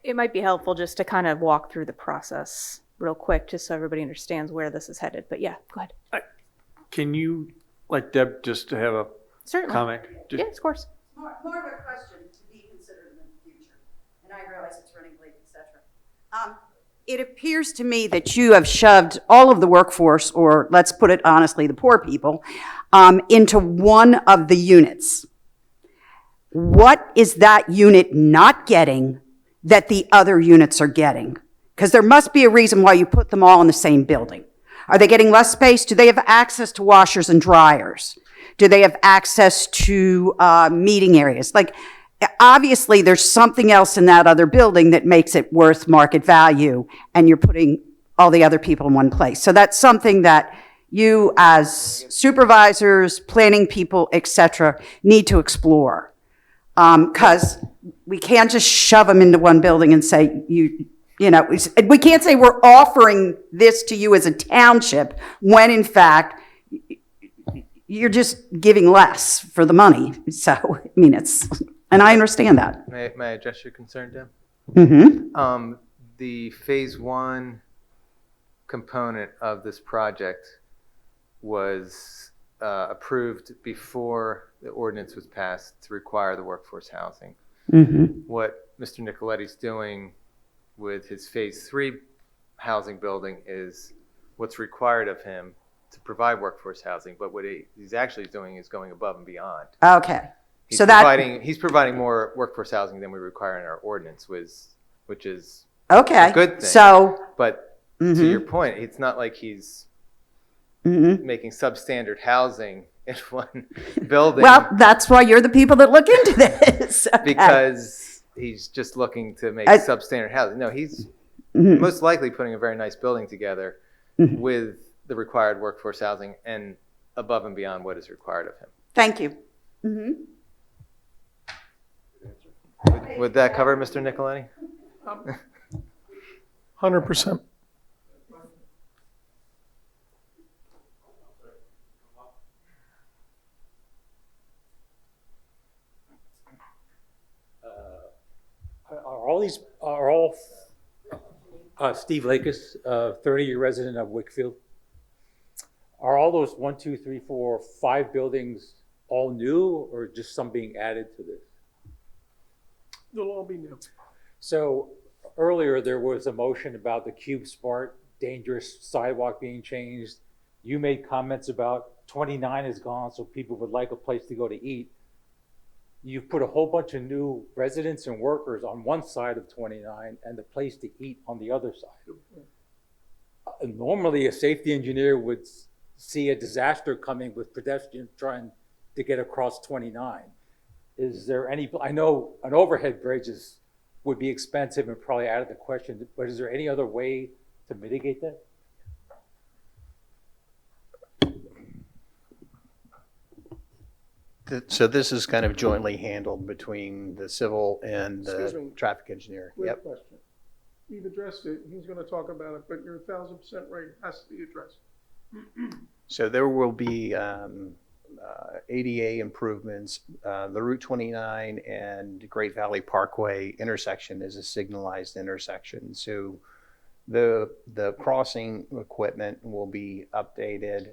It might be helpful just to kind of walk through the process real quick, just so everybody understands where this is headed. But yeah, go ahead.
Can you let Deb just have a
Certainly.
comment?
Yes, of course.
More of a question to be considered in the future, and I realize it's running late, etc. It appears to me that you have shoved all of the workforce, or let's put it honestly, the poor people, into one of the units. What is that unit not getting that the other units are getting? Because there must be a reason why you put them all in the same building. Are they getting less space? Do they have access to washers and dryers? Do they have access to meeting areas? Like, obviously, there's something else in that other building that makes it worth market value, and you're putting all the other people in one place. So that's something that you, as supervisors, planning people, etc., need to explore. Because we can't just shove them into one building and say, you know, we can't say we're offering this to you as a township when, in fact, you're just giving less for the money. So, I mean, and I understand that.
May I address your concern, Deb?
Mm-hmm.
The Phase 1 component of this project was approved before the ordinance was passed to require the workforce housing.
Mm-hmm.
What Mr. Nicoletti's doing with his Phase 3 housing building is what's required of him to provide workforce housing, but what he's actually doing is going above and beyond.
Okay.
He's providing more workforce housing than we require in our ordinance, which is
okay.
a good thing.
So,
but to your point, it's not like he's making substandard housing in one building.
Well, that's why you're the people that look into this. Okay.
Because he's just looking to make substandard housing. No, he's most likely putting a very nice building together with the required workforce housing and above and beyond what is required of him.
Thank you.
Would that cover Mr. Nicoletti?
100%.
Are all Steve Lakis, 30-year resident of Wickfield. Are all those 1, 2, 3, 4, 5 buildings all new, or just some being added to this?
They'll all be new.
So earlier there was a motion about the Cube Smart dangerous sidewalk being changed. You made comments about 29 is gone, so people would like a place to go to eat. You've put a whole bunch of new residents and workers on one side of 29 and the place to eat on the other side. Normally, a safety engineer would see a disaster coming with pedestrians trying to get across 29. Is there any, I know an overhead bridge would be expensive and probably out of the question, but is there any other way to mitigate that?
So this is kind of jointly handled between the civil and the traffic engineer.
Great question. We've addressed it. He's going to talk about it, but you're 1,000% right. It has to be addressed.
So there will be ADA improvements. The Route 29 and Great Valley Parkway intersection is a signalized intersection. So the crossing equipment will be updated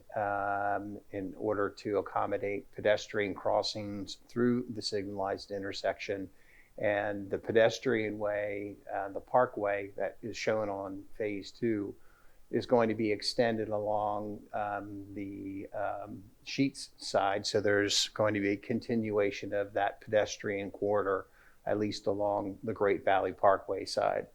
in order to accommodate pedestrian crossings through the signalized intersection. And the pedestrian way, the parkway that is shown on Phase 2 is going to be extended along the Sheets side. So there's going to be a continuation of that pedestrian corridor, at least along the Great Valley Parkway side.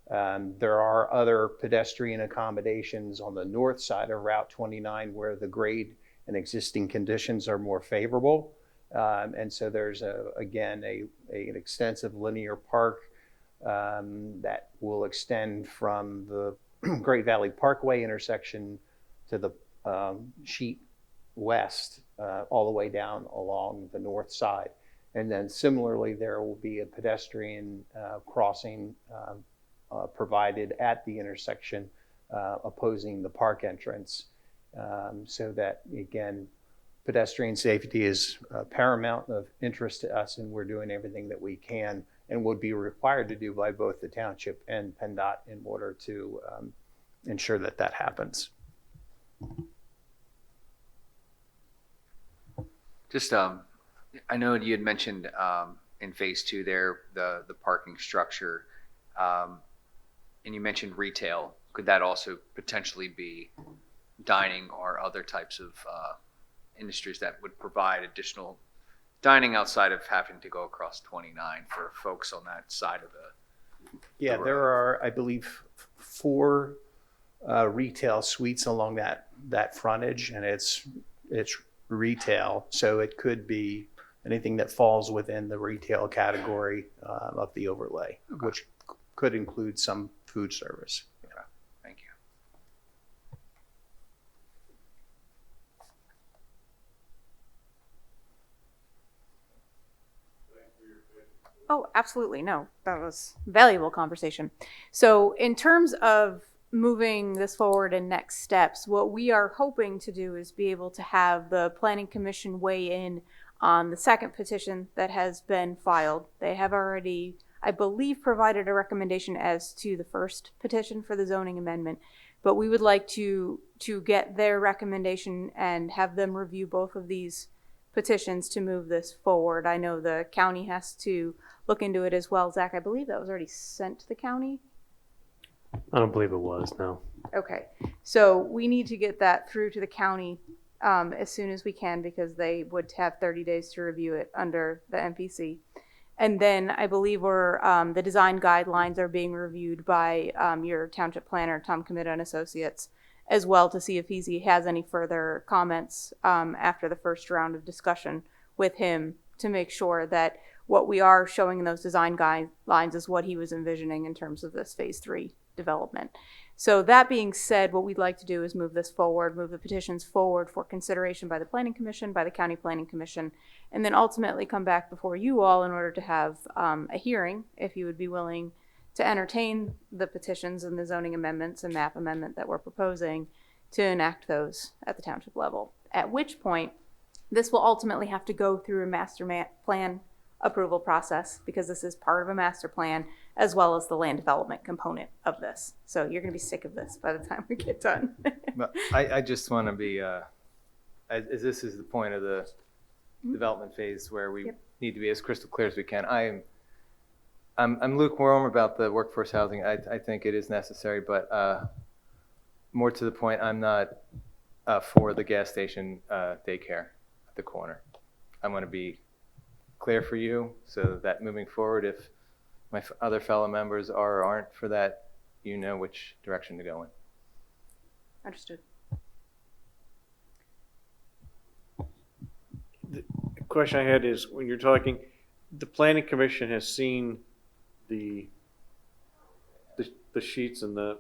There are other pedestrian accommodations on the north side of Route 29 where the grade and existing conditions are more favorable. And so there's, again, an extensive linear park that will extend from the Great Valley Parkway intersection to the sheet west, all the way down along the north side. And then similarly, there will be a pedestrian crossing provided at the intersection opposing the park entrance, so that, again, pedestrian safety is paramount of interest to us, and we're doing everything that we can and would be required to do by both the township and PennDOT in order to ensure that that happens.
Just, I know you had mentioned in phase 2 there, the parking structure, and you mentioned retail. Could that also potentially be dining or other types of industries that would provide additional dining outside of having to go across 29 for folks on that side of the
Yeah,
road?
there are, I believe, 4 retail suites along that frontage, and it's retail, so it could be anything that falls within the retail category of the overlay, which could include some food service.
Okay, thank you.
Oh, absolutely. No, that was valuable conversation. So in terms of moving this forward and next steps, what we are hoping to do is be able to have the Planning Commission weigh in on the second petition that has been filed. They have already, I believe, provided a recommendation as to the first petition for the zoning amendment, but we would like to get their recommendation and have them review both of these petitions to move this forward. I know the county has to look into it as well. Zach, I believe that was already sent to the county.
I don't believe it was, no.
Okay, so we need to get that through to the county as soon as we can, because they would have 30 days to review it under the MPC. And then I believe the design guidelines are being reviewed by your township planner, Tom Comita and Associates, as well, to see if he has any further comments after the first round of discussion with him, to make sure that what we are showing in those design guidelines is what he was envisioning in terms of this phase 3 development. So that being said, what we'd like to do is move this forward, move the petitions forward for consideration by the Planning Commission, by the County Planning Commission, and then ultimately come back before you all in order to have a hearing, if you would be willing to entertain the petitions and the zoning amendments and map amendment that we're proposing, to enact those at the township level. At which point, this will ultimately have to go through a master plan approval process, because this is part of a master plan, as well as the land development component of this. So you're going to be sick of this by the time we get done.
But I just want to be, as this is the point of the development phase where we need to be as crystal clear as we can. I'm lukewarm about the workforce housing. I think it is necessary, but more to the point, I'm not for the gas station daycare at the corner. I'm going to be clear for you, so that moving forward, if my other fellow members are or aren't for that, you know which direction to go in.
Understood.
The question I had is, when you're talking, the Planning Commission has seen the sheets and the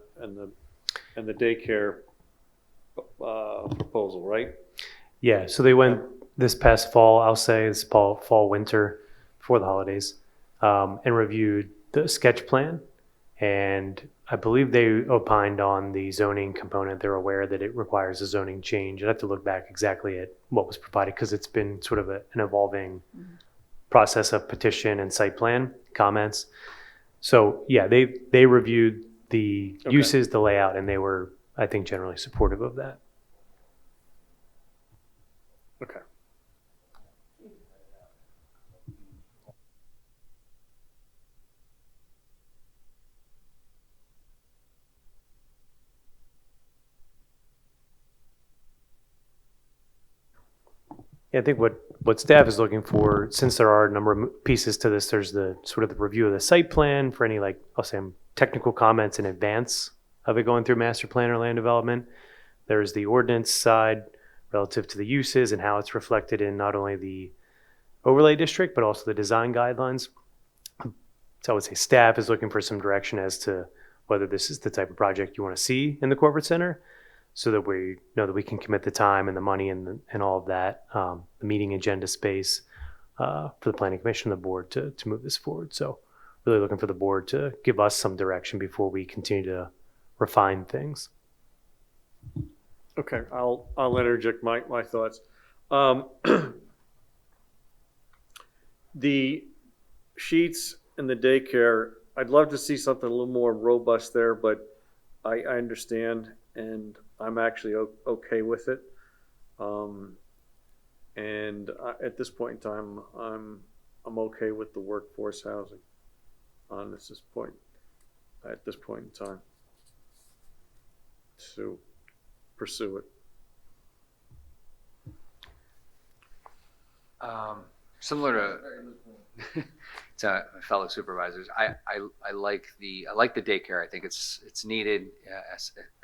daycare proposal, right?
Yeah, so they went this past fall, I'll say this fall, winter, before the holidays, and reviewed the sketch plan. And I believe they opined on the zoning component. They're aware that it requires a zoning change. I'd have to look back exactly at what was provided, because it's been sort of an evolving process of petition and site plan comments. So yeah, they reviewed the uses, the layout, and they were, I think, generally supportive of that.
Okay.
Yeah, I think what staff is looking for, since there are a number of pieces to this, there's the sort of the review of the site plan for any, like, I'll say technical comments in advance of it going through master plan or land development. There's the ordinance side relative to the uses and how it's reflected in not only the overlay district, but also the design guidelines. So I would say staff is looking for some direction as to whether this is the type of project you want to see in the corporate center, so that we know that we can commit the time and the money and all of that, the meeting agenda space for the planning commission and the board to move this forward. So really looking for the board to give us some direction before we continue to refine things.
Okay, I'll interject my thoughts. The sheets and the daycare, I'd love to see something a little more robust there, but I understand, and I'm actually okay with it. At this point in time, I'm okay with the workforce housing on this point. At this point in time, to pursue it.
Similar to my fellow supervisors, I like the daycare. I think it's needed,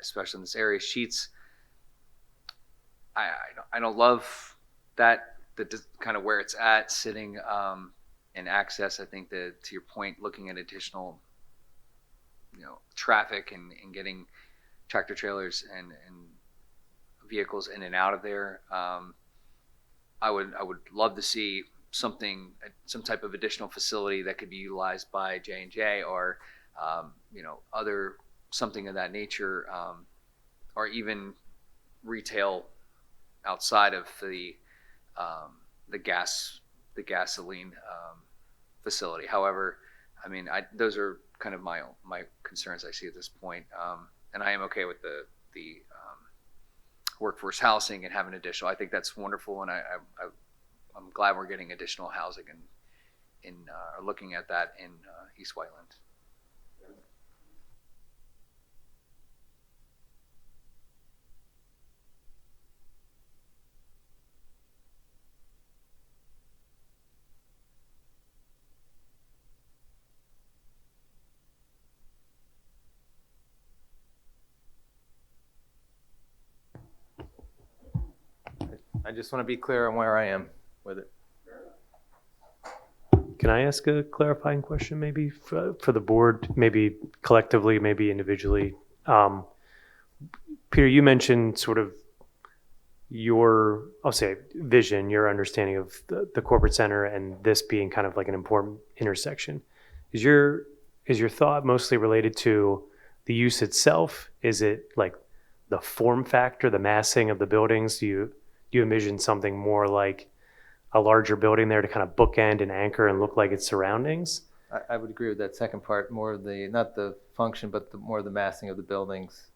especially in this area. Sheets, I don't love that the kind of where it's at sitting and access. I think that, to your point, looking at additional traffic and getting tractor trailers and vehicles in and out of there. I would love to see some type of additional facility that could be utilized by J&J or other something of that nature, or even retail outside of the gasoline facility. However, I mean, those are kind of my concerns I see at this point, and I am okay with the workforce housing and having additional. I think that's wonderful, and I'm glad we're getting additional housing and are looking at that in East Whiteland.
I just want to be clear on where I am with it.
Can I ask a clarifying question maybe for the board, maybe collectively, maybe individually? Peter, you mentioned sort of your, I'll say, vision, your understanding of the corporate center and this being kind of like an important intersection. Is your thought mostly related to the use itself? Is it like the form factor, the massing of the buildings? Do you envision something more like a larger building there to kind of bookend and anchor and look like its surroundings?
I would agree with that second part, more of the, not the function, but more of the massing of the buildings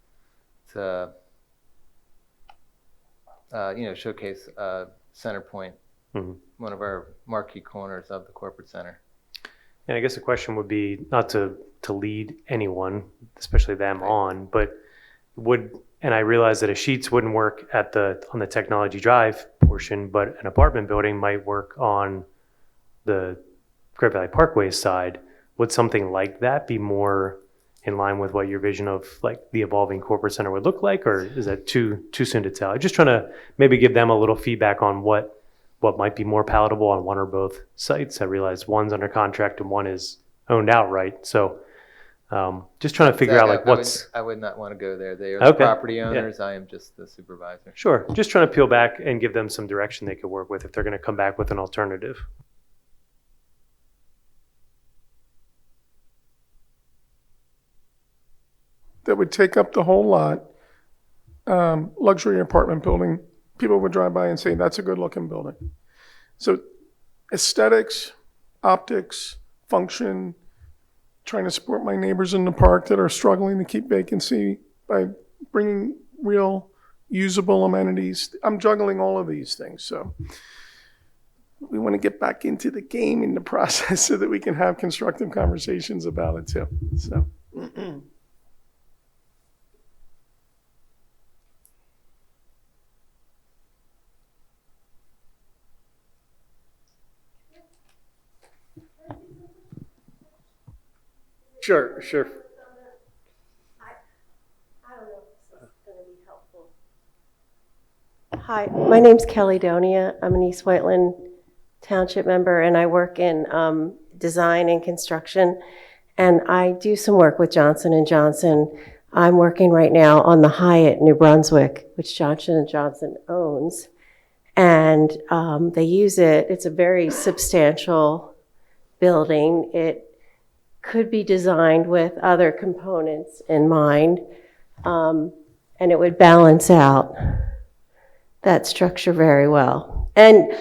to, showcase Center Point, one of our marquee corners of the corporate center.
And I guess the question would be not to lead anyone, especially them, on, but and I realize that a Sheets wouldn't work on the Technology Drive portion, but an apartment building might work on the Great Valley Parkway side. Would something like that be more in line with what your vision of like the evolving corporate center would look like, or is that too soon to tell? I'm just trying to maybe give them a little feedback on what might be more palatable on one or both sites. I realize one's under contract and one is owned outright, so just trying to figure out like
I would not want to go there. They are the property owners. Yeah. I am just the supervisor.
Sure. Just trying to peel back and give them some direction they could work with if they're going to come back with an alternative.
That would take up the whole lot. Luxury apartment building. People would drive by and say, that's a good looking building. So aesthetics, optics, function, trying to support my neighbors in the park that are struggling to keep vacancy by bringing real usable amenities. I'm juggling all of these things. So we want to get back into the game in the process so that we can have constructive conversations about it too. So.
Sure.
I don't know if this is going to be helpful. Hi, my name's Kelly Donia. I'm an East Whiteland Township member, and I work in design and construction, and I do some work with Johnson & Johnson. I'm working right now on the Hyatt New Brunswick, which Johnson & Johnson owns, and they use it. It's a very substantial building. It could be designed with other components in mind, and it would balance out that structure very well. And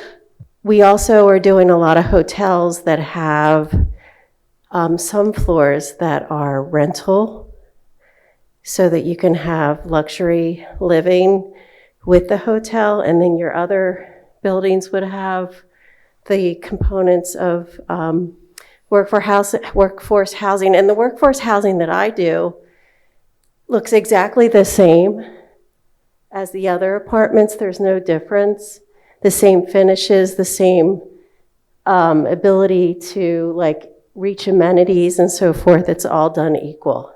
we also are doing a lot of hotels that have some floors that are rental, so that you can have luxury living with the hotel, and then your other buildings would have the components of workforce housing. And the workforce housing that I do looks exactly the same as the other apartments. There's no difference. The same finishes, the same ability to like reach amenities and so forth. It's all done equal.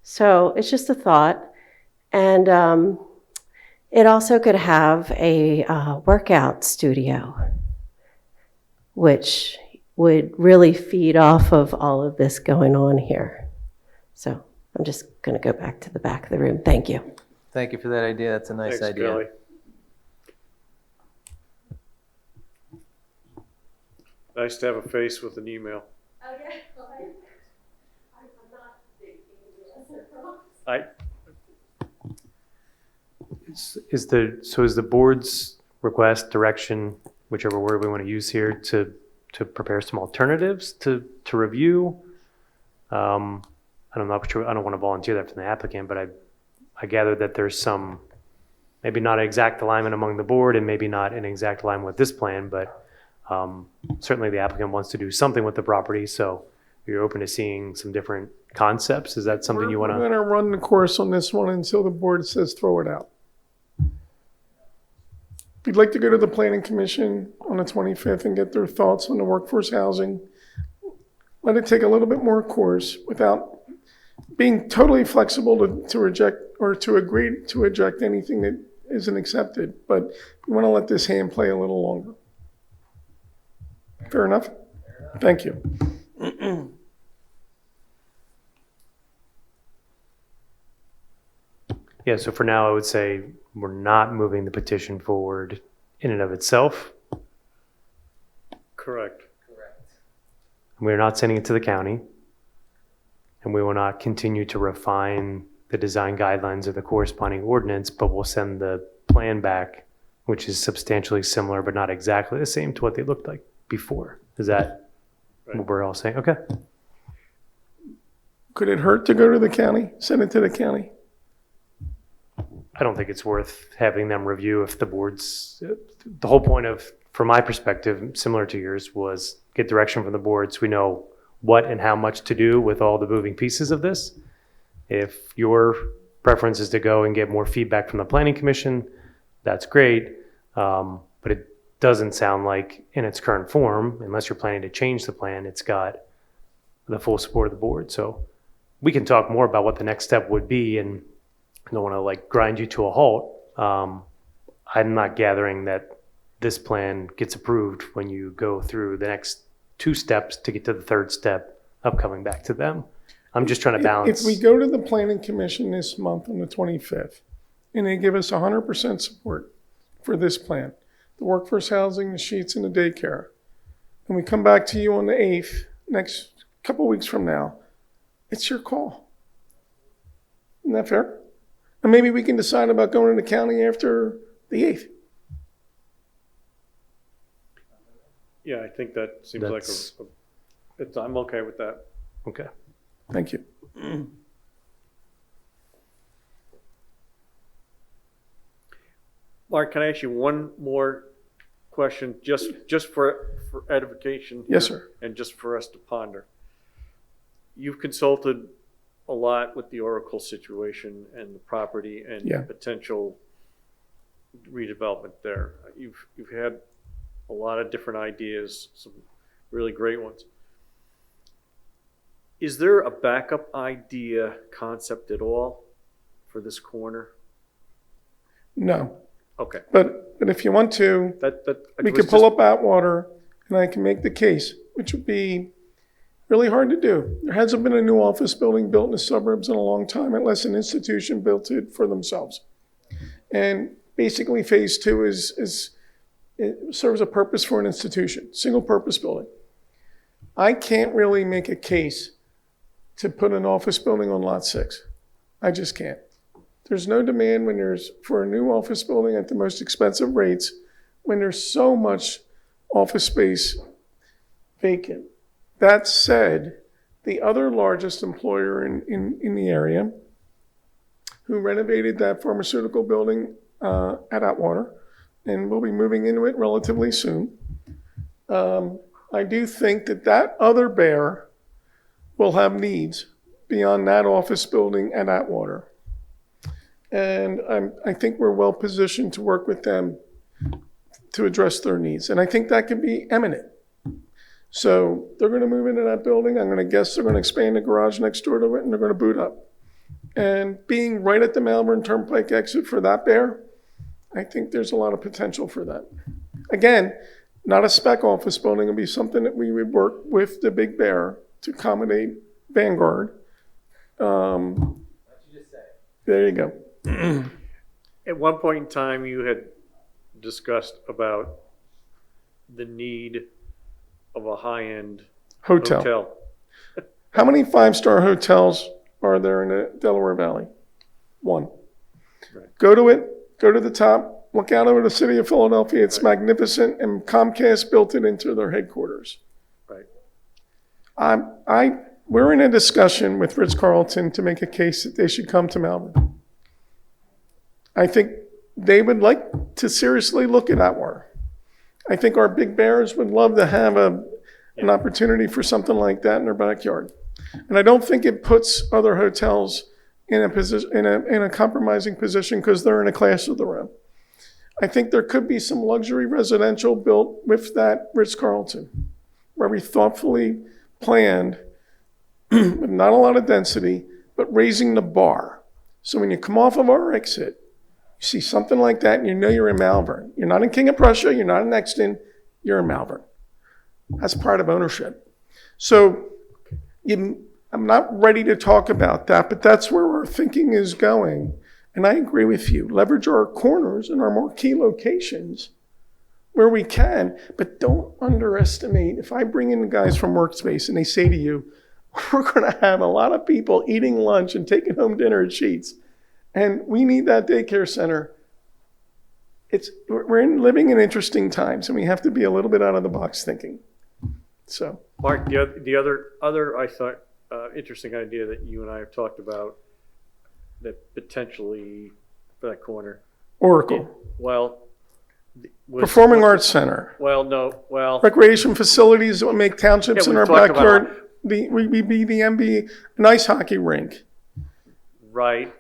So it's just a thought. And it also could have a workout studio, which would really feed off of all of this going on here. So I'm just going to go back to the back of the room. Thank you.
Thank you for that idea. That's a nice
Thanks,
idea.
Kelly. Nice to have a face with an email.
Oh, yeah. I'm not big
Is the board's request, direction, whichever word we want to use here, to prepare some alternatives to review? I'm not sure. I don't want to volunteer that from the applicant, but I gather that there's some, maybe not an exact alignment among the board, and maybe not an exact alignment with this plan, but certainly the applicant wants to do something with the property. So you're open to seeing some different concepts. Is that something you want
We're
to?
going to run the course on this one until the board says throw it out. We'd like to go to the planning commission on the 25th and get their thoughts on the workforce housing. Let it take a little bit more course without being totally flexible to reject or to agree to reject anything that isn't accepted. But we want to let this hand play a little longer. Fair enough? Thank you.
Yeah, so for now, I would say we're not moving the petition forward in and of itself.
Correct.
We're not sending it to the county. And we will not continue to refine the design guidelines of the corresponding ordinance, but we'll send the plan back, which is substantially similar, but not exactly the same to what they looked like before. Is that what we're all saying? Okay.
Could it hurt to go to the county, send it to the county?
I don't think it's worth having them review if the board's, the whole point of, from my perspective, similar to yours, was get direction from the board so we know what and how much to do with all the moving pieces of this. If your preference is to go and get more feedback from the planning commission, that's great. But it doesn't sound like in its current form, unless you're planning to change the plan, it's got the full support of the board. So we can talk more about what the next step would be, and I don't want to like grind you to a halt. I'm not gathering that this plan gets approved when you go through the next 2 steps to get to the 3rd step of coming back to them. I'm just trying to balance.
If we go to the planning commission this month on the 25th, and they give us 100% support for this plan, the workforce housing, the sheets, and the daycare, and we come back to you on the 8th, next couple weeks from now, it's your call. Isn't that fair? And maybe we can decide about going to the county after the 8th.
Yeah, I think that seems like I'm okay with that.
Okay.
Thank you.
Mark, can I ask you one more question, just for edification?
Yes,
here,
sir.
And just for us to ponder. You've consulted a lot with the Oracle situation and the property and
Yeah.
potential redevelopment there. You've had a lot of different ideas, some really great ones. Is there a backup idea concept at all for this corner?
No.
Okay.
But if you want to,
That
we
was
could pull
just-
up Atwater and I can make the case, which would be really hard to do. There hasn't been a new office building built in the suburbs in a long time unless an institution built it for themselves. And basically phase two it serves a purpose for an institution, single purpose building. I can't really make a case to put an office building on lot 6. I just can't. There's no demand for a new office building at the most expensive rates when there's so much office space vacant. That said, the other largest employer in the area, who renovated that pharmaceutical building at Atwater, and will be moving into it relatively soon, I do think that other bear will have needs beyond that office building at Atwater. And I think we're well positioned to work with them to address their needs. And I think that can be eminent. So they're going to move into that building. I'm going to guess they're going to expand the garage next door to it, and they're going to boot up. And being right at the Malvern Turnpike exit for that bear, I think there's a lot of potential for that. Again, not a spec office building. It'll be something that we would work with the big bear to accommodate Vanguard. There you go.
At one point in time, you had discussed about the need of a high-end hotel.
How many 5-star hotels are there in the Delaware Valley? 1.
Right.
Go to it, go to the top, look out over the city of Philadelphia. It's magnificent, and Comcast built it into their headquarters.
Right.
We're in a discussion with Ritz-Carlton to make a case that they should come to Malvern. I think they would like to seriously look at Atwater. I think our big bears would love to have an opportunity for something like that in their backyard. And I don't think it puts other hotels in a compromising position because they're in a class of their own. I think there could be some luxury residential built with that Ritz-Carlton, where we thoughtfully planned, with not a lot of density, but raising the bar. So when you come off of our exit, you see something like that and you know you're in Malvern. You're not in King of Prussia, you're not in Exton, you're in Malvern. That's part of ownership. So I'm not ready to talk about that, but that's where our thinking is going. And I agree with you. Leverage our corners and our more key locations where we can, but don't underestimate. If I bring in the guys from Workspace and they say to you, we're going to have a lot of people eating lunch and taking home dinner at Sheets, and we need that daycare center. We're living in interesting times, and we have to be a little bit out of the box thinking. So,
Mark, the other I thought interesting idea that you and I have talked about that potentially for that corner.
Oracle. Performing Arts Center. Recreation facilities that would make townships in our backyard. We'd be the MB, an ice hockey rink.
Right.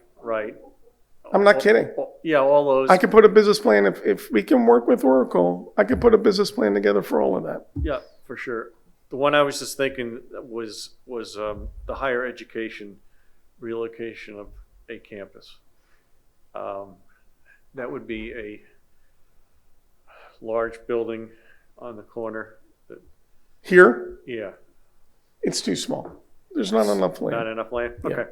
I'm not kidding.
All those.
I could put a business plan, if we can work with Oracle, I could put a business plan together for all of that.
Yeah, for sure. The one I was just thinking was the higher education relocation of a campus. That would be a large building on the corner.
Here?
Yeah.
It's too small. There's not enough land.
Not enough land?
Yeah.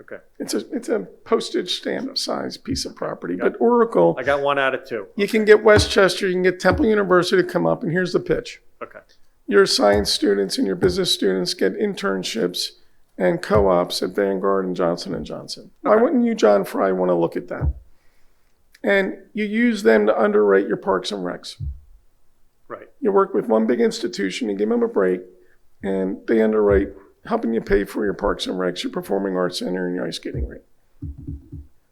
Okay.
It's a postage stamp size piece of property. But Oracle,
I got 1 out of 2.
You can get Westchester, you can get Temple University to come up, and here's the pitch.
Okay.
Your science students and your business students get internships and co-ops at Vanguard and Johnson & Johnson. Why wouldn't you, John Fry, want to look at that? And you use them to underwrite your parks and recs.
Right.
You work with one big institution, you give them a break, and they underwrite, helping you pay for your parks and recs, your performing arts center, and your ice skating rink.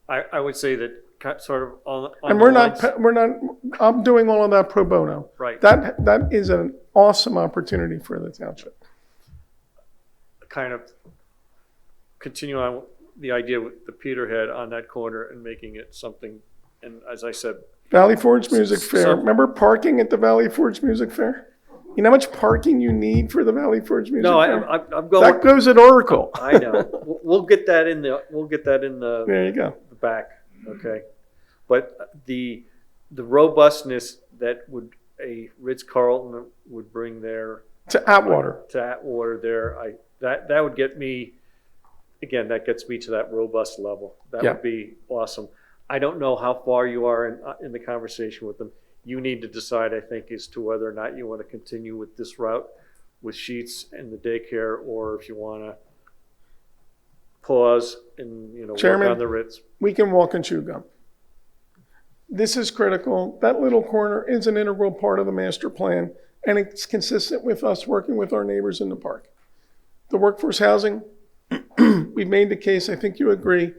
I would say that sort of on
and we're not. I'm doing all of that pro bono.
Right.
That is an awesome opportunity for the township.
Kind of continue on the idea with the Peterhead on that corner and making it something. And as I said,
Valley Forge Music Fair. Remember parking at the Valley Forge Music Fair? You know how much parking you need for the Valley Forge Music Fair?
No, I'm going.
That goes at Oracle.
I know. We'll get that in the.
There you go.
The back. Okay, but the robustness that would a Ritz-Carlton would bring their
To Atwater.
to Atwater there, that would get me, again, that gets me to that robust level. That
Yeah.
would be awesome. I don't know how far you are in the conversation with them. You need to decide, I think, as to whether or not you want to continue with this route with Sheets and the daycare, or if you want to pause and, work
Chairman,
on the Ritz.
We can walk and chew gum. This is critical. That little corner is an integral part of the master plan, and it's consistent with us working with our neighbors in the park. The workforce housing, we've made the case, I think you agree,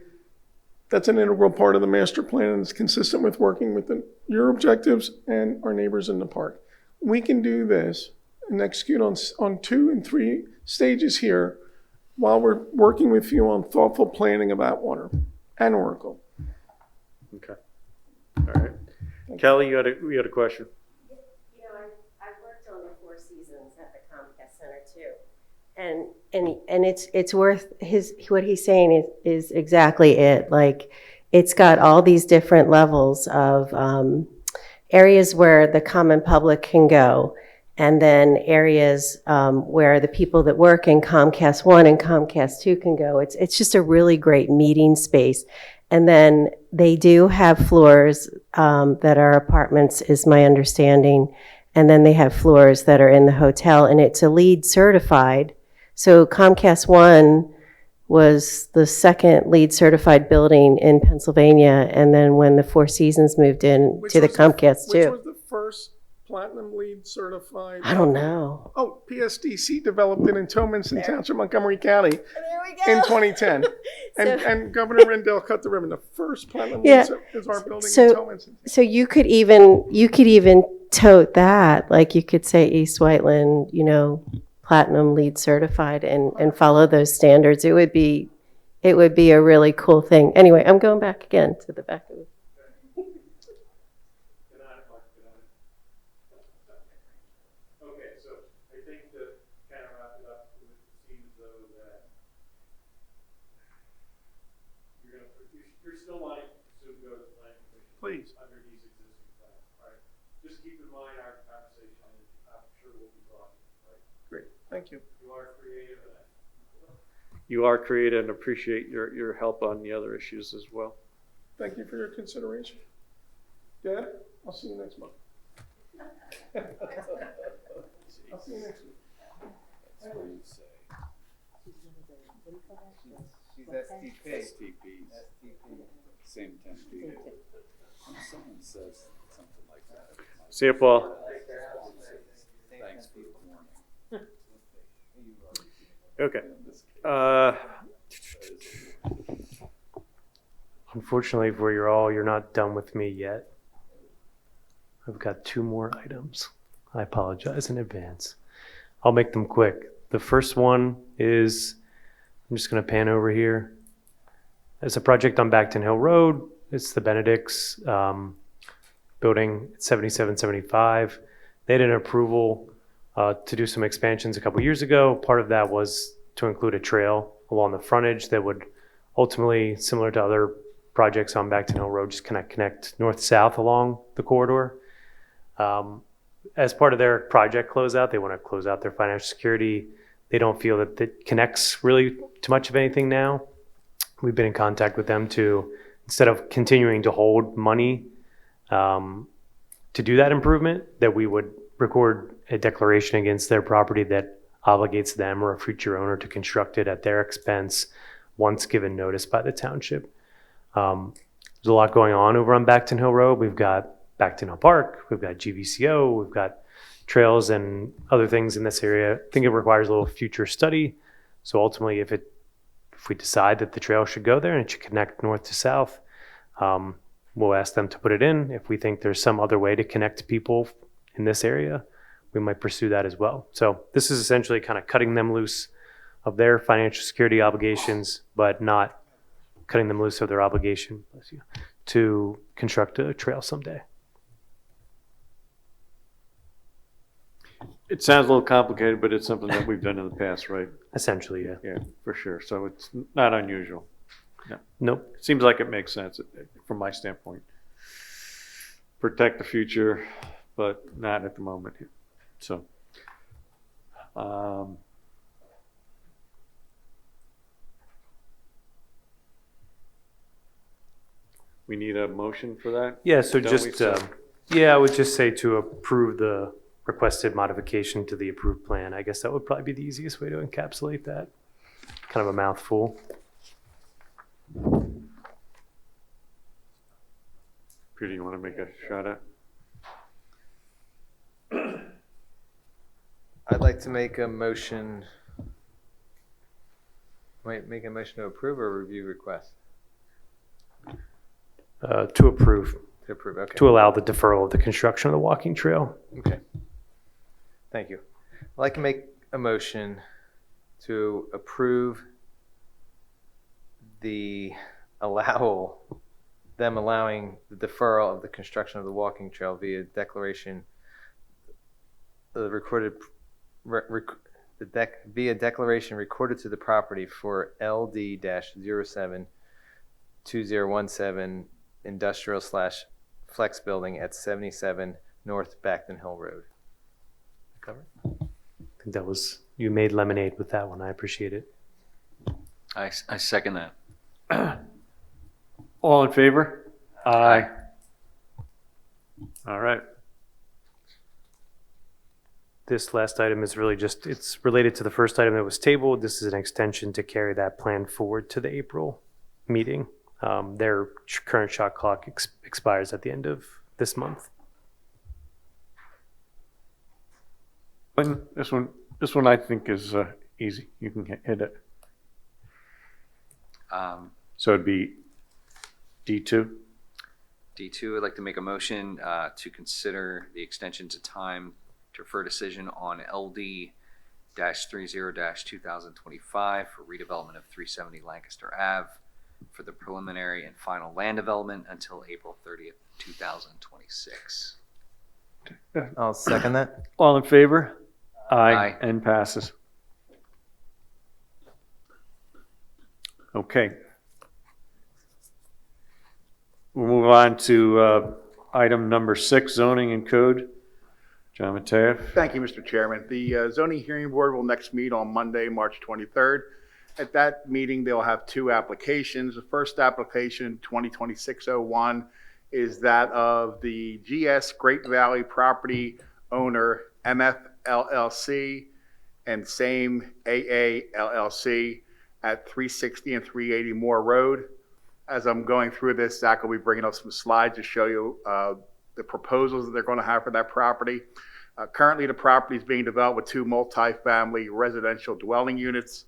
that's an integral part of the master plan, and it's consistent with working with your objectives and our neighbors in the park. We can do this and execute on 2 and 3 stages here while we're working with you on thoughtful planning of Atwater and Oracle.
Okay. All right. Kelly, you had a question?
I've worked on the Four Seasons at the Comcast Center too. And it's worth what he's saying is exactly it. Like, it's got all these different levels of areas where the common public can go, and then areas where the people that work in Comcast 1 and Comcast 2 can go. It's just a really great meeting space. And then they do have floors that are apartments, is my understanding. And then they have floors that are in the hotel, and it's a LEED certified. So Comcast 1 was the second LEED certified building in Pennsylvania. And then when the Four Seasons moved in to the Comcast 2.
Which was the first platinum LEED certified?
I don't know.
Oh, PSDC developed it in Township, Township, Montgomery County in 2010. And Governor Rendell cut the ribbon. The first platinum LEED is our building in Township.
So you could even tote that, like you could say East Whiteland, platinum LEED certified, and follow those standards. It would be a really cool thing. Anyway, I'm going back again to the back of it.
Okay, so I think to kind of wrap it up, it seems though that you're still wanting to go to the planning commission.
Please.
Under these existing plans, right? Just keep in mind our conversation, I'm sure we'll be talking, right?
Great, thank you.
You are creative and appreciate your help on the other issues as well.
Thank you for your consideration. Dad, I'll see you next month. I'll see you next week.
That's what you say. She's STP. STP. Same 10 feet. Someone says something like that.
See you, Paul.
Thanks for the warning.
Okay.
Unfortunately for you all, you're not done with me yet. I've got 2 more items. I apologize in advance. I'll make them quick. The first one is, I'm just going to pan over here. It's a project on Backton Hill Road. It's the Benedict's building, 7775. They had an approval to do some expansions a couple years ago. Part of that was to include a trail along the frontage that would ultimately, similar to other projects on Backton Hill Road, just connect north-south along the corridor. As part of their project closeout, they want to close out their financial security. They don't feel that it connects really to much of anything now. We've been in contact with them to, instead of continuing to hold money to do that improvement, that we would record a declaration against their property that obligates them or a future owner to construct it at their expense once given notice by the township. There's a lot going on over on Backton Hill Road. We've got Backton Hill Park, we've got GVCO, we've got trails and other things in this area. I think it requires a little future study. So ultimately, if we decide that the trail should go there and it should connect north to south, we'll ask them to put it in. If we think there's some other way to connect people in this area, we might pursue that as well. So this is essentially kind of cutting them loose of their financial security obligations, but not cutting them loose of their obligation to construct a trail someday.
It sounds a little complicated, but it's something that we've done in the past, right?
Essentially, yeah.
Yeah, for sure. So it's not unusual. No.
Nope.
Seems like it makes sense from my standpoint. Protect the future, but not at the moment here. So, we need a motion for that?
Yeah, so
Don't we?
just, I would just say to approve the requested modification to the approved plan. I guess that would probably be the easiest way to encapsulate that. Kind of a mouthful.
Peter, you want to make a shot at?
I'd like to make a motion. Wait, make a motion to approve or review request?
To approve.
To approve, okay.
To allow the deferral of the construction of the walking trail.
Okay. Thank you. I'd like to make a motion to approve them allowing the deferral of the construction of the walking trail via declaration, via declaration recorded to the property for LD-072017 industrial/flex building at 77 North Backton Hill Road. Covered?
I think that was, you made lemonade with that one. I appreciate it.
I second that.
All in favor? Aye. All right.
This last item is really just, it's related to the first item that was tabled. This is an extension to carry that plan forward to the April meeting. Their current shot clock expires at the end of this month.
This one I think is easy. You can hit it. So it'd be D2.
D2, I'd like to make a motion to consider the extension to time to refer decision on LD-30-2025 for redevelopment of 370 Lancaster Ave for the preliminary and final land development until April 30th, 2026.
I'll second that.
All in favor?
Aye.
And passes. Okay. We'll move on to item number 6, zoning and code. John Mateaf.
Thank you, Mr. Chairman. The zoning hearing board will next meet on Monday, March 23rd. At that meeting, they'll have 2 applications. The first application, 2026-01, is that of the GS Great Valley Property Owner, MF LLC, and same AA LLC at 360 and 380 Moore Road. As I'm going through this, Zach will be bringing up some slides to show you the proposals that they're going to have for that property. Currently, the property is being developed with 2 multifamily residential dwelling units,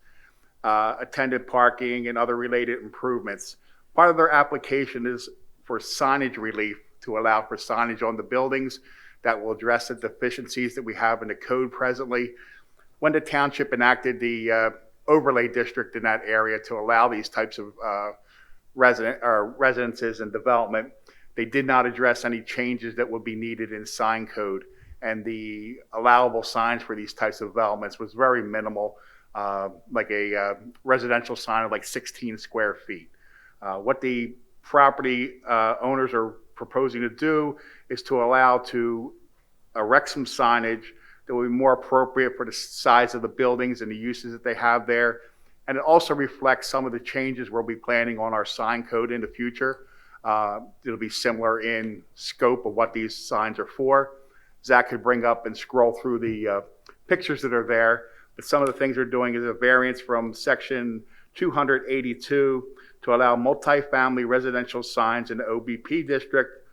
attendant parking, and other related improvements. Part of their application is for signage relief to allow for signage on the buildings that will address the deficiencies that we have in the code presently. When the township enacted the overlay district in that area to allow these types of residences and development, they did not address any changes that would be needed in sign code. And the allowable signs for these types of developments was very minimal, like a residential sign of like 16 square feet. What the property owners are proposing to do is to allow to erect some signage that will be more appropriate for the size of the buildings and the uses that they have there. And it also reflects some of the changes we'll be planning on our sign code in the future. It'll be similar in scope of what these signs are for. Zach could bring up and scroll through the pictures that are there. But some of the things they're doing is a variance from section 282 to allow multifamily residential signs in the OBP district.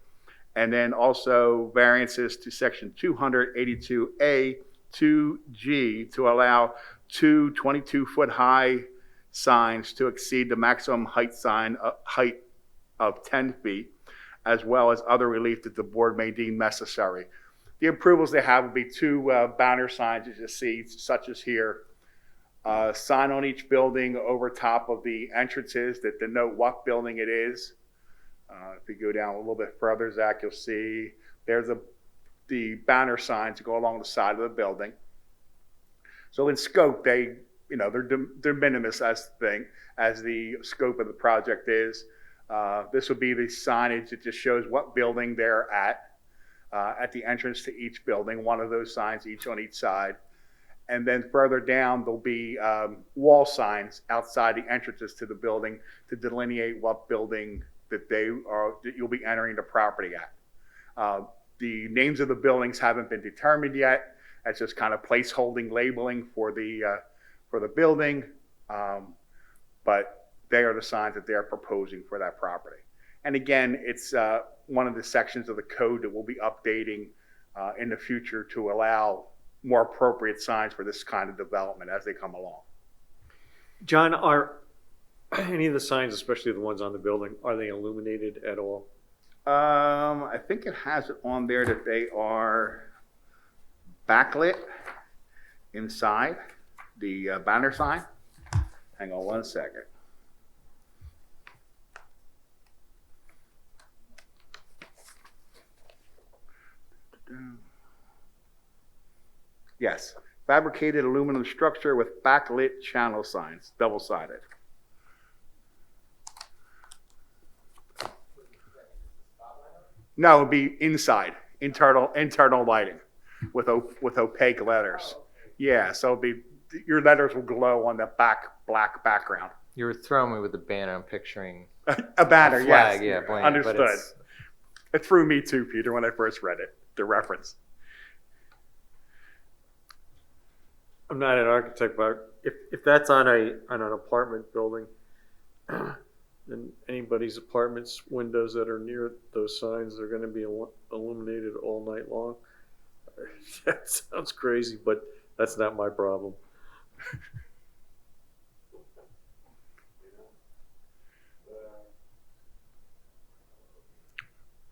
And then also variances to section 282A 2G to allow 2 22-foot high signs to exceed the maximum height of 10 feet, as well as other relief that the board may deem necessary. The approvals they have would be 2 banner signs, as you see, such as here. Sign on each building over top of the entrances that denote what building it is. If you go down a little bit further, Zach, you'll see there's the banner signs that go along the side of the building. So in scope, they're de minimis as the scope of the project is. This would be the signage that just shows what building they're at.
at the entrance to each building, one of those signs each on each side. And then further down, there'll be wall signs outside the entrances to the building to delineate what building that you'll be entering the property at. The names of the buildings haven't been determined yet. That's just kind of placeholding labeling for the building. But they are the signs that they're proposing for that property. And again, it's one of the sections of the code that we'll be updating in the future to allow more appropriate signs for this kind of development as they come along.
John, are any of the signs, especially the ones on the building, are they illuminated at all?
I think it has it on there that they are backlit inside the banner sign. Hang on one second. Yes, fabricated aluminum structure with backlit channel signs, double-sided. No, it'd be inside, internal lighting with opaque letters. Yeah, so it'll be, your letters will glow on the black background.
You were throwing me with the banner. I'm picturing
a banner,
a flag,
yes.
yeah, blank,
Understood.
but it's-
It threw me too, Peter, when I first read it, the reference.
I'm not an architect, but if that's on an apartment building, then anybody's apartment's windows that are near those signs are going to be illuminated all night long. That sounds crazy, but that's not my problem.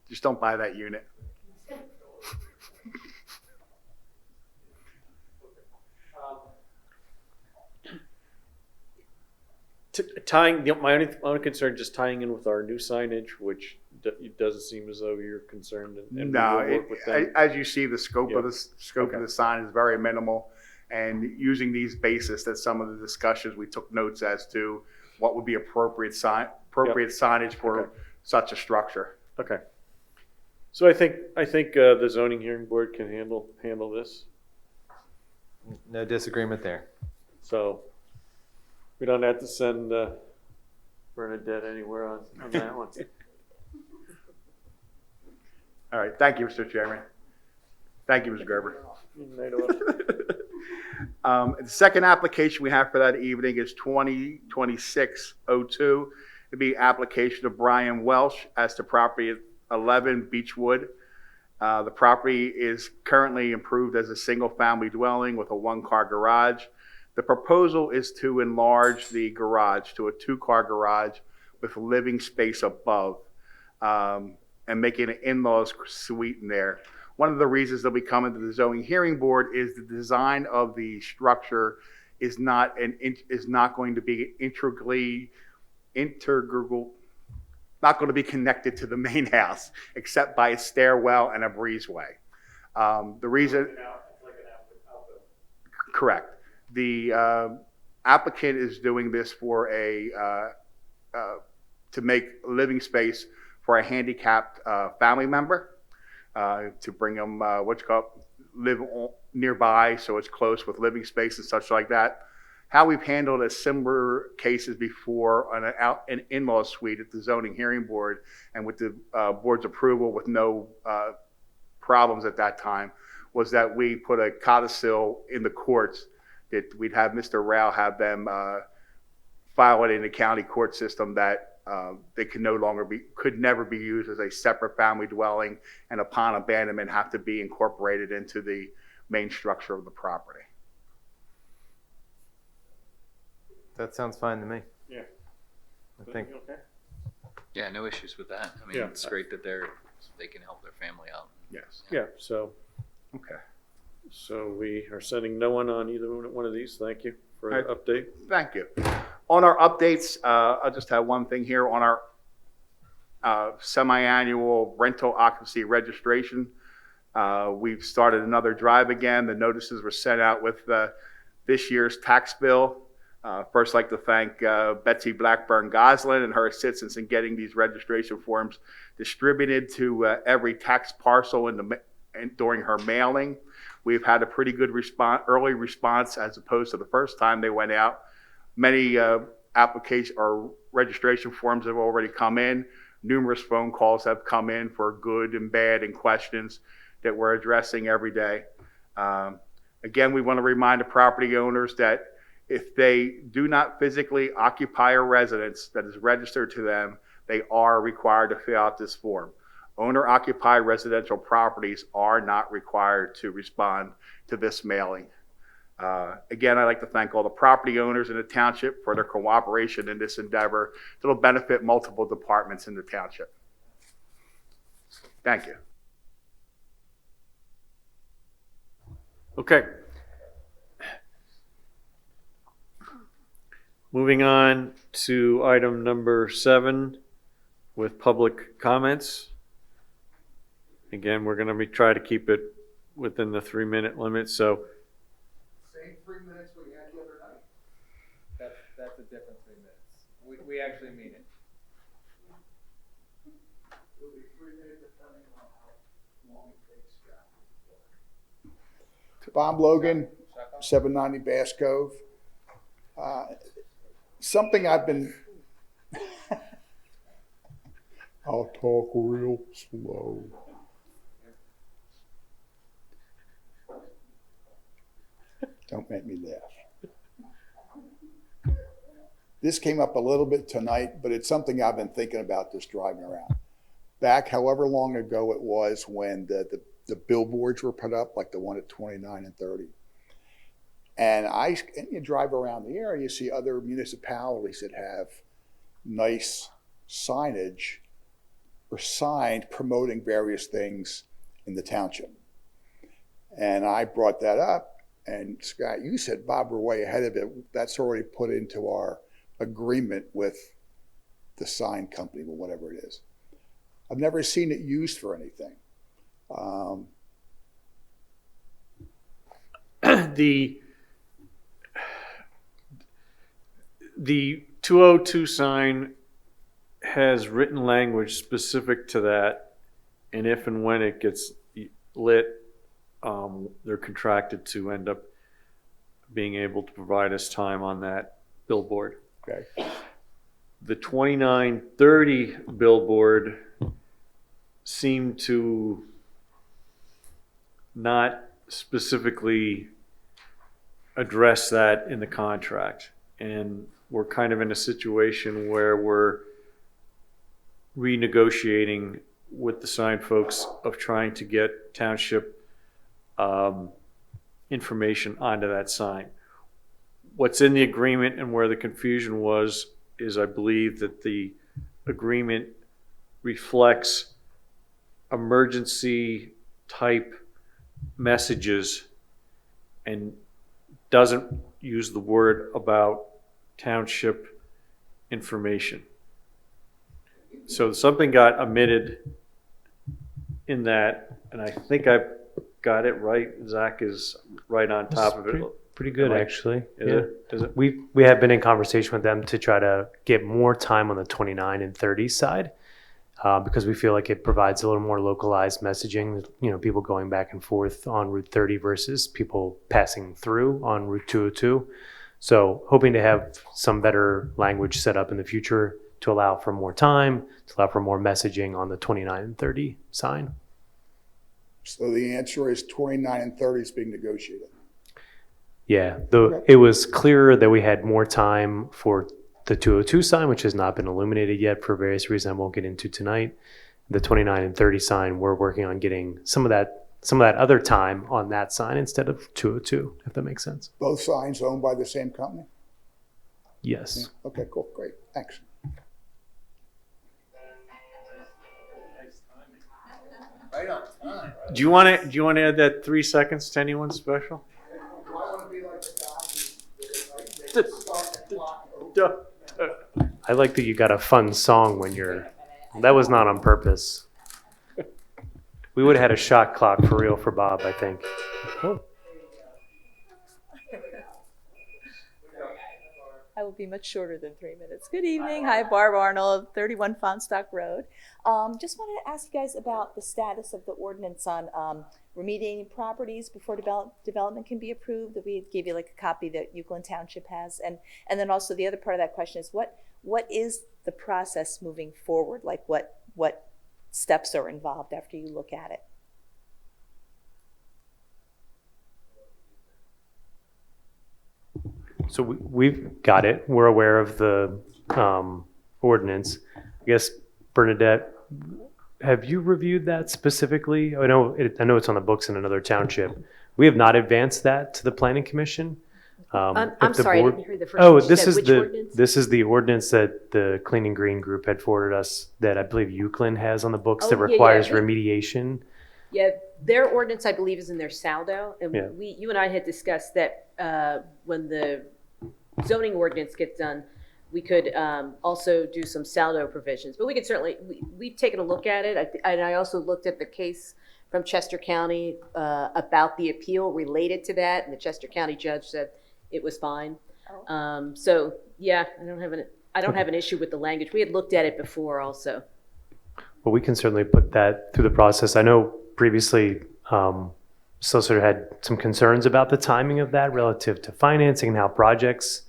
Just don't buy that unit.
My only concern, just tying in with our new signage, which it doesn't seem as though you're concerned. And
No,
we will work with them.
as you see, the scope
Yeah.
of the sign is very minimal. And using these basis, that some of the discussions, we took notes as to what would be appropriate signage for such a structure.
Okay. So I think the zoning hearing board can handle this.
No disagreement there.
So we don't have to send Bernadette anywhere on that one.
All right, thank you, Mr. Chairman. Thank you, Mr. Gerber. The second application we have for that evening is 2026-02. It'd be application of Brian Welsh as to property at 11 Beechwood. The property is currently improved as a single-family dwelling with a one-car garage. The proposal is to enlarge the garage to a two-car garage with living space above, and making an in-laws suite in there. One of the reasons that we come into the zoning hearing board is the design of the structure is not going to be not going to be connected to the main house except by a stairwell and a breezeway. The reason, correct. The applicant is doing this for to make living space for a handicapped family member, to bring them live nearby, so it's close with living space and such like that. How we've handled a similar cases before on an in-law suite at the zoning hearing board, and with the board's approval with no problems at that time, was that we put a codicil in the courts that we'd have Mr. Rao have them file it in the county court system that they could never be used as a separate family dwelling, and upon abandonment have to be incorporated into the main structure of the property.
That sounds fine to me.
Yeah.
I think.
Okay.
Yeah, no issues with that. I mean,
Yeah.
it's great that they can help their family out.
Yes.
Yeah. So.
Okay.
So we are sending no one on either one of these. Thank you for the update.
Thank you. On our updates, I'll just have one thing here on our semi-annual rental occupancy registration. We've started another drive again. The notices were sent out with this year's tax bill. First, I'd like to thank Betsy Blackburn Goslin and her assistance in getting these registration forms distributed to every tax parcel in during her mailing. We've had a pretty good early response as opposed to the first time they went out. Many application or registration forms have already come in. Numerous phone calls have come in for good and bad and questions that we're addressing every day. Again, we want to remind the property owners that if they do not physically occupy a residence that is registered to them, they are required to fill out this form. Owner-occupied residential properties are not required to respond to this mailing. Again, I'd like to thank all the property owners in the township for their cooperation in this endeavor that will benefit multiple departments in the township. Thank you.
Okay. Moving on to item number 7 with public comments. Again, we're going to try to keep it within the 3-minute limit. So,
Same 3 minutes we had the other night. That's a different 3 minutes. We actually mean it.
It'll be 3 minutes depending on how long it takes Scott. Bob Logan, 790 Bass Cove. Something I've been. I'll talk real slow. Don't make me laugh. This came up a little bit tonight, but it's something I've been thinking about just driving around. Back however long ago it was when the billboards were put up, like the one at 29 and 30. And you drive around the area, you see other municipalities that have nice signage or signs promoting various things in the township. And I brought that up, and Scott, you said, Bob, we're way ahead of it. That's already put into our agreement with the sign company or whatever it is. I've never seen it used for anything.
The 202 sign has written language specific to that, and if and when it gets lit, they're contracted to end up being able to provide us time on that billboard.
Okay.
The 2930 billboard seemed to not specifically address that in the contract. And we're kind of in a situation where we're renegotiating with the sign folks of trying to get township information onto that sign. What's in the agreement and where the confusion was is I believe that the agreement reflects emergency type messages and doesn't use the word about township information. So something got omitted in that, and I think I got it right. Zach is right on top of it.
Pretty good,
Am I-
actually.
Is it?
We have been in conversation with them to try to get more time on the 29 and 30 side because we feel like it provides a little more localized messaging. You know, people going back and forth on Route 30 versus people passing through on Route 202. So hoping to have some better language set up in the future to allow for more time, to allow for more messaging on the 29 and 30 sign.
So the answer is 29 and 30 is being negotiated.
Yeah, it was clearer that we had more time for the 202 sign, which has not been illuminated yet for various reasons I won't get into tonight. The 29 and 30 sign, we're working on getting some of that other time on that sign instead of 202, if that makes sense.
Both signs owned by the same company?
Yes.
Yeah. Okay, cool, great, thanks.
Right on time.
Do you want to add that 3 seconds to anyone special?
Do I want to be like the guy
I like that you got a fun song when that was not on purpose. We would have had a shot clock for real for Bob, I think.
I will be much shorter than 3 minutes. Good evening. Hi, Barb Arnold, 31 Fonstock Road. Just wanted to ask you guys about the status of the ordinance on remediating properties before development can be approved. That we gave you like a copy that Euclid Township has, and then also the other part of that question is what is the process moving forward? Like what steps are involved after you look at it?
So we've got it. We're aware of the ordinance. I guess, Bernadette, have you reviewed that specifically? I know it's on the books in another township. We have not advanced that to the planning commission.
I'm sorry, I didn't hear the first.
Oh,
one. You
this
said
is
which
the
ordinance?
this is the ordinance that the Clean and Green group had forwarded us that I believe Euclid has on the books that
Oh, yeah,
requires
yeah.
remediation.
Yeah, their ordinance, I believe, is in their saldo, and
Yeah.
you and I had discussed that when the zoning ordinance gets done, we could also do some saldo provisions. But we could certainly, we've taken a look at it, and I also looked at the case from Chester County about the appeal related to that, and the Chester County judge said it was fine. So yeah, I don't have an issue with the language. We had looked at it before also.
Well, we can certainly put that through the process. I know previously solicitor had some concerns about the timing of that relative to financing and how projects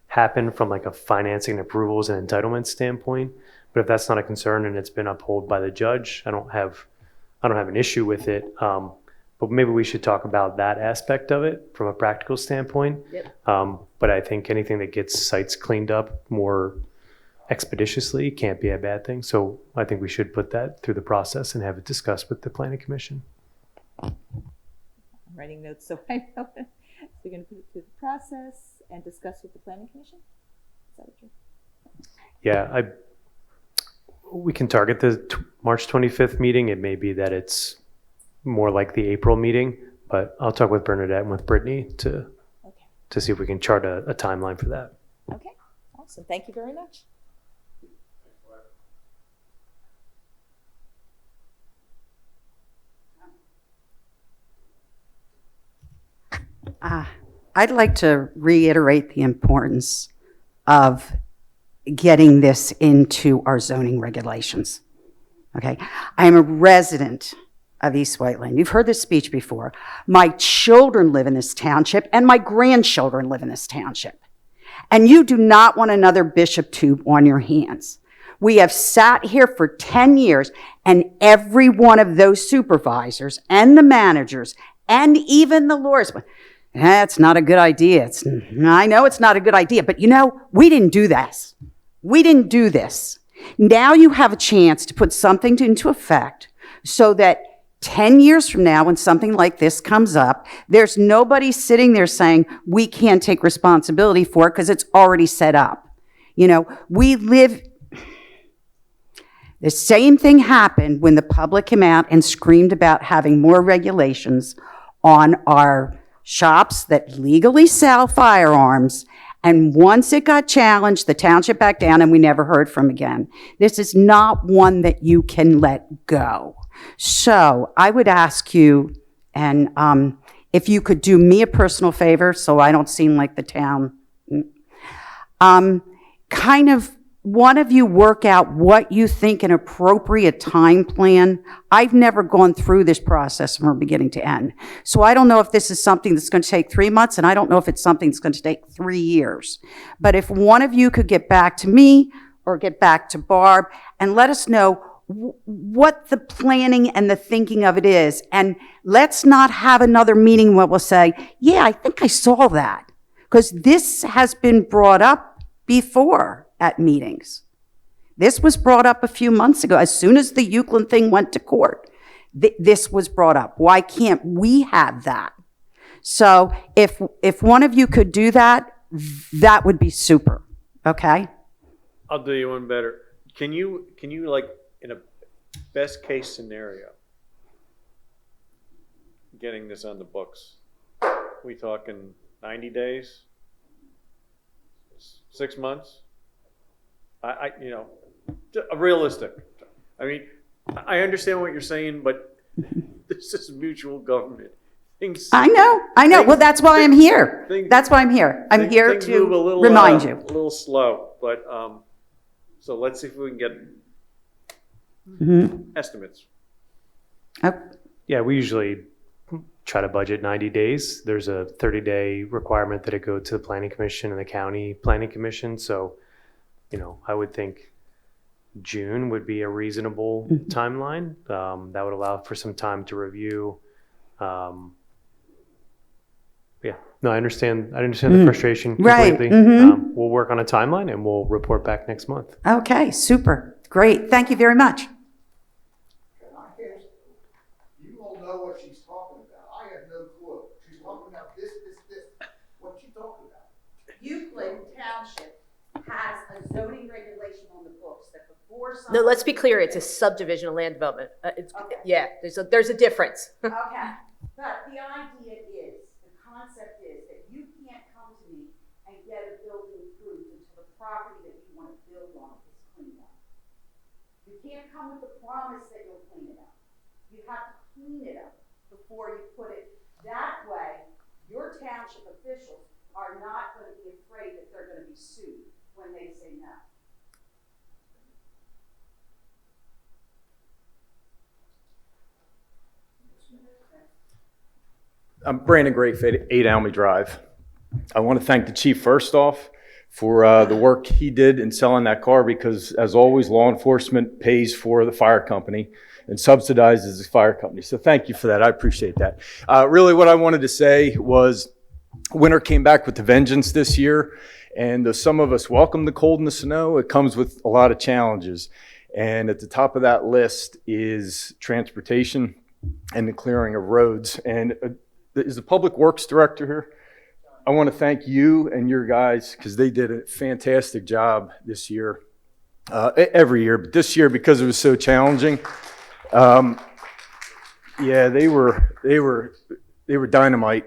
happen from like a financing approvals and entitlement standpoint. But if that's not a concern and it's been upheld by the judge, I don't have an issue with it. But maybe we should talk about that aspect of it from a practical standpoint.
Yep.
But I think anything that gets sites cleaned up more expeditiously can't be a bad thing. So I think we should put that through the process and have it discussed with the planning commission.
I'm writing notes so I know. So you're going to put it through the process and discuss with the planning commission? Is that what you're?
Yeah, we can target the March 25th meeting. It may be that it's more like the April meeting, but I'll talk with Bernadette and with Brittany to see if we can chart a timeline for that.
Okay, awesome. Thank you very much.
I'd like to reiterate the importance of getting this into our zoning regulations. Okay, I am a resident of East Whiteland. You've heard this speech before. My children live in this township and my grandchildren live in this township. And you do not want another Bishop tube on your hands. We have sat here for 10 years and every one of those supervisors and the managers and even the lawyers went, that's not a good idea. I know it's not a good idea, but we didn't do this. We didn't do this. Now you have a chance to put something into effect so that 10 years from now, when something like this comes up, there's nobody sitting there saying, we can't take responsibility for it because it's already set up. The same thing happened when the public came out and screamed about having more regulations on our shops that legally sell firearms. And once it got challenged, the township backed down and we never heard from again. This is not one that you can let go. So I would ask you, and if you could do me a personal favor so I don't seem like the town, kind of one of you work out what you think an appropriate time plan. I've never gone through this process from beginning to end. So I don't know if this is something that's going to take 3 months, and I don't know if it's something that's going to take 3 years. But if one of you could get back to me or get back to Barb and let us know what the planning and the thinking of it is. And let's not have another meeting where we'll say, yeah, I think I saw that. Because this has been brought up before at meetings. This was brought up a few months ago. As soon as the Euclid thing went to court, this was brought up. Why can't we have that? So if one of you could do that, that would be super. Okay?
I'll do you one better. Can you like, in a best case scenario, getting this on the books, we talking 90 days, 6 months? Realistic. I mean, I understand what you're saying, but this is mutual government. things.
I know.
Things-
Well, that's wwhy I'm here.
things-
That's why I'm here. I'm here
things move a
to
little,
remind you.
A little slow, but, so let's see if we can get
Mhm.
estimates.
Yeah, we usually try to budget 90 days. There's a 30-day requirement that it go to the planning commission and the county planning commission. So, I would think June would be a reasonable timeline. That would allow for some time to review. Yeah, no, I understand the frustration
Right.
completely. We'll work on a timeline and we'll report back next month.
Okay, super. Great. Thank you very much.
You all know what she's talking about. I have no clue. She's talking about this. What's she talking about?
Euclid Township has a zoning regulation on the books that before
No, let's be clear, it's a subdivision of land development. Yeah, there's a difference.
Okay, but the idea is, the concept is that you can't come to me and get a building approved until the property that you want to build on is cleaned up. You can't come with the promise that you'll clean it up. You have to clean it up before you put it. That way, your township officials are not going to be afraid that they're going to be sued when they say no.
I'm Brandon Grafe at 8 Almy Drive. I want to thank the chief first off for the work he did in selling that car because, as always, law enforcement pays for the fire company and subsidizes the fire company. So thank you for that. I appreciate that. Really what I wanted to say was winter came back with a vengeance this year, and though some of us welcome the cold and the snow, it comes with a lot of challenges. And at the top of that list is transportation and the clearing of roads. And is the Public Works Director here? I want to thank you and your guys because they did a fantastic job this year, every year, but this year because it was so challenging. Yeah, they were dynamite.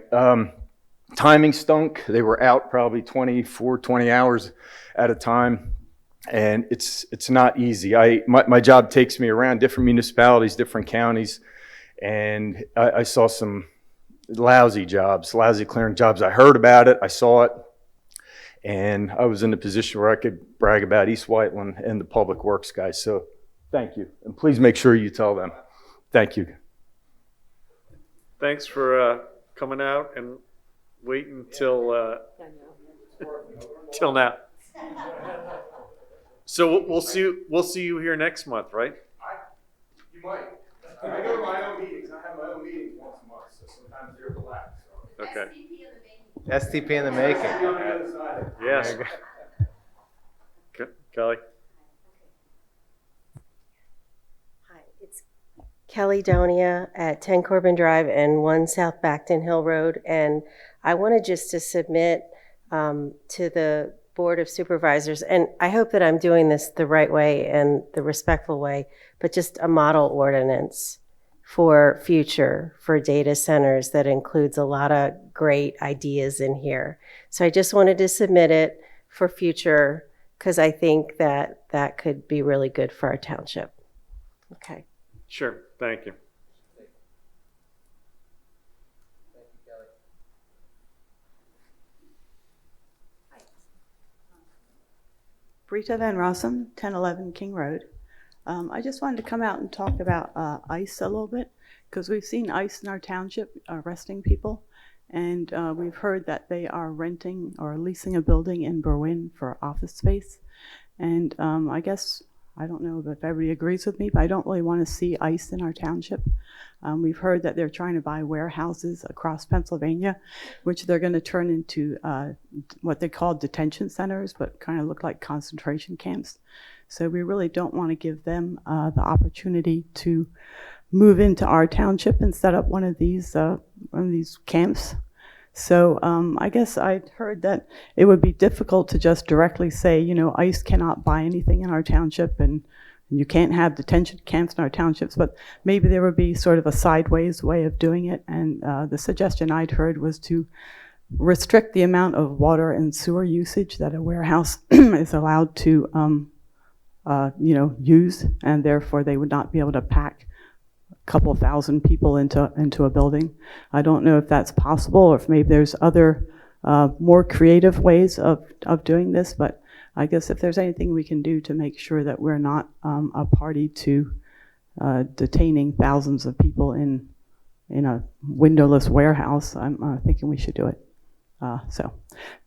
Timing stunk. They were out probably 20 hours at a time, and it's not easy. My job takes me around different municipalities, different counties, and I saw some lousy clearing jobs. I heard about it, I saw it, and I was in a position where I could brag about East Whiteland and the Public Works guys. So thank you, and please make sure you tell them. Thank you.
Thanks for coming out and waiting till now. So we'll see you here next month, right?
You might. I go to my own meetings. I have my own meetings once a month, so sometimes they're relaxed. So.
Okay.
STP in the making.
Yes. Kelly.
Hi, it's Kelly Donia at 10 Corbin Drive and 1 South Backton Hill Road. And I wanted just to submit to the Board of Supervisors, and I hope that I'm doing this the right way and the respectful way, but just a model ordinance for future for data centers that includes a lot of great ideas in here. So I just wanted to submit it for future because I think that that could be really good for our township. Okay.
Sure. Thank you.
Brita Van Rossum, 1011 King Road. I just wanted to come out and talk about ICE a little bit because we've seen ICE in our township arresting people, and we've heard that they are renting or leasing a building in Berwyn for office space. And I guess, I don't know if everybody agrees with me, but I don't really want to see ICE in our township. We've heard that they're trying to buy warehouses across Pennsylvania, which they're going to turn into what they call detention centers, but kind of look like concentration camps. So we really don't want to give them the opportunity to move into our township and set up one of these camps. So I guess I'd heard that it would be difficult to just directly say, you know, ICE cannot buy anything in our township and you can't have detention camps in our townships, but maybe there would be sort of a sideways way of doing it. And the suggestion I'd heard was to restrict the amount of water and sewer usage that a warehouse is allowed to, use, and therefore they would not be able to pack couple thousand people into a building. I don't know if that's possible or if maybe there's other more creative ways of doing this, but I guess if there's anything we can do to make sure that we're not a party to detaining thousands of people in a windowless warehouse, I'm thinking we should do it. So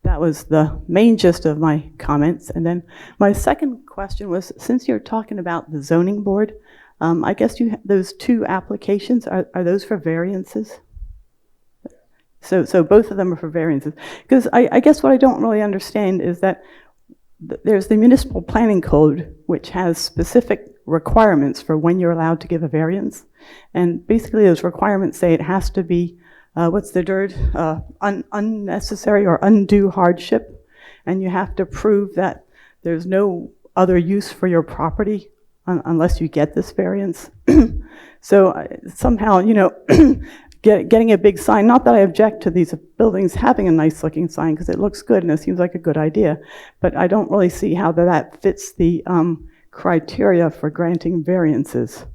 that was the main gist of my comments. And then my second question was, since you're talking about the zoning board, I guess those two applications, are those for variances? So both of them are for variances. Because I guess what I don't really understand is that there's the municipal planning code, which has specific requirements for when you're allowed to give a variance. And basically those requirements say it has to be, what's the word, unnecessary or undue hardship. And you have to prove that there's no other use for your property unless you get this variance. So somehow, you know, getting a big sign, not that I object to these buildings having a nice looking sign because it looks good and it seems like a good idea, but I don't really see how that fits the criteria for granting variances.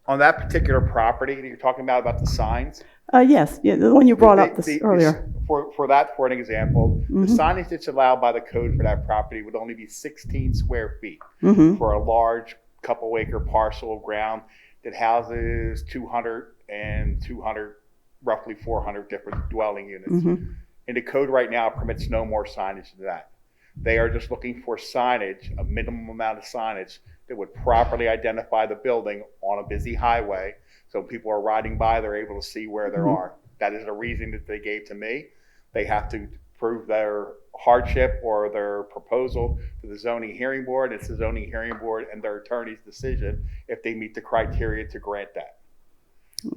On that particular property that you're talking about the signs?
Yes, yeah, the one you brought up earlier.
For an example, the signage that's allowed by the code for that property would only be 16 square feet for a large couple acre parcel of ground that houses 200 and 200, roughly 400 different dwelling units. And the code right now permits no more signage than that. They are just looking for signage, a minimum amount of signage that would properly identify the building on a busy highway. So people are riding by, they're able to see where they are. That is a reason that they gave to me. They have to prove their hardship or their proposal to the zoning hearing board. It's the zoning hearing board and their attorney's decision if they meet the criteria to grant that.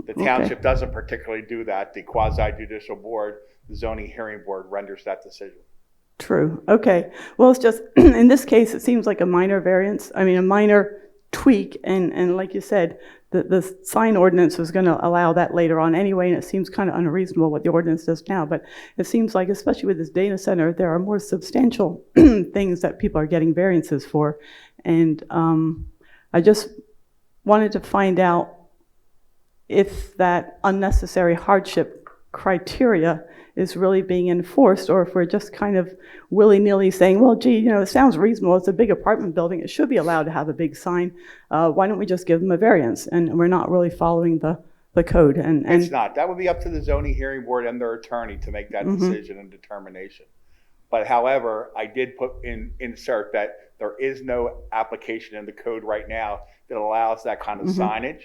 The township doesn't particularly do that. The quasi-judicial board, the zoning hearing board, renders that decision.
True. Okay. Well, it's just, in this case, it seems like a minor variance. I mean, a minor tweak. And like you said, the sign ordinance was going to allow that later on anyway, and it seems kind of unreasonable what the ordinance does now. But it seems like, especially with this data center, there are more substantial things that people are getting variances for. And I just wanted to find out if that unnecessary hardship criteria is really being enforced, or if we're just kind of willy-nilly saying, well, gee, you know, it sounds reasonable. It's a big apartment building. It should be allowed to have a big sign. Why don't we just give them a variance? And we're not really following the code. And
it's not. That would be up to the zoning hearing board and their attorney to make that decision and determination. But however, I did insert that there is no application in the code right now that allows that kind of signage.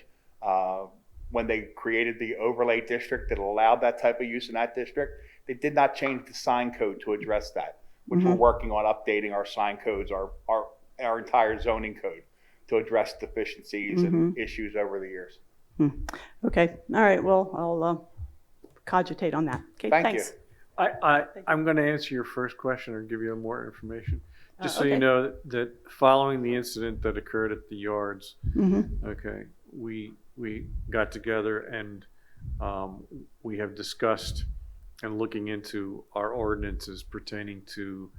When they created the overlay district that allowed that type of use in that district, they did not change the sign code to address that, which we're working on updating our sign codes, our entire zoning code to address deficiencies and issues over the years.
Okay. All right. Well, I'll cogitate on that. Okay.
Thank
Thanks.
you.
I'm going to answer your first question or give you more information. Just so you know that following the incident that occurred at the yards, okay, we got together and we have discussed and looking into our ordinances pertaining to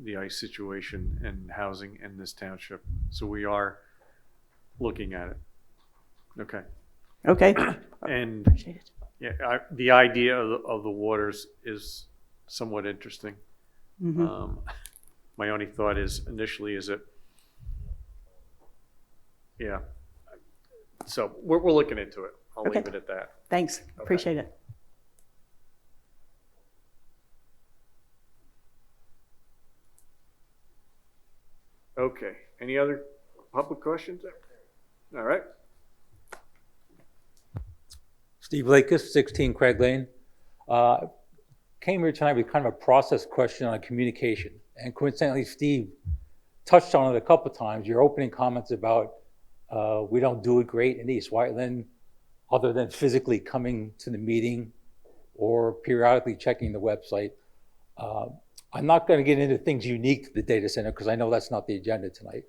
the ICE situation and housing in this township. So we are looking at it. Okay.
Okay.
And
Appreciate it.
yeah, the idea of the waters is somewhat interesting. My only thought is initially is it, yeah. So we're looking into it. I'll leave it at that.
Thanks.
Okay.
Appreciate it.
Okay. Any other public questions? All right.
Steve Lakis, 16 Craig Lane. Came here tonight with kind of a process question on communication. And coincidentally, Steve touched on it a couple of times. Your opening comments about we don't do it great in East Whiteland other than physically coming to the meeting or periodically checking the website. I'm not going to get into things unique to the data center because I know that's not the agenda tonight.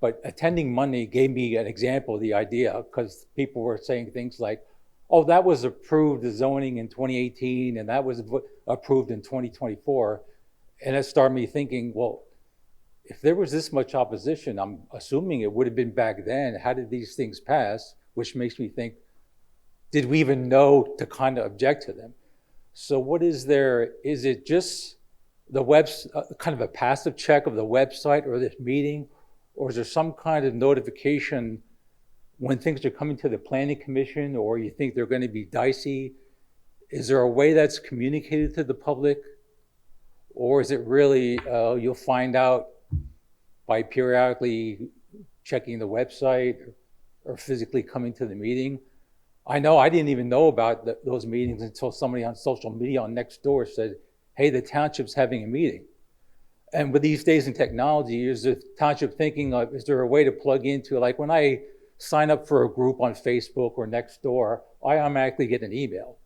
But attending Monday gave me an example of the idea because people were saying things like, oh, that was approved, the zoning in 2018, and that was approved in 2024. And it started me thinking, well, if there was this much opposition, I'm assuming it would have been back then. How did these things pass? Which makes me think, did we even know to kind of object to them? So what is there? Is it just the kind of a passive check of the website or this meeting? Or is there some kind of notification when things are coming to the planning commission, or you think they're going to be dicey? Is there a way that's communicated to the public? Or is it really, you'll find out by periodically checking the website or physically coming to the meeting? I know I didn't even know about those meetings until somebody on social media on Nextdoor said, hey, the township's having a meeting. And with these days in technology, is the township thinking of, is there a way to plug into, like when I sign up for a group on Facebook or Nextdoor, I automatically get an email,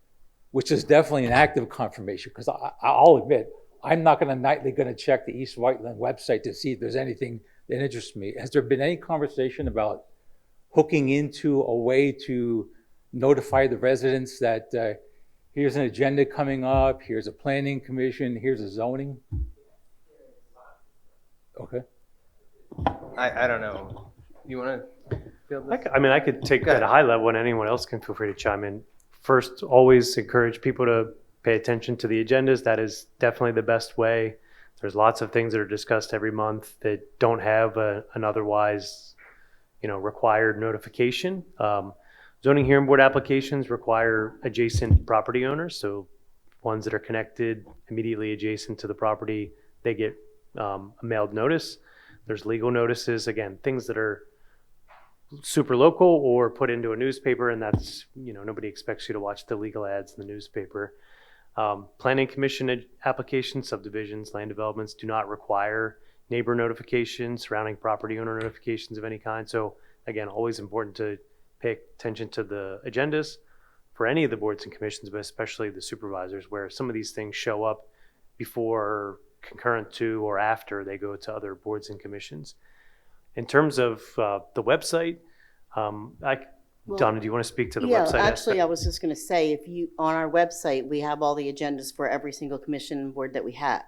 which is definitely an active confirmation, because I'll admit, I'm not nightly going to check the East Whiteland website to see if there's anything that interests me. Has there been any conversation about hooking into a way to notify the residents that here's an agenda coming up, here's a planning commission, here's a zoning? Okay.
I don't know. You want to build this?
I could take that at a high level, and anyone else can feel free to chime in. First, always encourage people to pay attention to the agendas. That is definitely the best way. There's lots of things that are discussed every month that don't have an otherwise, required notification. Zoning hearing board applications require adjacent property owners, so ones that are connected immediately adjacent to the property, they get a mailed notice. There's legal notices, again, things that are super local or put into a newspaper, and that's, nobody expects you to watch the legal ads in the newspaper. Planning commission applications, subdivisions, land developments do not require neighbor notifications, surrounding property owner notifications of any kind. So again, always important to pay attention to the agendas for any of the boards and commissions, but especially the supervisors, where some of these things show up before, concurrent to, or after they go to other boards and commissions. In terms of the website, Donna, do you want to speak to the website
actually,
aspect?
I was just going to say, if you, on our website, we have all the agendas for every single commission and board that we have.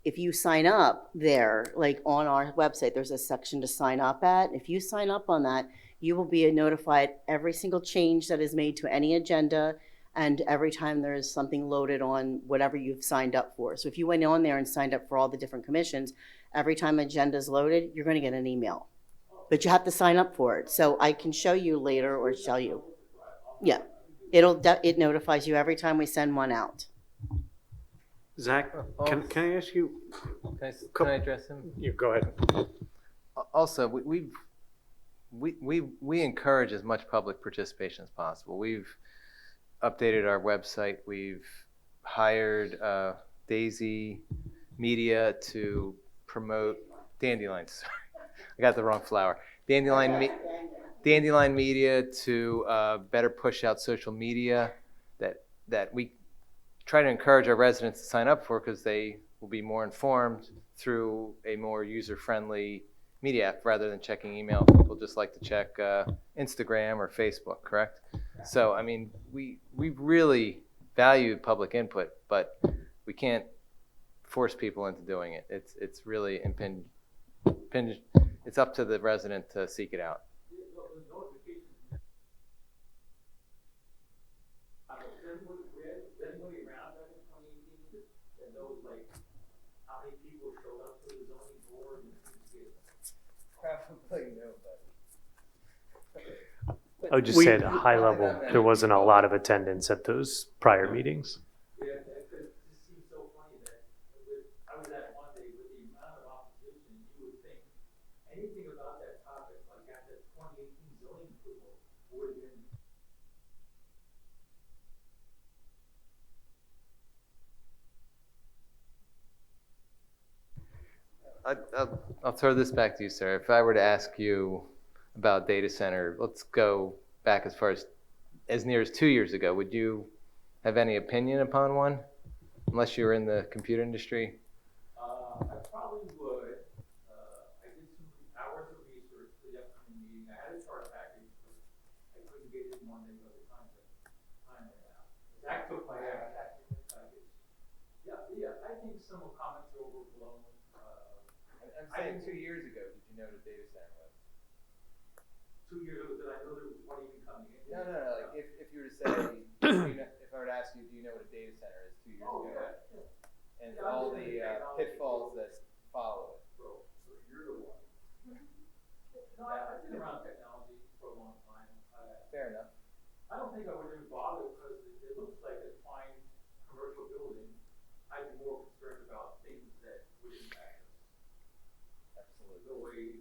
If you sign up there, like on our website, there's a section to sign up at. If you sign up on that, you will be notified every single change that is made to any agenda, and every time there is something loaded on whatever you've signed up for. So if you went on there and signed up for all the different commissions, every time agenda is loaded, you're going to get an email. But you have to sign up for it. So I can show you later or show you. Yeah, it notifies you every time we send one out.
Zach, can I ask you?
Can I address him?
You go ahead.
Also, we encourage as much public participation as possible. We've updated our website. We've hired Daisy Media to promote dandelions. I got the wrong flower. Dandelion Media to better push out social media that we try to encourage our residents to sign up for, because they will be more informed through a more user-friendly media app rather than checking email. People just like to check Instagram or Facebook, correct? So, I mean, we really value public input, but we can't force people into doing it. It's really it's up to the resident to seek it out.
I would just say at a high level, there wasn't a lot of attendance at those prior meetings.
I'll throw this back to you, sir. If I were to ask you about data center, let's go back as near as 2 years ago. Would you have any opinion upon one, unless you were in the computer industry?
I probably would. I did some hours of research for the upcoming meeting. I had a chart package, but I couldn't get it in one day by the time. some comments are overblown.
I'm saying 2 years ago, did you know what a data center was?
2 years ago, did I know there was one even coming in?
No, like if you were to say, if I were to ask you, do you know what a data center is 2 years ago? And all the pitfalls that follow it.
Bro, so you're the one. No, I've been around technology for a long time.
Fair enough.
I don't think I would even bother because it looks like a fine commercial building. I'd be more concerned about things that would impact us.
Absolutely.
The ways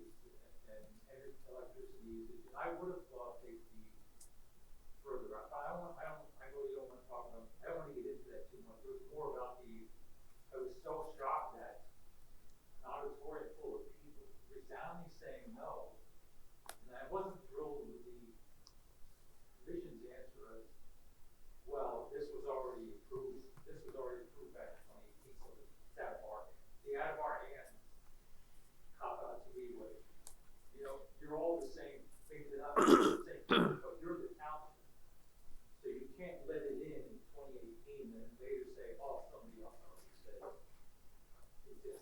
and electricity usage. And I would have thought they'd be further out. I know you don't want to talk about, I don't want to get into that too much. It was more about I was so shocked that an auditorium full of people resoundingly saying no. And I wasn't thrilled with the commission's answer as, well, this was already approved back in 2018, so it's out of our hands. The out of our hands cop out to me was, you're all the same, maybe they're not the same, but you're the township. So you can't let it in 2018 and then later say, oh, somebody else already said it.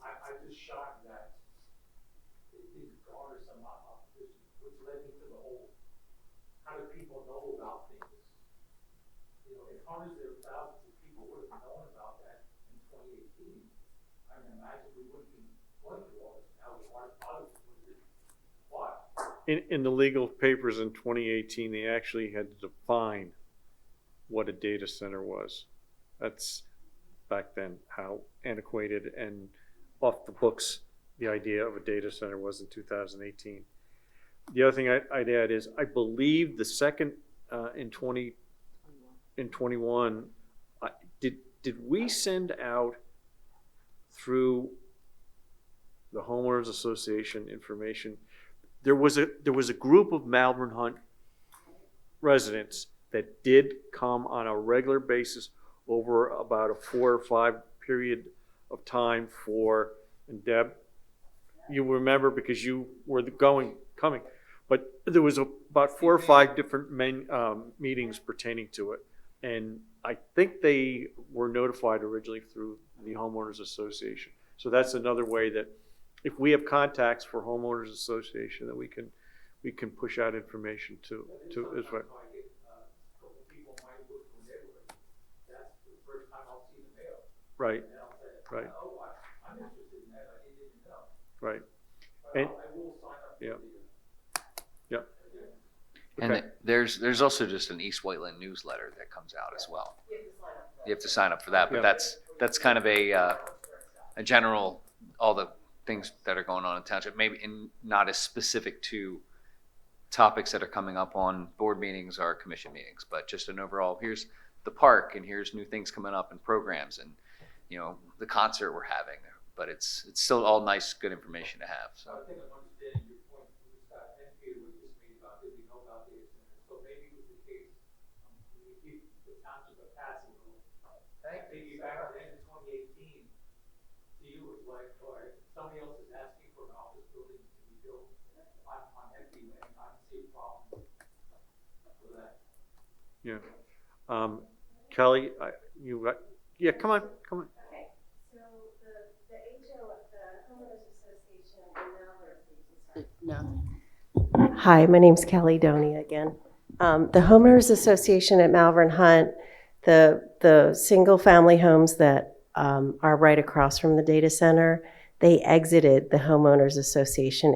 I'm just shocked that it didn't garner some opposition, which led me to the whole, how do people know about things? If hundreds or thousands of people would have known about that in 2018, I mean, imagine we wouldn't be going through all this now. What?
In the legal papers in 2018, they actually had to define what a data center was. That's back then how antiquated and off the books the idea of a data center was in 2018. The other thing I'd add is I believe the second in 21, did we send out through the homeowners association information? There was a group of Malvern Hunt residents that did come on a regular basis over about a 4 or 5 period of time and Deb, you remember because you were coming, but there was about 4 or 5 different meetings pertaining to it. And I think they were notified originally through the homeowners association. So that's another way that if we have contacts for homeowners association, that we can push out information to as well. Right. Right.
I'm interested in that. I didn't know.
Right.
And I will sign up.
Yeah. Yep.
And there's also just an East Whiteland newsletter that comes out as well. You have to sign up for that, but that's kind of a general, all the things that are going on in township, maybe not as specific to topics that are coming up on board meetings or commission meetings, but just an overall, here's the park and here's new things coming up and programs and the concert we're having. But it's still all nice, good information to have. So.
I think I'm understanding your point, Scott, and Peter, we just made about did we know about data centers? So maybe it was the case we keep the township of Patsyville. Maybe back then in 2018, to you it was like, all right, somebody else is asking for an office building to be built on empty land. I don't see a problem with that.
Yeah. Kelly, come on.
Okay, so the HO, the Homeowners Association in Malvern. No. Hi, my name's Kelly Doney again. The Homeowners Association at Malvern Hunt, the single-family homes that are right across from the data center, they exited the Homeowners Association.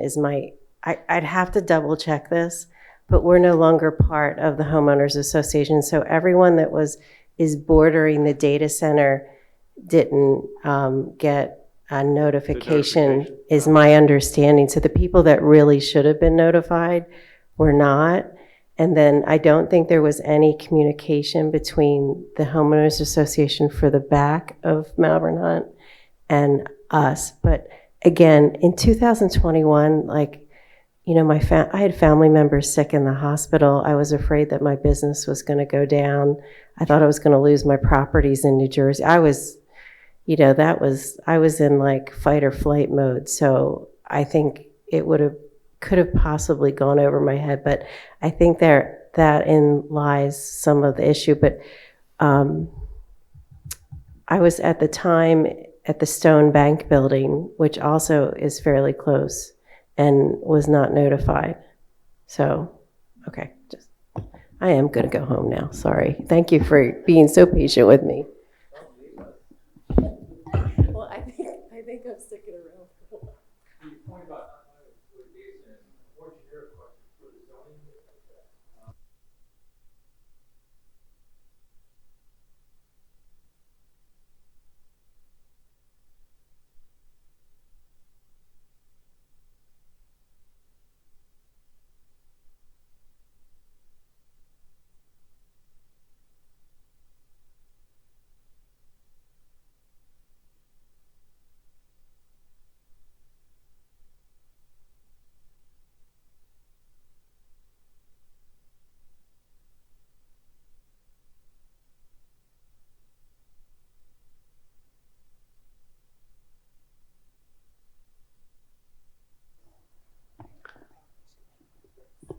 I'd have to double check this, but we're no longer part of the Homeowners Association. So everyone that is bordering the data center didn't get a notification, is my understanding. So the people that really should have been notified were not. And then I don't think there was any communication between the Homeowners Association for the back of Malvern Hunt and us. But again, in 2021, I had family members sick in the hospital. I was afraid that my business was going to go down. I thought I was going to lose my properties in New Jersey. I was in like fight or flight mode. So I think it could have possibly gone over my head, but I think that lies some of the issue. But I was at the time at the Stone Bank building, which also is fairly close, and was not notified. So, okay, I am going to go home now. Sorry. Thank you for being so patient with me. Well, I think I'm sticking around for a while.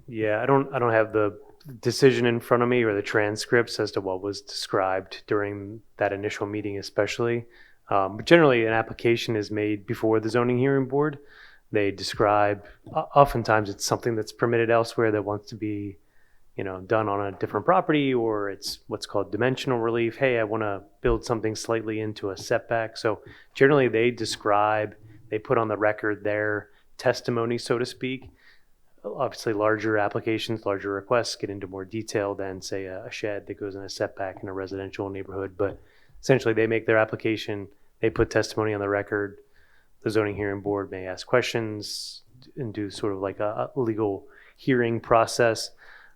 Yeah, I don't have the decision in front of me or the transcripts as to what was described during that initial meeting, especially. But generally, an application is made before the zoning hearing board. They describe, oftentimes it's something that's permitted elsewhere that wants to be, done on a different property, or it's what's called dimensional relief. Hey, I want to build something slightly into a setback. So generally, they describe, they put on the record their testimony, so to speak. Obviously, larger applications, larger requests get into more detail than, say, a shed that goes in a setback in a residential neighborhood. But essentially, they make their application, they put testimony on the record. The zoning hearing board may ask questions and do sort of like a legal hearing process.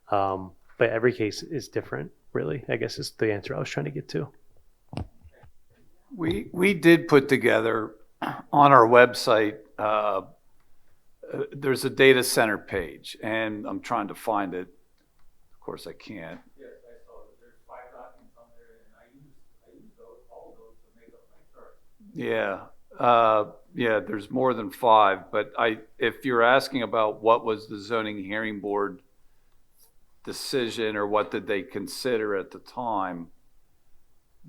But every case is different, really, I guess is the answer I was trying to get to.
We did put together on our website, there's a data center page, and I'm trying to find it. Of course, I can't.
Yes, I saw that. There's 5 documents on there, and I use those, all of those to make up my chart.
Yeah, there's more than 5, but if you're asking about what was the zoning hearing board decision or what did they consider at the time,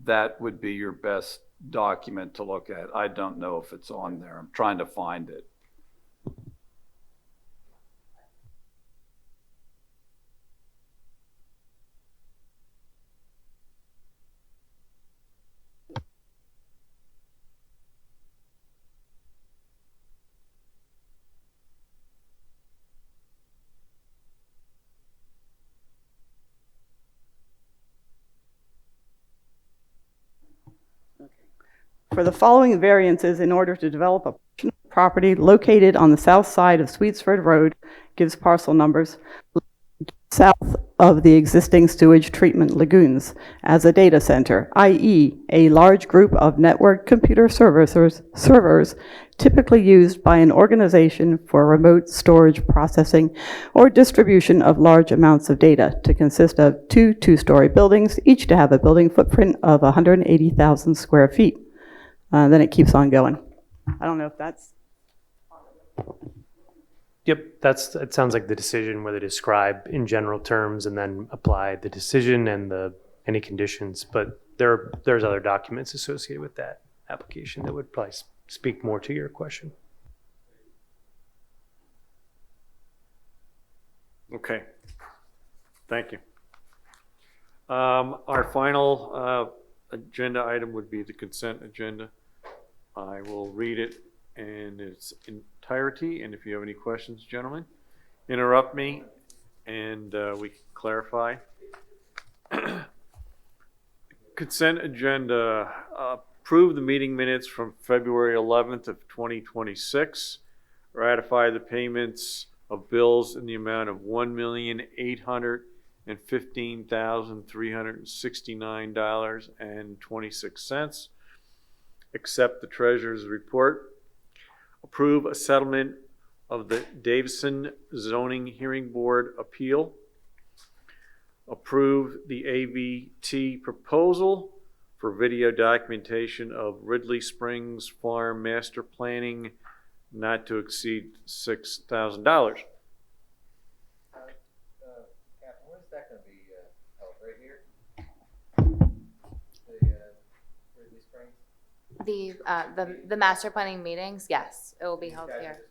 that would be your best document to look at. I don't know if it's on there. I'm trying to find it.
For the following variances, in order to develop a portion of property located on the south side of Sweetsford Road, gives parcel numbers, south of the existing sewage treatment lagoons as a data center, i.e. a large group of networked computer servers typically used by an organization for remote storage, processing, or distribution of large amounts of data, to consist of 2 two-story buildings, each to have a building footprint of 180,000 square feet. Then it keeps on going. I don't know if that's...
Yep, it sounds like the decision where they describe in general terms and then apply the decision and any conditions. But there's other documents associated with that application that would probably speak more to your question.
Okay, thank you. Our final agenda item would be the consent agenda. I will read it in its entirety, and if you have any questions, gentlemen, interrupt me and we can clarify. Consent agenda, approve the meeting minutes from February 11th of 2026, ratify the payments of bills in the amount of $1,815,369.26, accept the treasurer's report, approve a settlement of the Davison Zoning Hearing Board appeal, approve the AVT proposal for video documentation of Ridley Springs Farm Master Planning not to exceed $6,000.
Where's that going to be held? Right here? The Ridley Springs?
The master planning meetings, yes, it will be held here.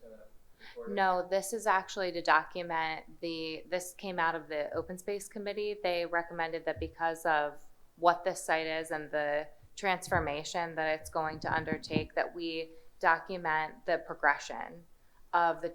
No, this is actually to document this came out of the open space committee. They recommended that because of what this site is and the transformation that it's going to undertake, that we document the progression of the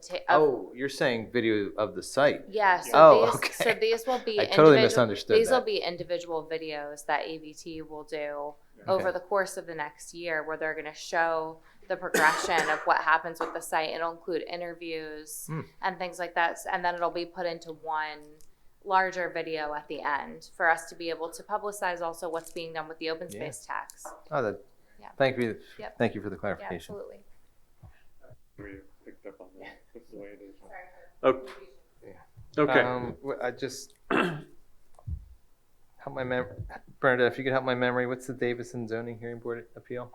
You're saying video of the site?
yeah, so
okay.
these will be
I totally
individual-
misunderstood
These will
that.
be individual videos that AVT will do over the course of the next year, where they're going to show the progression of what happens with the site. It'll include interviews and things like that, and then it'll be put into one larger video at the end for us to be able to publicize also what's being done with the open space tax. Yeah.
Thank you.
Yep.
Thank you for the
Yeah,
clarification.
absolutely.
We picked up on that. That's the way it is. Okay. Okay.
I just help my Bernadette, if you could help my memory, what's the Davidson zoning hearing board appeal?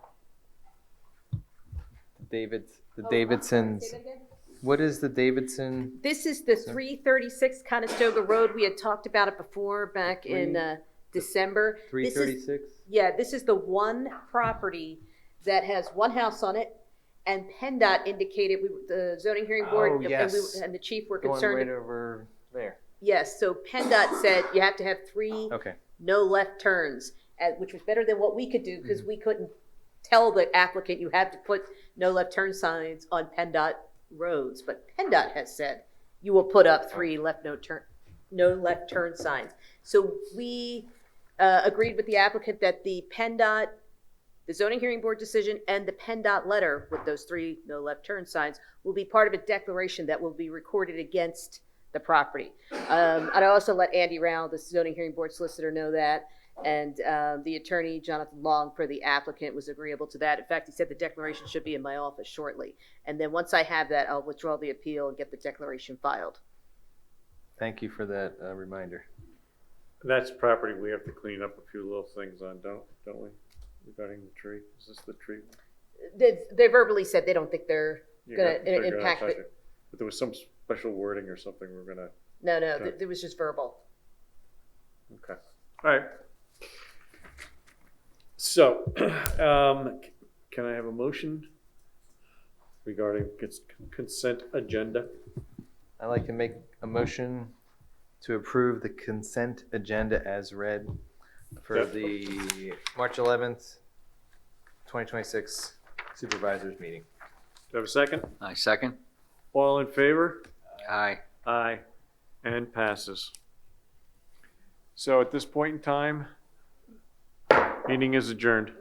The Davidsons. What is the Davidson?
This is the 336 Conestoga Road. We had talked about it before back in December.
336?
Yeah, this is the one property that has one house on it, and PennDOT indicated, the zoning hearing board and the chief were concerned.
Going right over there.
Yes, so PennDOT said you have to have 3
Okay.
no left turns, which was better than what we could do because we couldn't tell the applicant you have to put no left turn signs on PennDOT roads. But PennDOT has said you will put up 3 no left turn signs. So we agreed with the applicant that the PennDOT, the zoning hearing board decision, and the PennDOT letter with those 3 no left turn signs will be part of a declaration that will be recorded against the property. I'd also let Andy Rao, the zoning hearing board solicitor, know that. And the attorney, Jonathan Long, for the applicant, was agreeable to that. In fact, he said the declaration should be in my office shortly. And then once I have that, I'll withdraw the appeal and get the declaration filed.
Thank you for that reminder.
That's property we have to clean up a few little things on, don't we? Regarding the tree. Is this the tree?
They verbally said they don't think they're
You're
going
gonna
to
figure
impact
out,
it.
but there was some special wording or something we're gonna.
No,
Okay.
it was just verbal.
Okay. All right. So, can I have a motion regarding consent agenda?
I'd like to make a motion to approve the consent agenda as read for the March 11th, 2026 Supervisors meeting.
Do I have a second?
I second.
All in favor?
Aye.
Aye. And passes. So at this point in time, meeting is adjourned.